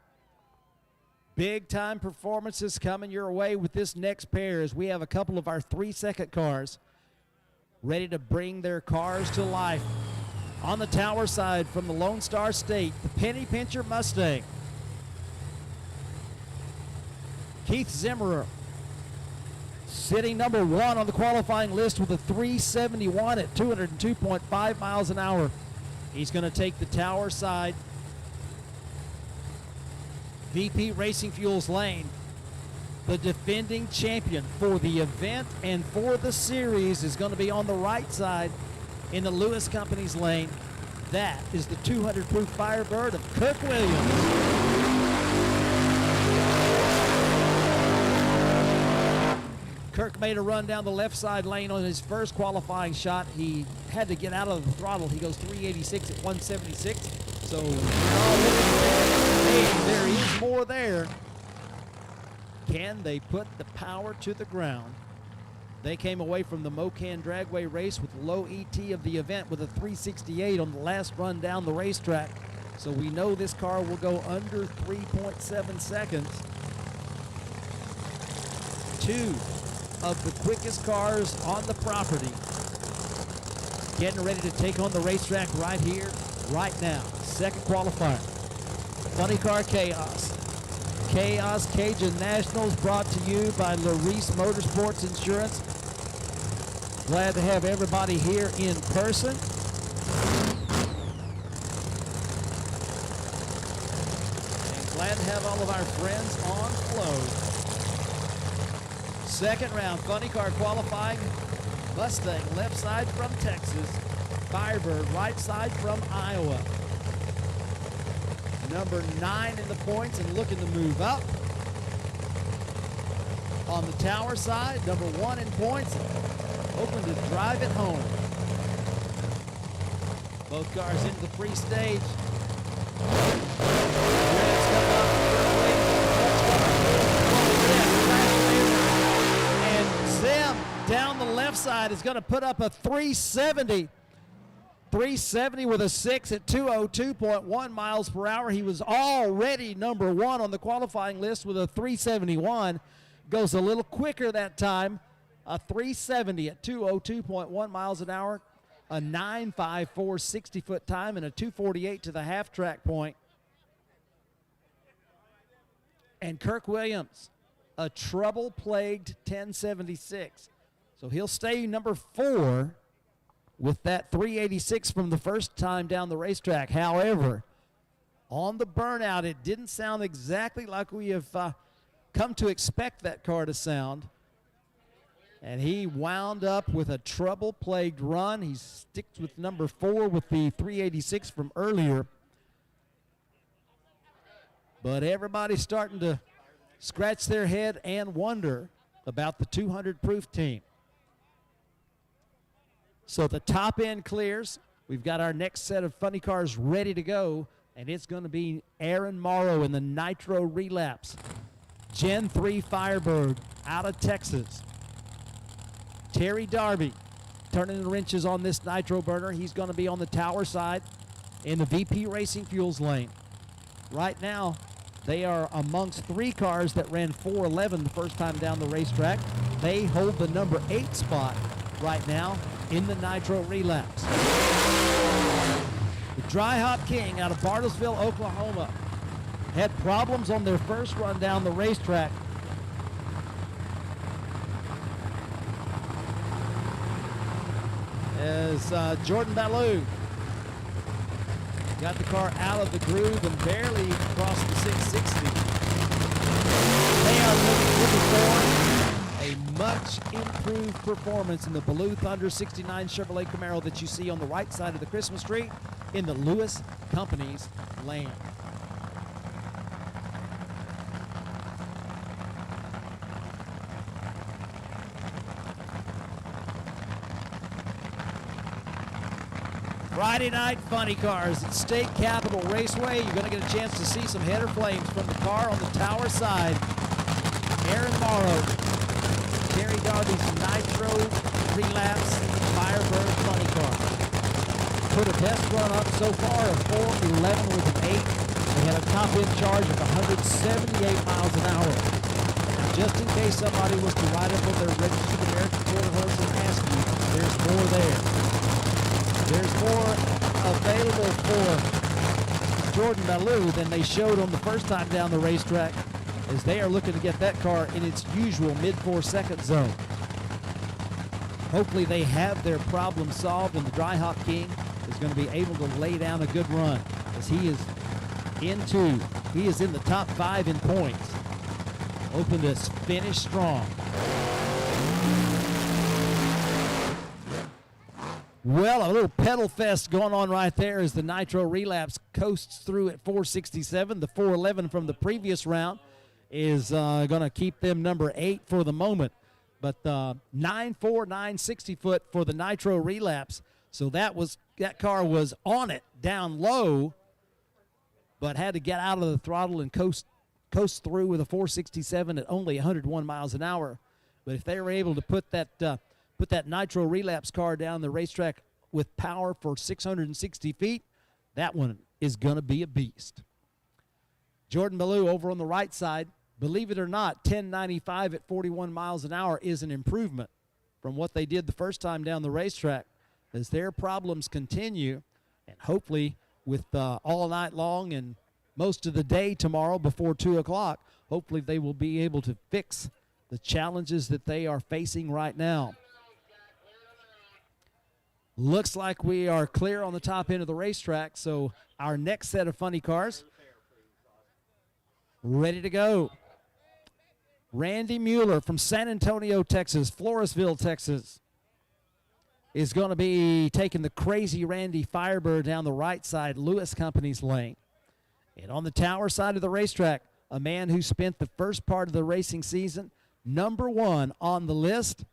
Big time performances coming your way with this next pair as we have a couple of our 3-second cars ready to bring their cars to life. On the tower side from the Lone Star State, the Penny Pincher Mustang. Keith Zimmerer Sitting number 1 on the qualifying list with a 371 at 202.5 miles an hour. He's going to take the tower side. VP Racing Fuels lane. The defending champion for the event and for the series is going to be on the right side in the Lewis Company's lane. That is the 200 proof Firebird of Kirk Williams. Kirk made a run down the left side lane on his first qualifying shot. He had to get out of the throttle. He goes 386 at 176. So there is more there. Can they put the power to the ground? They came away from the Mocan Dragway race with low ET of the event with a 368 on the last run down the racetrack. So we know this car will go under 3.7 seconds. 2 of the quickest cars on the property getting ready to take on the racetrack right here, right now. Second qualifier. Funny Car Chaos. CHAOS CAJUN Nationals brought to you by Larice Motorsports Insurance. Glad to have everybody here in person. And glad to have all of our friends on flow. Second round, funny car qualifying. Mustang left side from Texas. Firebird right side from Iowa. Number 9 in the points and looking to move up. On the tower side, number 1 in points, hoping to drive it home. Both cars into the pre-stage. And Zim down the left side is going to put up a 370. 370 with a 6 at 202.1 miles per hour. He was already number 1 on the qualifying list with a 371. Goes a little quicker that time. A 370 at 202.1 miles an hour. A 9.54 60-foot time and a 248 to the half track point. And Kirk Williams, a trouble-plagued 1076. So he'll stay number 4 with that 386 from the first time down the racetrack. However, on the burnout, it didn't sound exactly like we have come to expect that car to sound. And he wound up with a trouble-plagued run. He sticks with number 4 with the 386 from earlier. But everybody's starting to scratch their head and wonder about the 200 proof team. So the top end clears. We've got our next set of funny cars ready to go, and it's going to be Aaron Morrow in the Nitro Relapse. Gen 3 Firebird out of Texas. Terry Darby turning the wrenches on this nitro burner. He's going to be on the tower side in the VP Racing Fuels lane. Right now, they are amongst 3 cars that ran 411 the first time down the racetrack. They hold the number 8 spot right now in the Nitro Relapse. The Dry Hop King out of Bartlesville, Oklahoma, had problems on their first run down the racetrack. As Jordan Ballou got the car out of the groove and barely crossed the 660. They are looking for a much improved performance in the Ballou Thunder 69 Chevrolet Camaro that you see on the right side of the Christmas tree in the Lewis Company's lane. Friday night funny cars at State Capitol Raceway. You're going to get a chance to see some header flames from the car on the tower side. Aaron Morrow, Terry Darby's Nitro Relapse Firebird funny car. Put a test run up so far of 4:11 with an 8. They had a top end charge of 178 miles an hour. Now, just in case somebody was to ride up on their registered American Quarter Horse and ask you, there's more there. There's more available for Jordan Ballou than they showed on the first time down the racetrack. as they are looking to get that car in its usual mid-4-second zone. Hopefully they have their problem solved, and the Dry Hop King is going to be able to lay down a good run, as he is in the top 5 in points. Hoping to finish strong. Well, a little pedal fest going on right there as the Nitro Relapse coasts through at 467. The 411 from the previous round is going to keep them number 8 for the moment. But 9.4, 960 foot for the Nitro Relapse. So that car was on it down low, but had to get out of the throttle and coast through with a 467 at only 101 miles an hour. But if they were able to put that Nitro Relapse car down the racetrack with power for 660 feet, that one is going to be a beast. Jordan Ballou over on the right side, believe it or not, 1095 at 41 miles an hour is an improvement from what they did the first time down the racetrack, as their problems continue, and hopefully with all night long and most of the day tomorrow before 2 o'clock, hopefully they will be able to fix the challenges that they are facing right now. Looks like we are clear on the top end of the racetrack, so our next set of funny cars ready to go. Randy Mueller from San Antonio, Texas, Floresville, Texas, is going to be taking the Crazy Randy Firebird down the right side, Lewis Company's lane. And on the tower side of the racetrack, a man who spent the first part of the racing season number 1 on the list,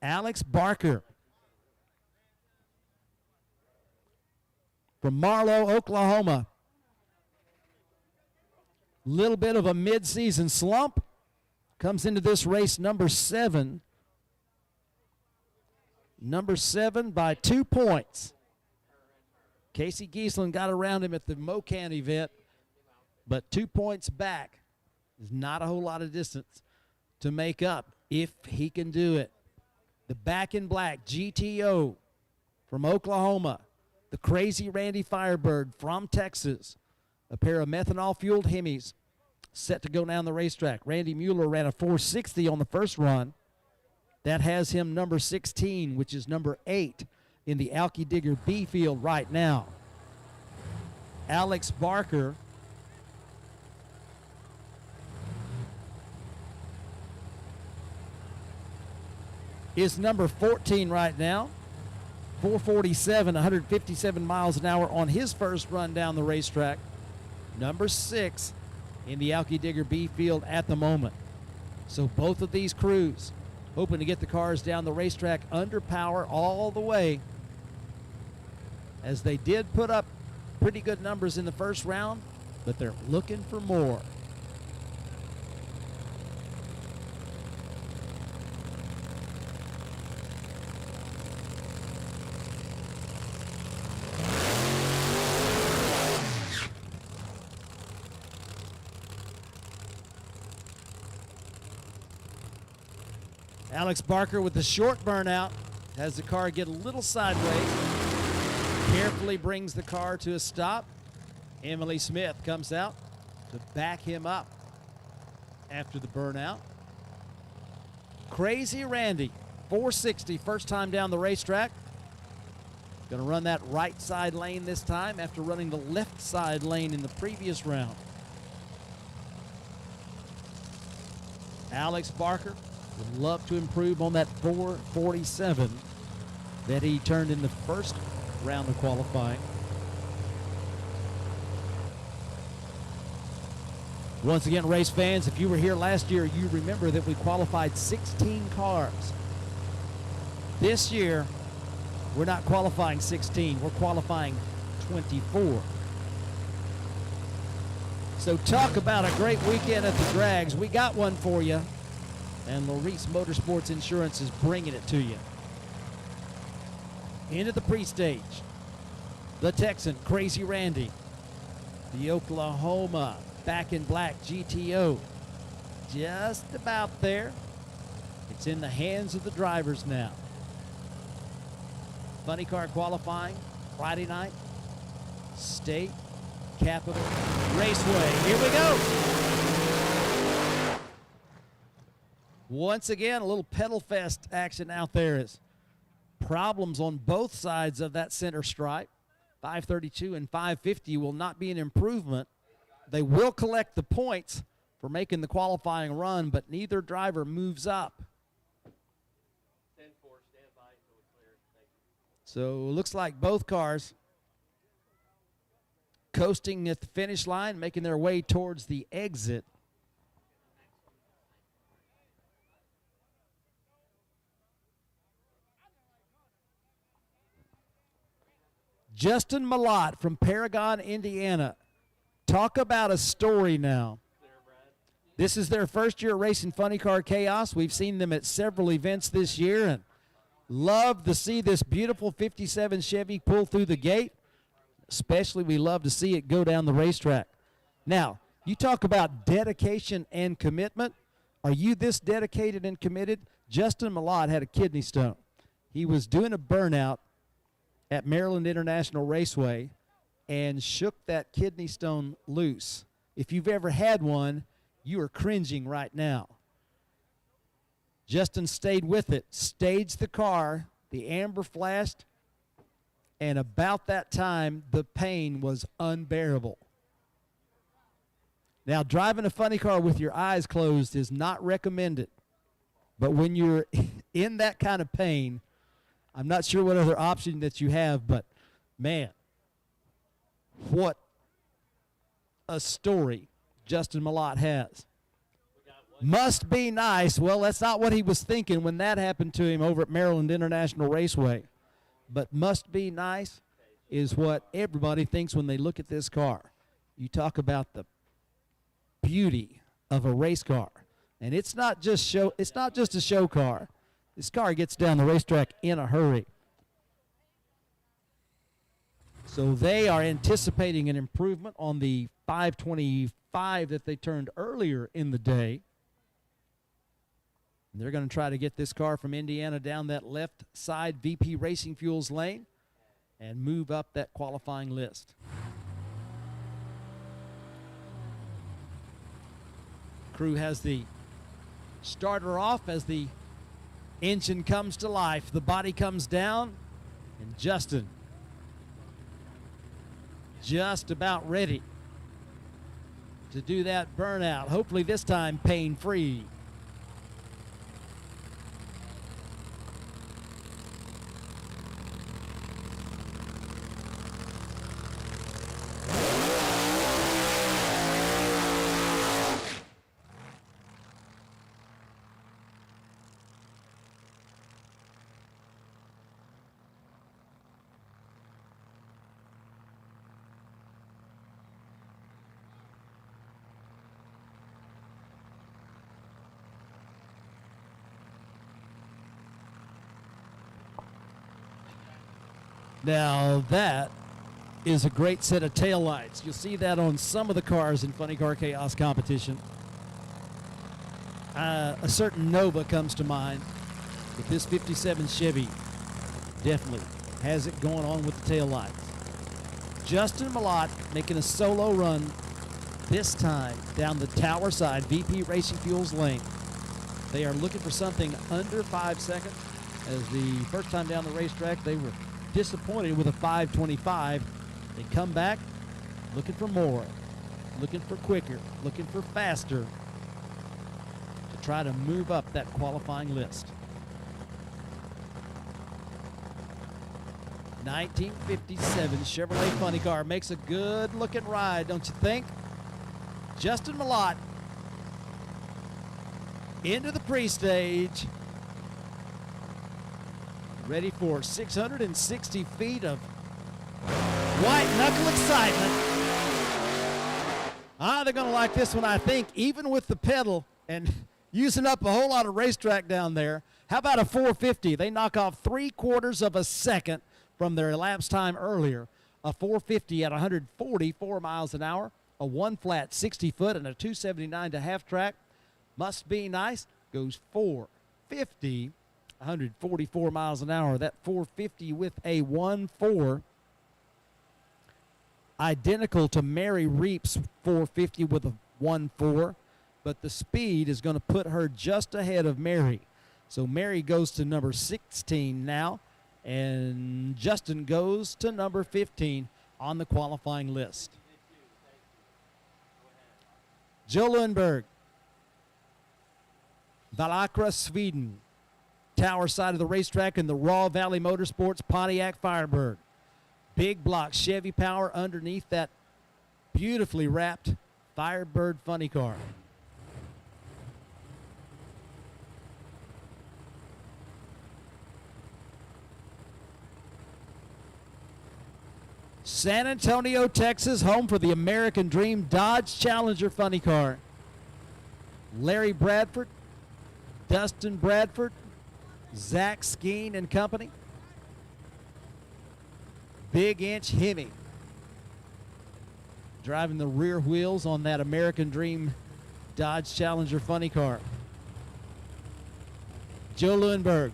Alex Barker. From Marlow, Oklahoma. Little bit of a mid-season slump. Comes into this race number 7. Number 7 by 2 points. Casey Giesland got around him at the Mocan event, but 2 points back is not a whole lot of distance to make up if he can do it. The Back in Black GTO from Oklahoma. The Crazy Randy Firebird from Texas. A pair of methanol-fueled Hemis set to go down the racetrack. Randy Mueller ran a 460 on the first run. That has him number 16, which is number 8 in the Alki Digger B field right now. Alex Barker is number 14 right now. 447, 157 miles an hour on his first run down the racetrack. Number 6 in the Alki Digger B field at the moment. So both of these crews hoping to get the cars down the racetrack under power all the way, as they did put up pretty good numbers in the first round, but they're looking for more. Alex Barker with the short burnout has the car get a little sideways. Carefully brings the car to a stop. Emily Smith comes out to back him up after the burnout. Crazy Randy, 460, first time down the racetrack. Going to run that right side lane this time after running the left side lane in the previous round. Alex Barker would love to improve on that 447 that he turned in the first round of qualifying. Once again, race fans, if you were here last year, you remember that we qualified 16 cars. This year, we're not qualifying 16, we're qualifying 24. So talk about a great weekend at the drags. We got one for you, and Larice Motorsports Insurance is bringing it to you. Into the pre-stage, the Texan, Crazy Randy. The Oklahoma, Back in Black GTO. Just about there. It's in the hands of the drivers now. Funny car qualifying, Friday night, State Capitol Raceway. Here we go. Once again, a little pedal fest action out there. Is problems on both sides of that center stripe. 532 and 550 will not be an improvement. They will collect the points for making the qualifying run, but neither driver moves up. 10-4, stand by until we clear. Thank you. So it looks like both cars coasting at the finish line, making their way towards the exit. Justin Malott from Paragon, Indiana. Talk about a story now. This is their first year racing Funny Car Chaos. We've seen them at several events this year and love to see this beautiful 57 Chevy pull through the gate. Especially we love to see it go down the racetrack. Now, you talk about dedication and commitment. Are you this dedicated and committed? Justin Malott had a kidney stone. He was doing a burnout at Maryland International Raceway and shook that kidney stone loose. If you've ever had one, you are cringing right now. Justin stayed with it, staged the car, the amber flashed, and about that time, the pain was unbearable. Now, driving a funny car with your eyes closed is not recommended. But when you're in that kind of pain, I'm not sure what other option that you have, but man, what a story Justin Malott has. Must be nice. Well, that's not what he was thinking when that happened to him over at Maryland International Raceway. But must be nice is what everybody thinks when they look at this car. You talk about the beauty of a race car. And it's not just a show car. This car gets down the racetrack in a hurry. So they are anticipating an improvement on the 525 that they turned earlier in the day. And they're going to try to get this car from Indiana down that left side VP Racing Fuels lane and move up that qualifying list. Crew has the starter off as the engine comes to life. The body comes down, and Justin just about ready to do that burnout. Hopefully this time pain-free. Now that is a great set of taillights. You'll see that on some of the cars in Funny Car Chaos competition. A certain Nova comes to mind, but this 57 Chevy definitely has it going on with the taillights. Justin Malott making a solo run this time down the tower side VP Racing Fuels lane. They are looking for something under 5 seconds. As the first time down the racetrack, they were disappointed with a 525. They come back looking for more, looking for quicker, looking for faster to try to move up that qualifying list. 1957 Chevrolet Funny Car makes a good looking ride, don't you think? Justin Malott into the pre-stage. Ready for 660 feet of white knuckle excitement. They're going to like this one, I think, even with the pedal and using up a whole lot of racetrack down there. How about a 450? They knock off 3/4 of a second from their elapsed time earlier. A 450 at 144 miles an hour, a one flat 60 foot and a 279 to half track. Must be nice. Goes 450. 144 miles an hour. That 450 with a 1.4. Identical to Mary Reap's 450 with a 1.4. but the speed is going to put her just ahead of Mary. So Mary goes to number 16 now, and Justin goes to number 15 on the qualifying list. Joe Lundberg, Valakra, Sweden. Tower side of the racetrack in the Raw Valley Motorsports Pontiac Firebird. Big block Chevy power underneath that beautifully wrapped Firebird funny car. San Antonio, Texas, home for the American Dream Dodge Challenger funny car. Larry Bradford, Dustin Bradford, Zach Skeen and company. Big Inch Hemi driving the rear wheels on that American Dream Dodge Challenger funny car. Joe Lundberg,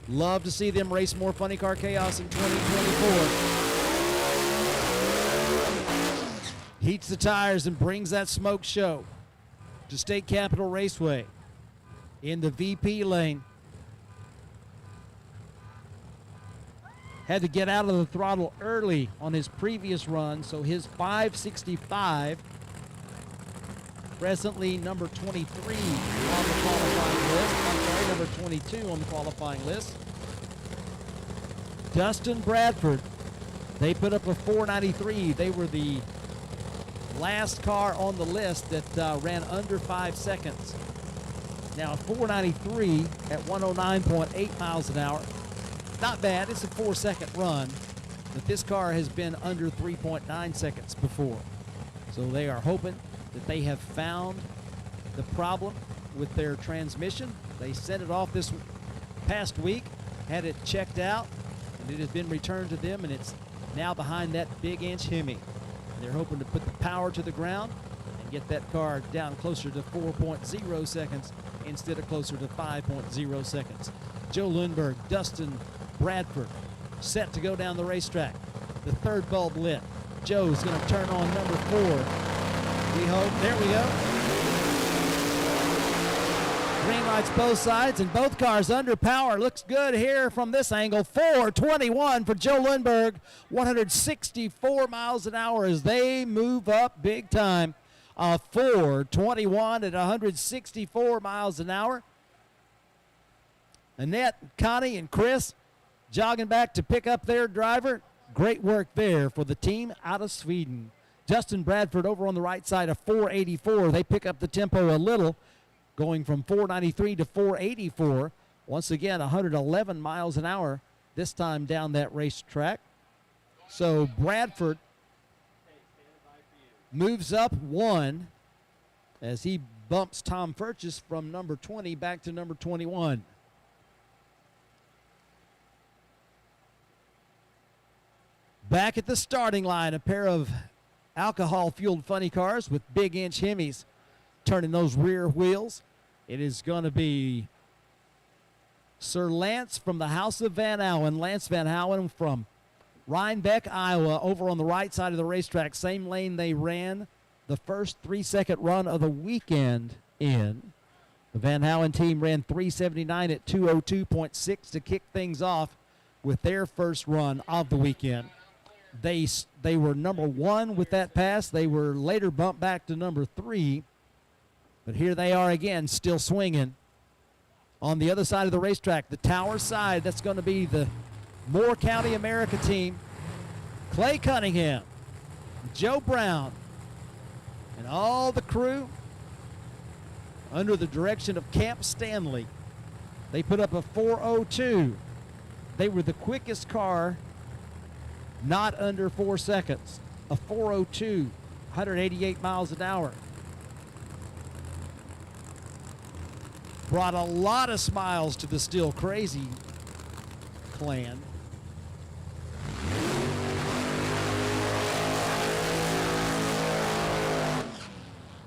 love to see them race more Funny Car Chaos in 2024. Heats the tires and brings that smoke show to State Capitol Raceway in the VP lane. Had to get out of the throttle early on his previous run, so his 565, presently number 23 on the qualifying list. I'm sorry, number 22 on the qualifying list. Dustin Bradford, they put up a 493. They were the last car on the list that ran under 5 seconds. Now, 493 at 109.8 miles an hour. Not bad. It's a 4-second run, but this car has been under 3.9 seconds before. So they are hoping that they have found the problem with their transmission. They sent it off this past week, had it checked out, and it has been returned to them, and it's now behind that Big Inch Hemi. They're hoping to put the power to the ground and get that car down closer to 4.0 seconds instead of closer to 5.0 seconds. Joe Lundberg, Dustin Bradford, set to go down the racetrack. The third bulb lit. Joe's going to turn on number 4. We hope. There we go. Green lights both sides, and both cars under power. Looks good here from this angle. 421 for Joe Lundberg. 164 miles an hour as they move up big time. 421 at 164 miles an hour. Annette, Connie, and Chris jogging back to pick up their driver. Great work there for the team out of Sweden. Justin Bradford over on the right side of 484. They pick up the tempo a little, going from 493 to 484. Once again, 111 miles an hour this time down that racetrack. So Bradford moves up 1 as he bumps Tom Furches from number 20 back to number 21. Back at the starting line, a pair of alcohol-fueled funny cars with Big Inch Hemis turning those rear wheels. It is going to be Sir Lance from the House of Van Allen. Lance Van Allen from Rhinebeck, Iowa, over on the right side of the racetrack. Same lane they ran the first 3-second run of the weekend in. The Van Allen team ran 379 at 202.6 to kick things off with their first run of the weekend. They were number 1 with that pass. They were later bumped back to number 3. But here they are again, still swinging. On the other side of the racetrack, the Tower side, that's going to be the Moore County America team. Clay Cunningham, Joe Brown, and all the crew under the direction of Camp Stanley. They put up a 4:02. They were the quickest car, not under 4 seconds. A 4:02, 188 miles an hour. Brought a lot of smiles to the Still Crazy clan.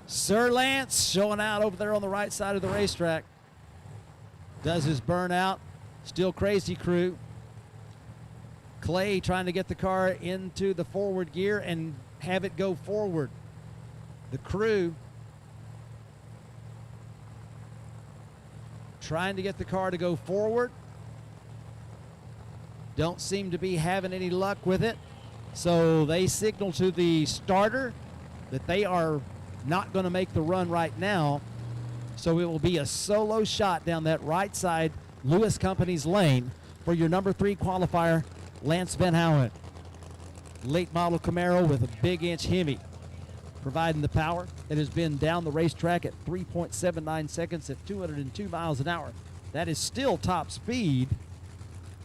Sir Lance showing out over there on the right side of the racetrack. Does his burnout. Still Crazy crew. Clay trying to get the car into the forward gear and have it go forward. The crew trying to get the car to go forward. Don't seem to be having any luck with it. So they signal to the starter that they are not going to make the run right now. So it will be a solo shot down that right side Lewis Company's lane for your number 3 qualifier, Lance Van Houen. Late model Camaro with a big inch Hemi, providing the power that has been down the racetrack at 3.79 seconds at 202 miles an hour. That is still top speed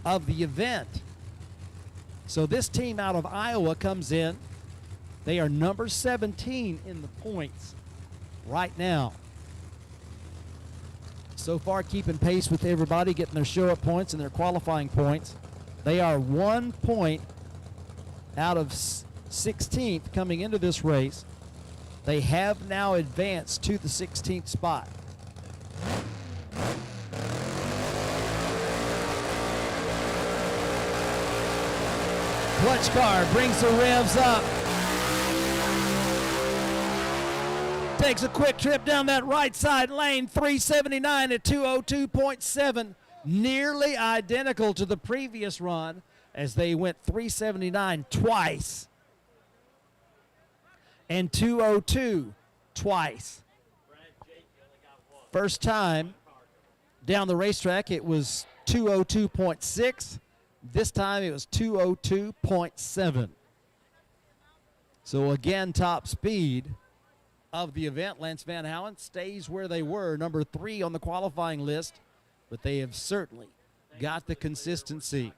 of the event. So this team out of Iowa comes in. They are number 17 in the points right now. So far keeping pace with everybody, getting their show-up points and their qualifying points. They are 1 point out of 16th coming into this race. They have now advanced to the 16th spot. Clutch car brings the revs up. Takes a quick trip down that right side lane, 379 at 202.7, nearly identical to the previous run as they went 379 twice and 202 twice. First time down the racetrack it was 202.6. This time it was 202.7. So again, top speed of the event. Lance Van Houen stays where they were, number 3 on the qualifying list, but they have certainly got the consistency.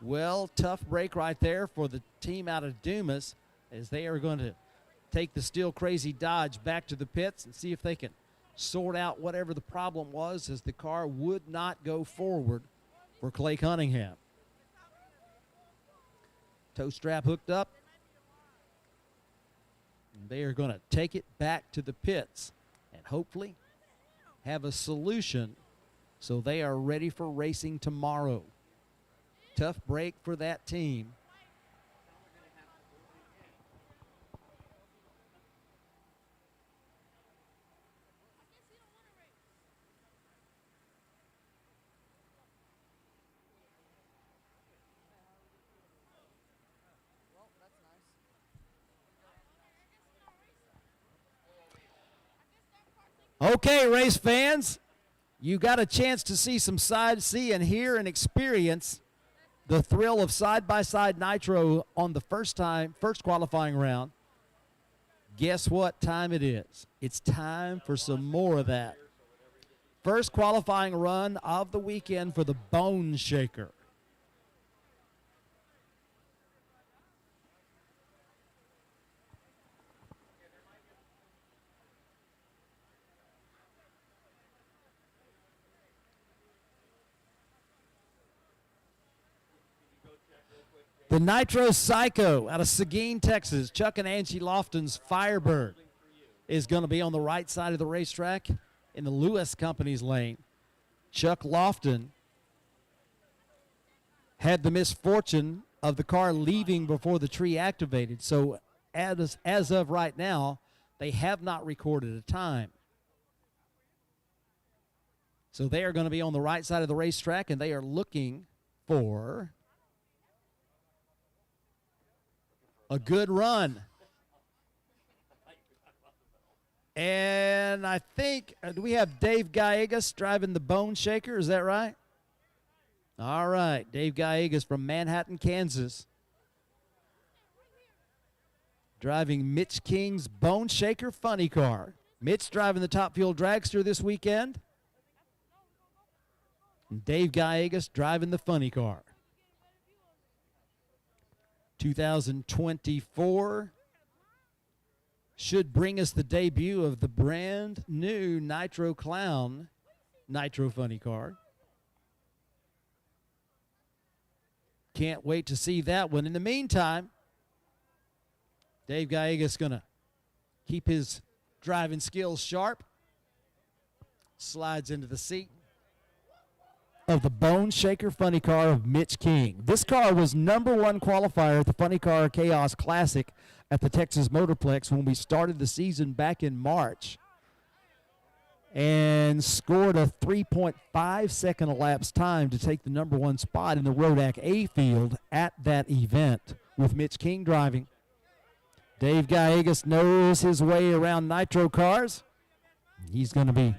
Well, tough break right there for the team out of Dumas as they are going to take the Still Crazy Dodge back to the pits and see if they can sort out whatever the problem was, as the car would not go forward for Clay Cunningham. Toe strap hooked up. And they are going to take it back to the pits and hopefully have a solution so they are ready for racing tomorrow. Tough break for that team. Okay, race fans, you got a chance to see some see and hear and experience the thrill of side-by-side Nitro on the first qualifying round. Guess what time it is? It's time for some more of that. First qualifying run of the weekend for the Bone Shaker. The Nitro Psycho out of Seguin, Texas, Chuck and Angie Lofton's Firebird, is going to be on the right side of the racetrack in the Lewis Company's lane. Chuck Lofton had the misfortune of the car leaving before the tree activated, so as of right now, they have not recorded a time. So they are going to be on the right side of the racetrack, and they are looking for a good run. And I think, do we have Dave Gallegos driving the Bone Shaker? Is that right? All right, Dave Gallegos from Manhattan, Kansas, driving Mitch King's Bone Shaker funny car. Mitch driving the Top Fuel Dragster this weekend. And Dave Gallegos driving the funny car. 2024 should bring us the debut of the brand new Nitro Clown Nitro funny car. Can't wait to see that one. In the meantime, Dave Gallegos is going to keep his driving skills sharp. Slides into the seat of the Bone Shaker funny car of Mitch King. This car was #1 qualifier at the Funny Car Chaos Classic at the Texas Motorplex when we started the season back in March. And and scored a 3.5 second elapsed time to take the number 1 spot in the Rodak A field at that event with Mitch King driving. Dave Gallegos knows his way around Nitro cars. He's going to be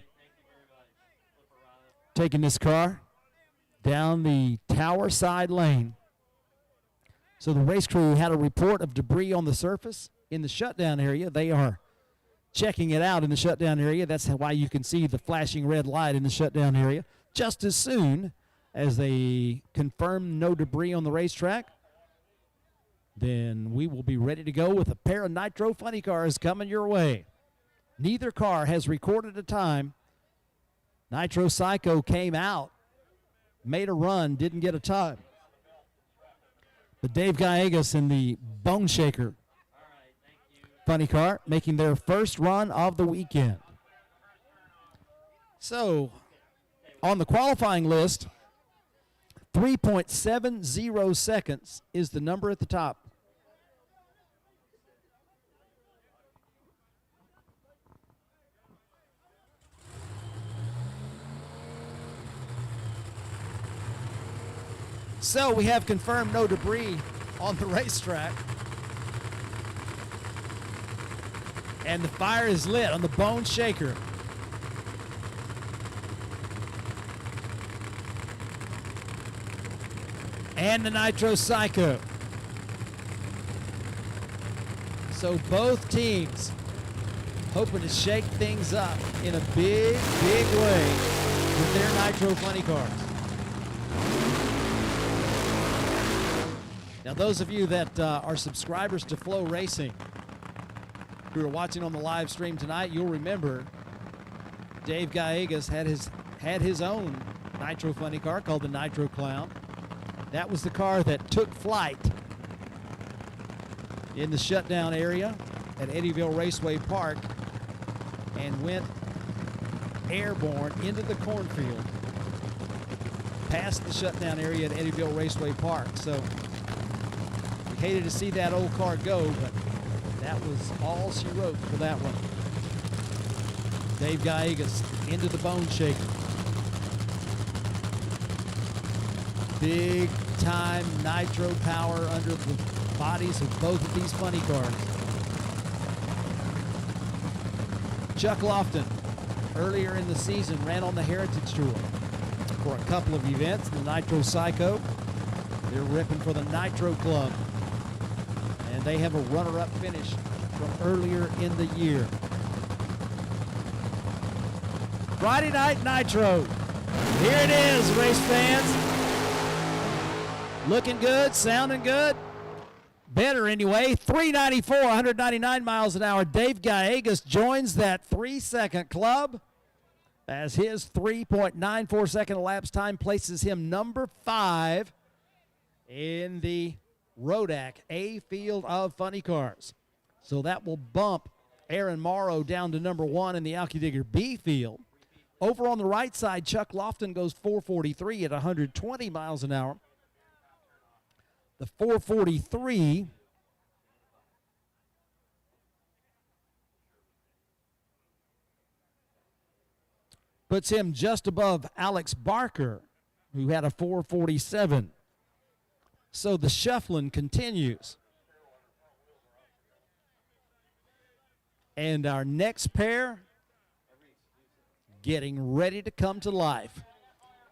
taking this car down the tower side lane. So the race crew had a report of debris on the surface in the shutdown area. They are checking it out in the shutdown area. That's why you can see the flashing red light in the shutdown area. Just as soon as they confirm no debris on the racetrack, then we will be ready to go with a pair of Nitro funny cars coming your way. Neither car has recorded a time. Nitro Psycho came out, made a run, didn't get a time. But Dave Gallegos and the Bone Shaker funny car making their first run of the weekend. So, on the qualifying list, 3.70 seconds is the number at the top. So we have confirmed no debris on the racetrack. And the fire is lit on the Bone Shaker. And the Nitro Psycho. So both teams hoping to shake things up in a big, big way with their Nitro funny cars. Now, those of you that are subscribers to Flow Racing, who are watching on the live stream tonight, you'll remember Dave Gallegos had his own Nitro funny car called the Nitro Clown. That was the car that took flight in the shutdown area at Eddyville Raceway Park and went airborne into the cornfield past the shutdown area at Eddyville Raceway Park. So we hated to see that old car go, but that was all she wrote for that one. Dave Gallegos into the Bone Shaker. Big time nitro power under the bodies of both of these funny cars. Chuck Lofton, earlier in the season, ran on the Heritage Tour for a couple of events. The Nitro Psycho, they're ripping for the Nitro Club. And they have a runner-up finish from earlier in the year. Friday Night Nitro. Here it is, race fans. Looking good, sounding good. Better anyway. 394, 199 miles an hour. Dave Gallegos joins that 3-second club as his 3.94 second elapsed time places him number 5 in the Rodak A field of funny cars. So that will bump Aaron Morrow down to number 1 in the Alky Digger B field. Over on the right side, Chuck Lofton goes 443 at 120 miles an hour. The 443 puts him just above Alex Barker, who had a 447. So the shuffling continues. And our next pair getting ready to come to life.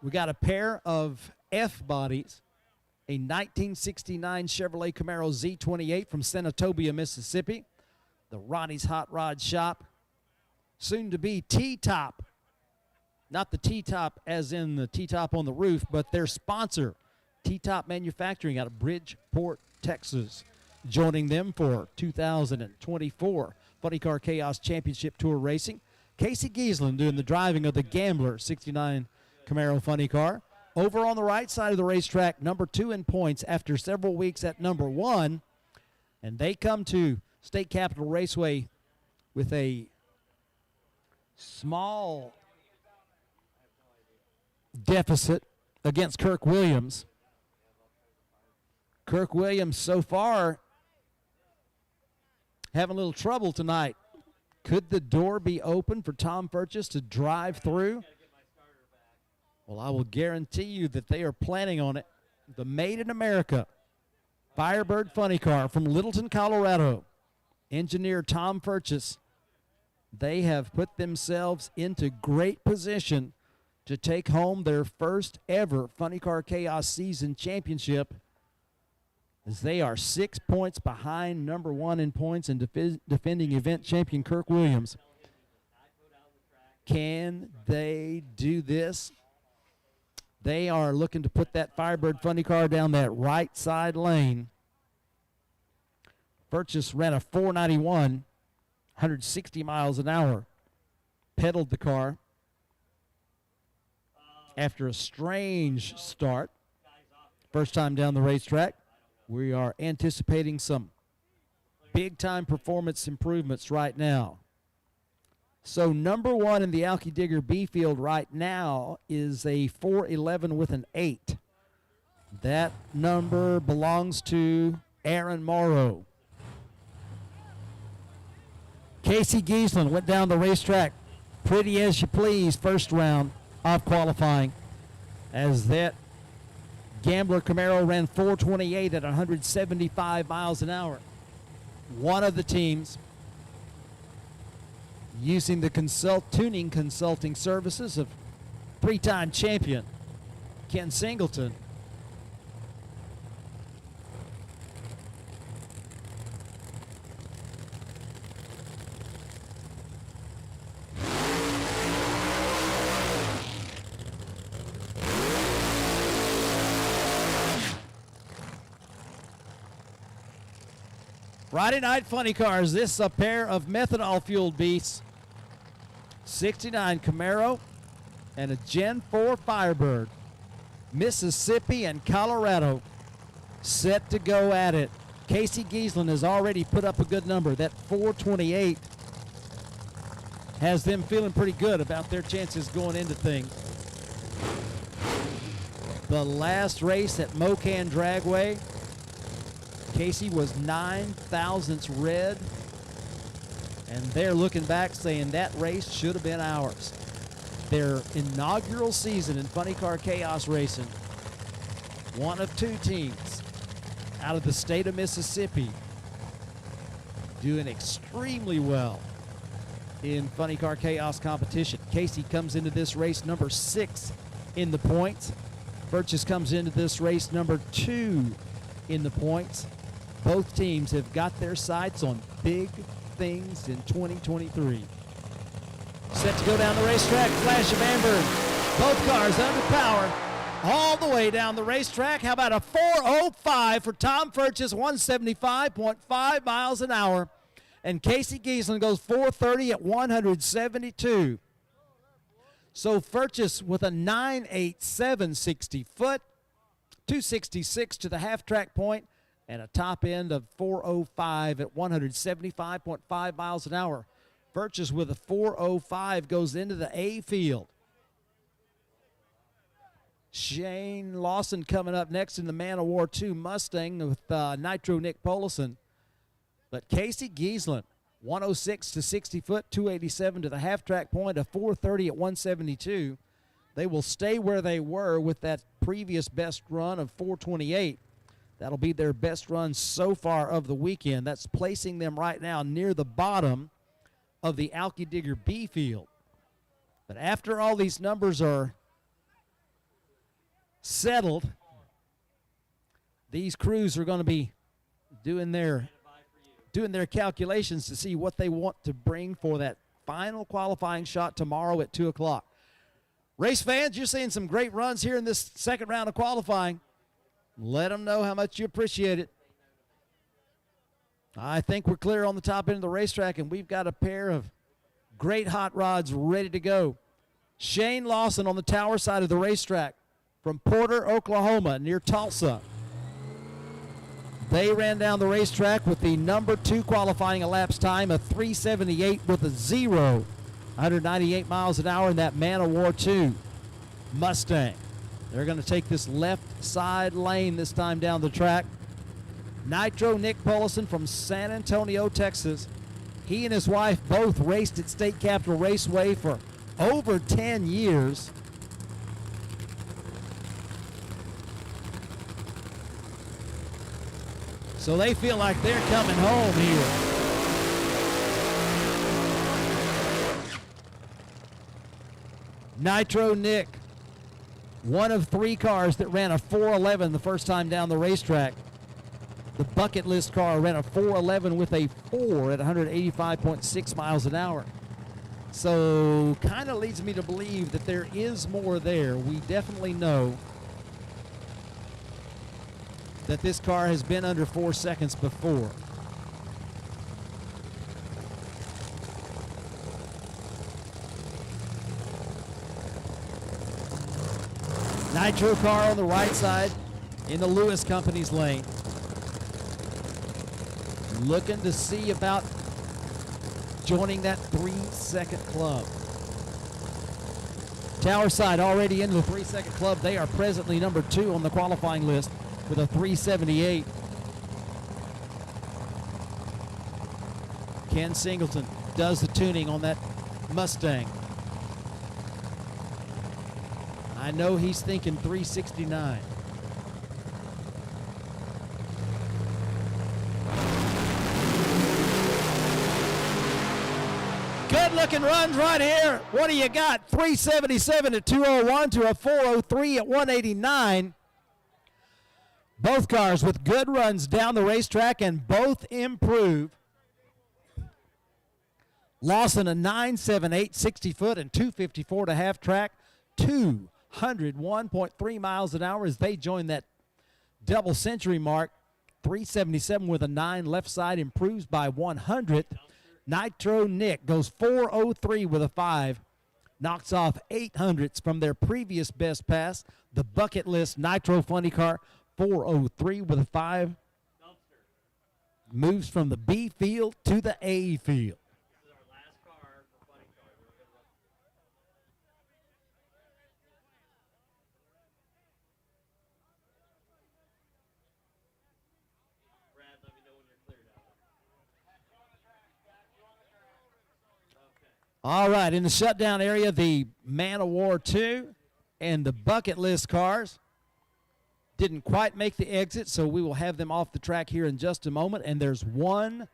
We got a pair of F bodies. A 1969 Chevrolet Camaro Z28 from Senatobia, Mississippi. The Ronnie's Hot Rod Shop. Soon to be T-Top. Not the T-Top as in the T-Top on the roof, but their sponsor, T-Top Manufacturing out of Bridgeport, Texas. Joining them for 2024 Funny Car Chaos Championship Tour Racing. Casey Giesland doing the driving of the Gambler 69 Camaro Funny Car. Over on the right side of the racetrack, number 2 in points after several weeks at number 1. And they come to State Capitol Raceway with a small deficit against Kirk Williams. Kirk Williams so far having a little trouble tonight. Could the door be open for Tom Purchase to drive through? Well, I will guarantee you that they are planning on it. The Made in America Firebird Funny Car from Littleton, Colorado. Engineer Tom Purchase. They have put themselves into great position to take home their first ever Funny Car Chaos season championship, as they are 6 points behind number 1 in points and defending event champion Kirk Williams. Can they do this? They are looking to put that Firebird Funny Car down that right side lane. Purchase ran a 491, 160 miles an hour. Pedaled the car after a strange start. First time down the racetrack. We are anticipating some big-time performance improvements right now. So number 1 in the Alky Digger B field right now is a 411 with an 8. That number belongs to Aaron Morrow. Casey Giesland went down the racetrack pretty as you please first round of qualifying, as that Gambler Camaro ran 428 at 175 miles an hour. One of the teams using the tuning consulting services of 3-time champion Ken Singleton. Friday Night Funny Cars, this a pair of methanol-fueled beasts. 69 Camaro and a Gen 4 Firebird. Mississippi and Colorado set to go at it. Casey Giesland has already put up a good number. That 428 has them feeling pretty good about their chances going into things. The last race at Mocan Dragway, Casey was 9 thousandths red, and they're looking back saying that race should have been ours. Their inaugural season in Funny Car Chaos racing, one of 2 teams out of the state of Mississippi doing extremely well in Funny Car Chaos competition. Casey comes into this race number 6 in the points. Purchase comes into this race number 2 in the points. Both teams have got their sights on big things in 2023. Set to go down the racetrack, flash of amber. Both cars under power all the way down the racetrack. How about a 405 for Tom Purchase, 175.5 miles an hour. And Casey Giesland goes 430 at 172. So Purchase with a 9.87 60 foot, 266 to the half track point, and a top end of 405 at 175.5 miles an hour. Purchase with a 405 goes into the A field. Shane Lawson coming up next in the Man of War 2 Mustang with Nitro Nick Polison. But Casey Giesland, 106 to 60 foot, 287 to the half track point, a 430 at 172. They will stay where they were with that previous best run of 428. That'll be their best run so far of the weekend. That's placing them right now near the bottom of the Alky Digger B field. But after all these numbers are settled, these crews are going to be doing their calculations to see what they want to bring for that final qualifying shot tomorrow at 2 o'clock. Race fans, you're seeing some great runs here in this second round of qualifying. Let them know how much you appreciate it. I think we're clear on the top end of the racetrack, and we've got a pair of great hot rods ready to go. Shane Lawson on the tower side of the racetrack from Porter, Oklahoma, near Tulsa. They ran down the racetrack with the number 2 qualifying elapsed time of 378 with a 0, 198 miles an hour in that Man of War 2 Mustang. They're going to take this left side lane this time down the track. Nitro Nick Polison from San Antonio, Texas. He and his wife both raced at State Capitol Raceway for over 10 years. So they feel like they're coming home here. Nitro Nick, one of 3 cars that ran a 411 the first time down the racetrack. The bucket list car ran a 411 with a 4 at 185.6 miles an hour. So kind of leads me to believe that there is more there. We definitely know that this car has been under 4 seconds before. Nitro car on the right side in the Lewis Company's lane. Looking to see about joining that 3-second club. Tower side already into the 3-second club. They are presently number 2 on the qualifying list with a 378. Ken Singleton does the tuning on that Mustang. I know he's thinking 369. Good looking runs right here. What do you got? 377 at 201 to a 403 at 189. Both cars with good runs down the racetrack and both improve. Lawson a 978, 60 foot and 254 to half track. 201.3 miles an hour as they join that double century mark. 377 with a 9 left side improves by 100. Nitro Nick goes 403 with a 5. Knocks off 800s from their previous best pass. The bucket list Nitro funny car 403 with a 5. Moves from the B field to the A field. All right, in the shutdown area, the Man of War 2 and the bucket list cars didn't quite make the exit, so we will have them off the track here in just a moment. And there's one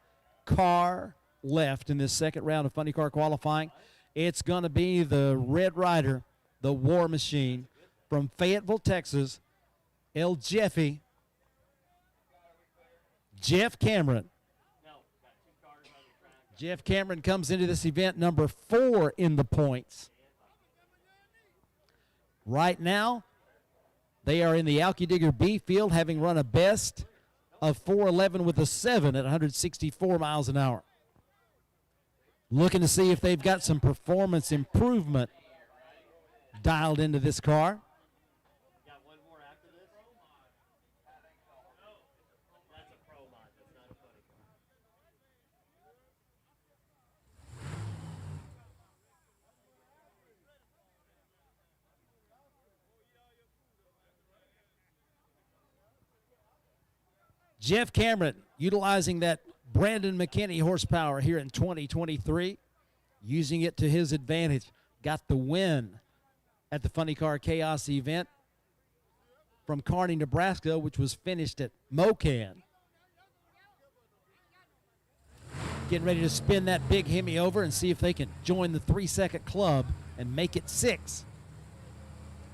car left in this second round of funny car qualifying. It's going to be the Red Rider, the War Machine from Fayetteville, Texas, El Jeffy, Jeff Cameron. Jeff Cameron comes into this event number 4 in the points. Right now, they are in the Alky Digger B field, having run a best of 411 with a 7 at 164 miles an hour. Looking to see if they've got some performance improvement dialed into this car. Jeff Cameron utilizing that Brandon McKinney horsepower here in 2023, using it to his advantage. Got the win at the Funny Car Chaos event from Kearney, Nebraska, which was finished at Mocan. Getting ready to spin that big Hemi over and see if they can join the 3-second club and make it 6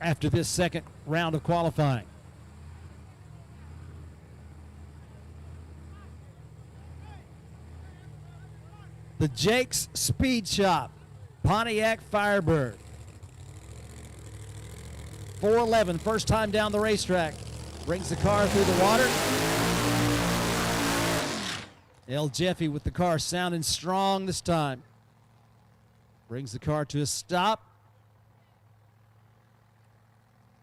after this second round of qualifying. The Jake's Speed Shop, Pontiac Firebird. 411, first time down the racetrack. Brings the car through the water. El Jeffy with the car sounding strong this time. Brings the car to a stop.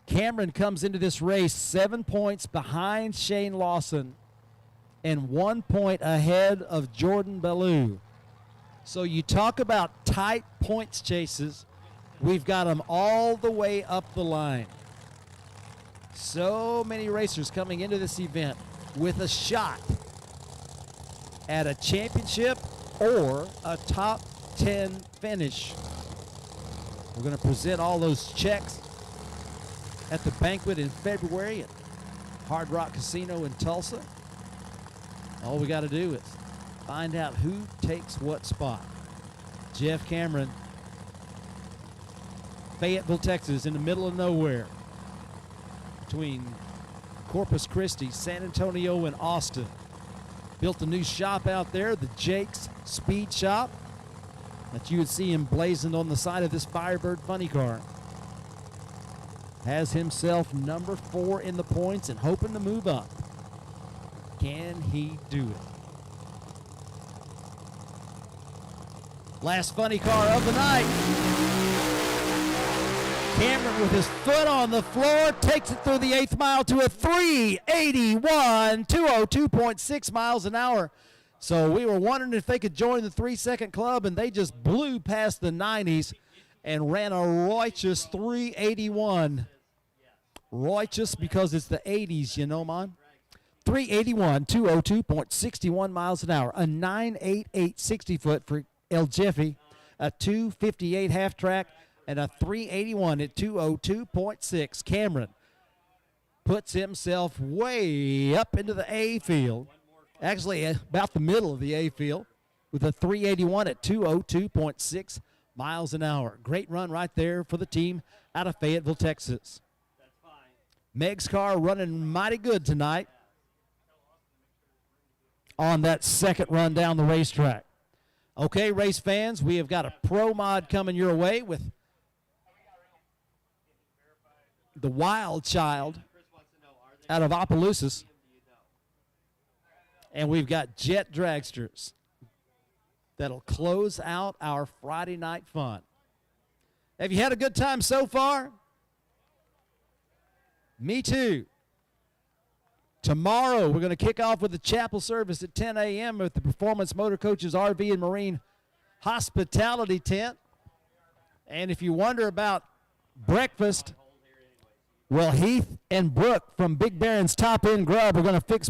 Cameron comes into this race 7 points behind Shane Lawson and 1 point ahead of Jordan Ballou. So you talk about tight points chases. We've got them all the way up the line. So many racers coming into this event with a shot at a championship or a top 10 finish. We're going to present all those checks at the banquet in February at Hard Rock Casino in Tulsa. All we got to do is find out who takes what spot. Jeff Cameron, Fayetteville, Texas, in the middle of nowhere, between Corpus Christi, San Antonio, and Austin. Built a new shop out there, the Jake's Speed Shop, that you would see emblazoned on the side of this Firebird funny car. Has himself number 4 in the points and hoping to move up. Can he do it? Last funny car of the night. Cameron with his foot on the floor takes it through the 8th mile to a 381, 202.6 miles an hour. So we were wondering if they could join the 3-second club, and they just blew past the 90s and ran a righteous 381. Righteous because it's the 80s, you know, man. 381, 202.61 miles an hour. A 988 60-foot for El Jeffy, a 258 half-track, and a 381 at 202.6. Cameron puts himself way up into the A field, actually about the middle of the A field, with a 381 at 202.6 miles an hour. Great run right there for the team out of Fayetteville, Texas. Meg's car running mighty good tonight on that second run down the racetrack. Okay, race fans, we have got a pro mod coming your way with the Wild Child out of Opelousas. And we've got Jet Dragsters that'll close out our Friday night fun. Have you had a good time so far? Me too. Tomorrow, we're going to kick off with the chapel service at 10 a.m. with the Performance Motor Coaches RV and Marine Hospitality Tent. And if you wonder about breakfast, well, Heath and Brooke from Big Baron's Top End Grub are going to fix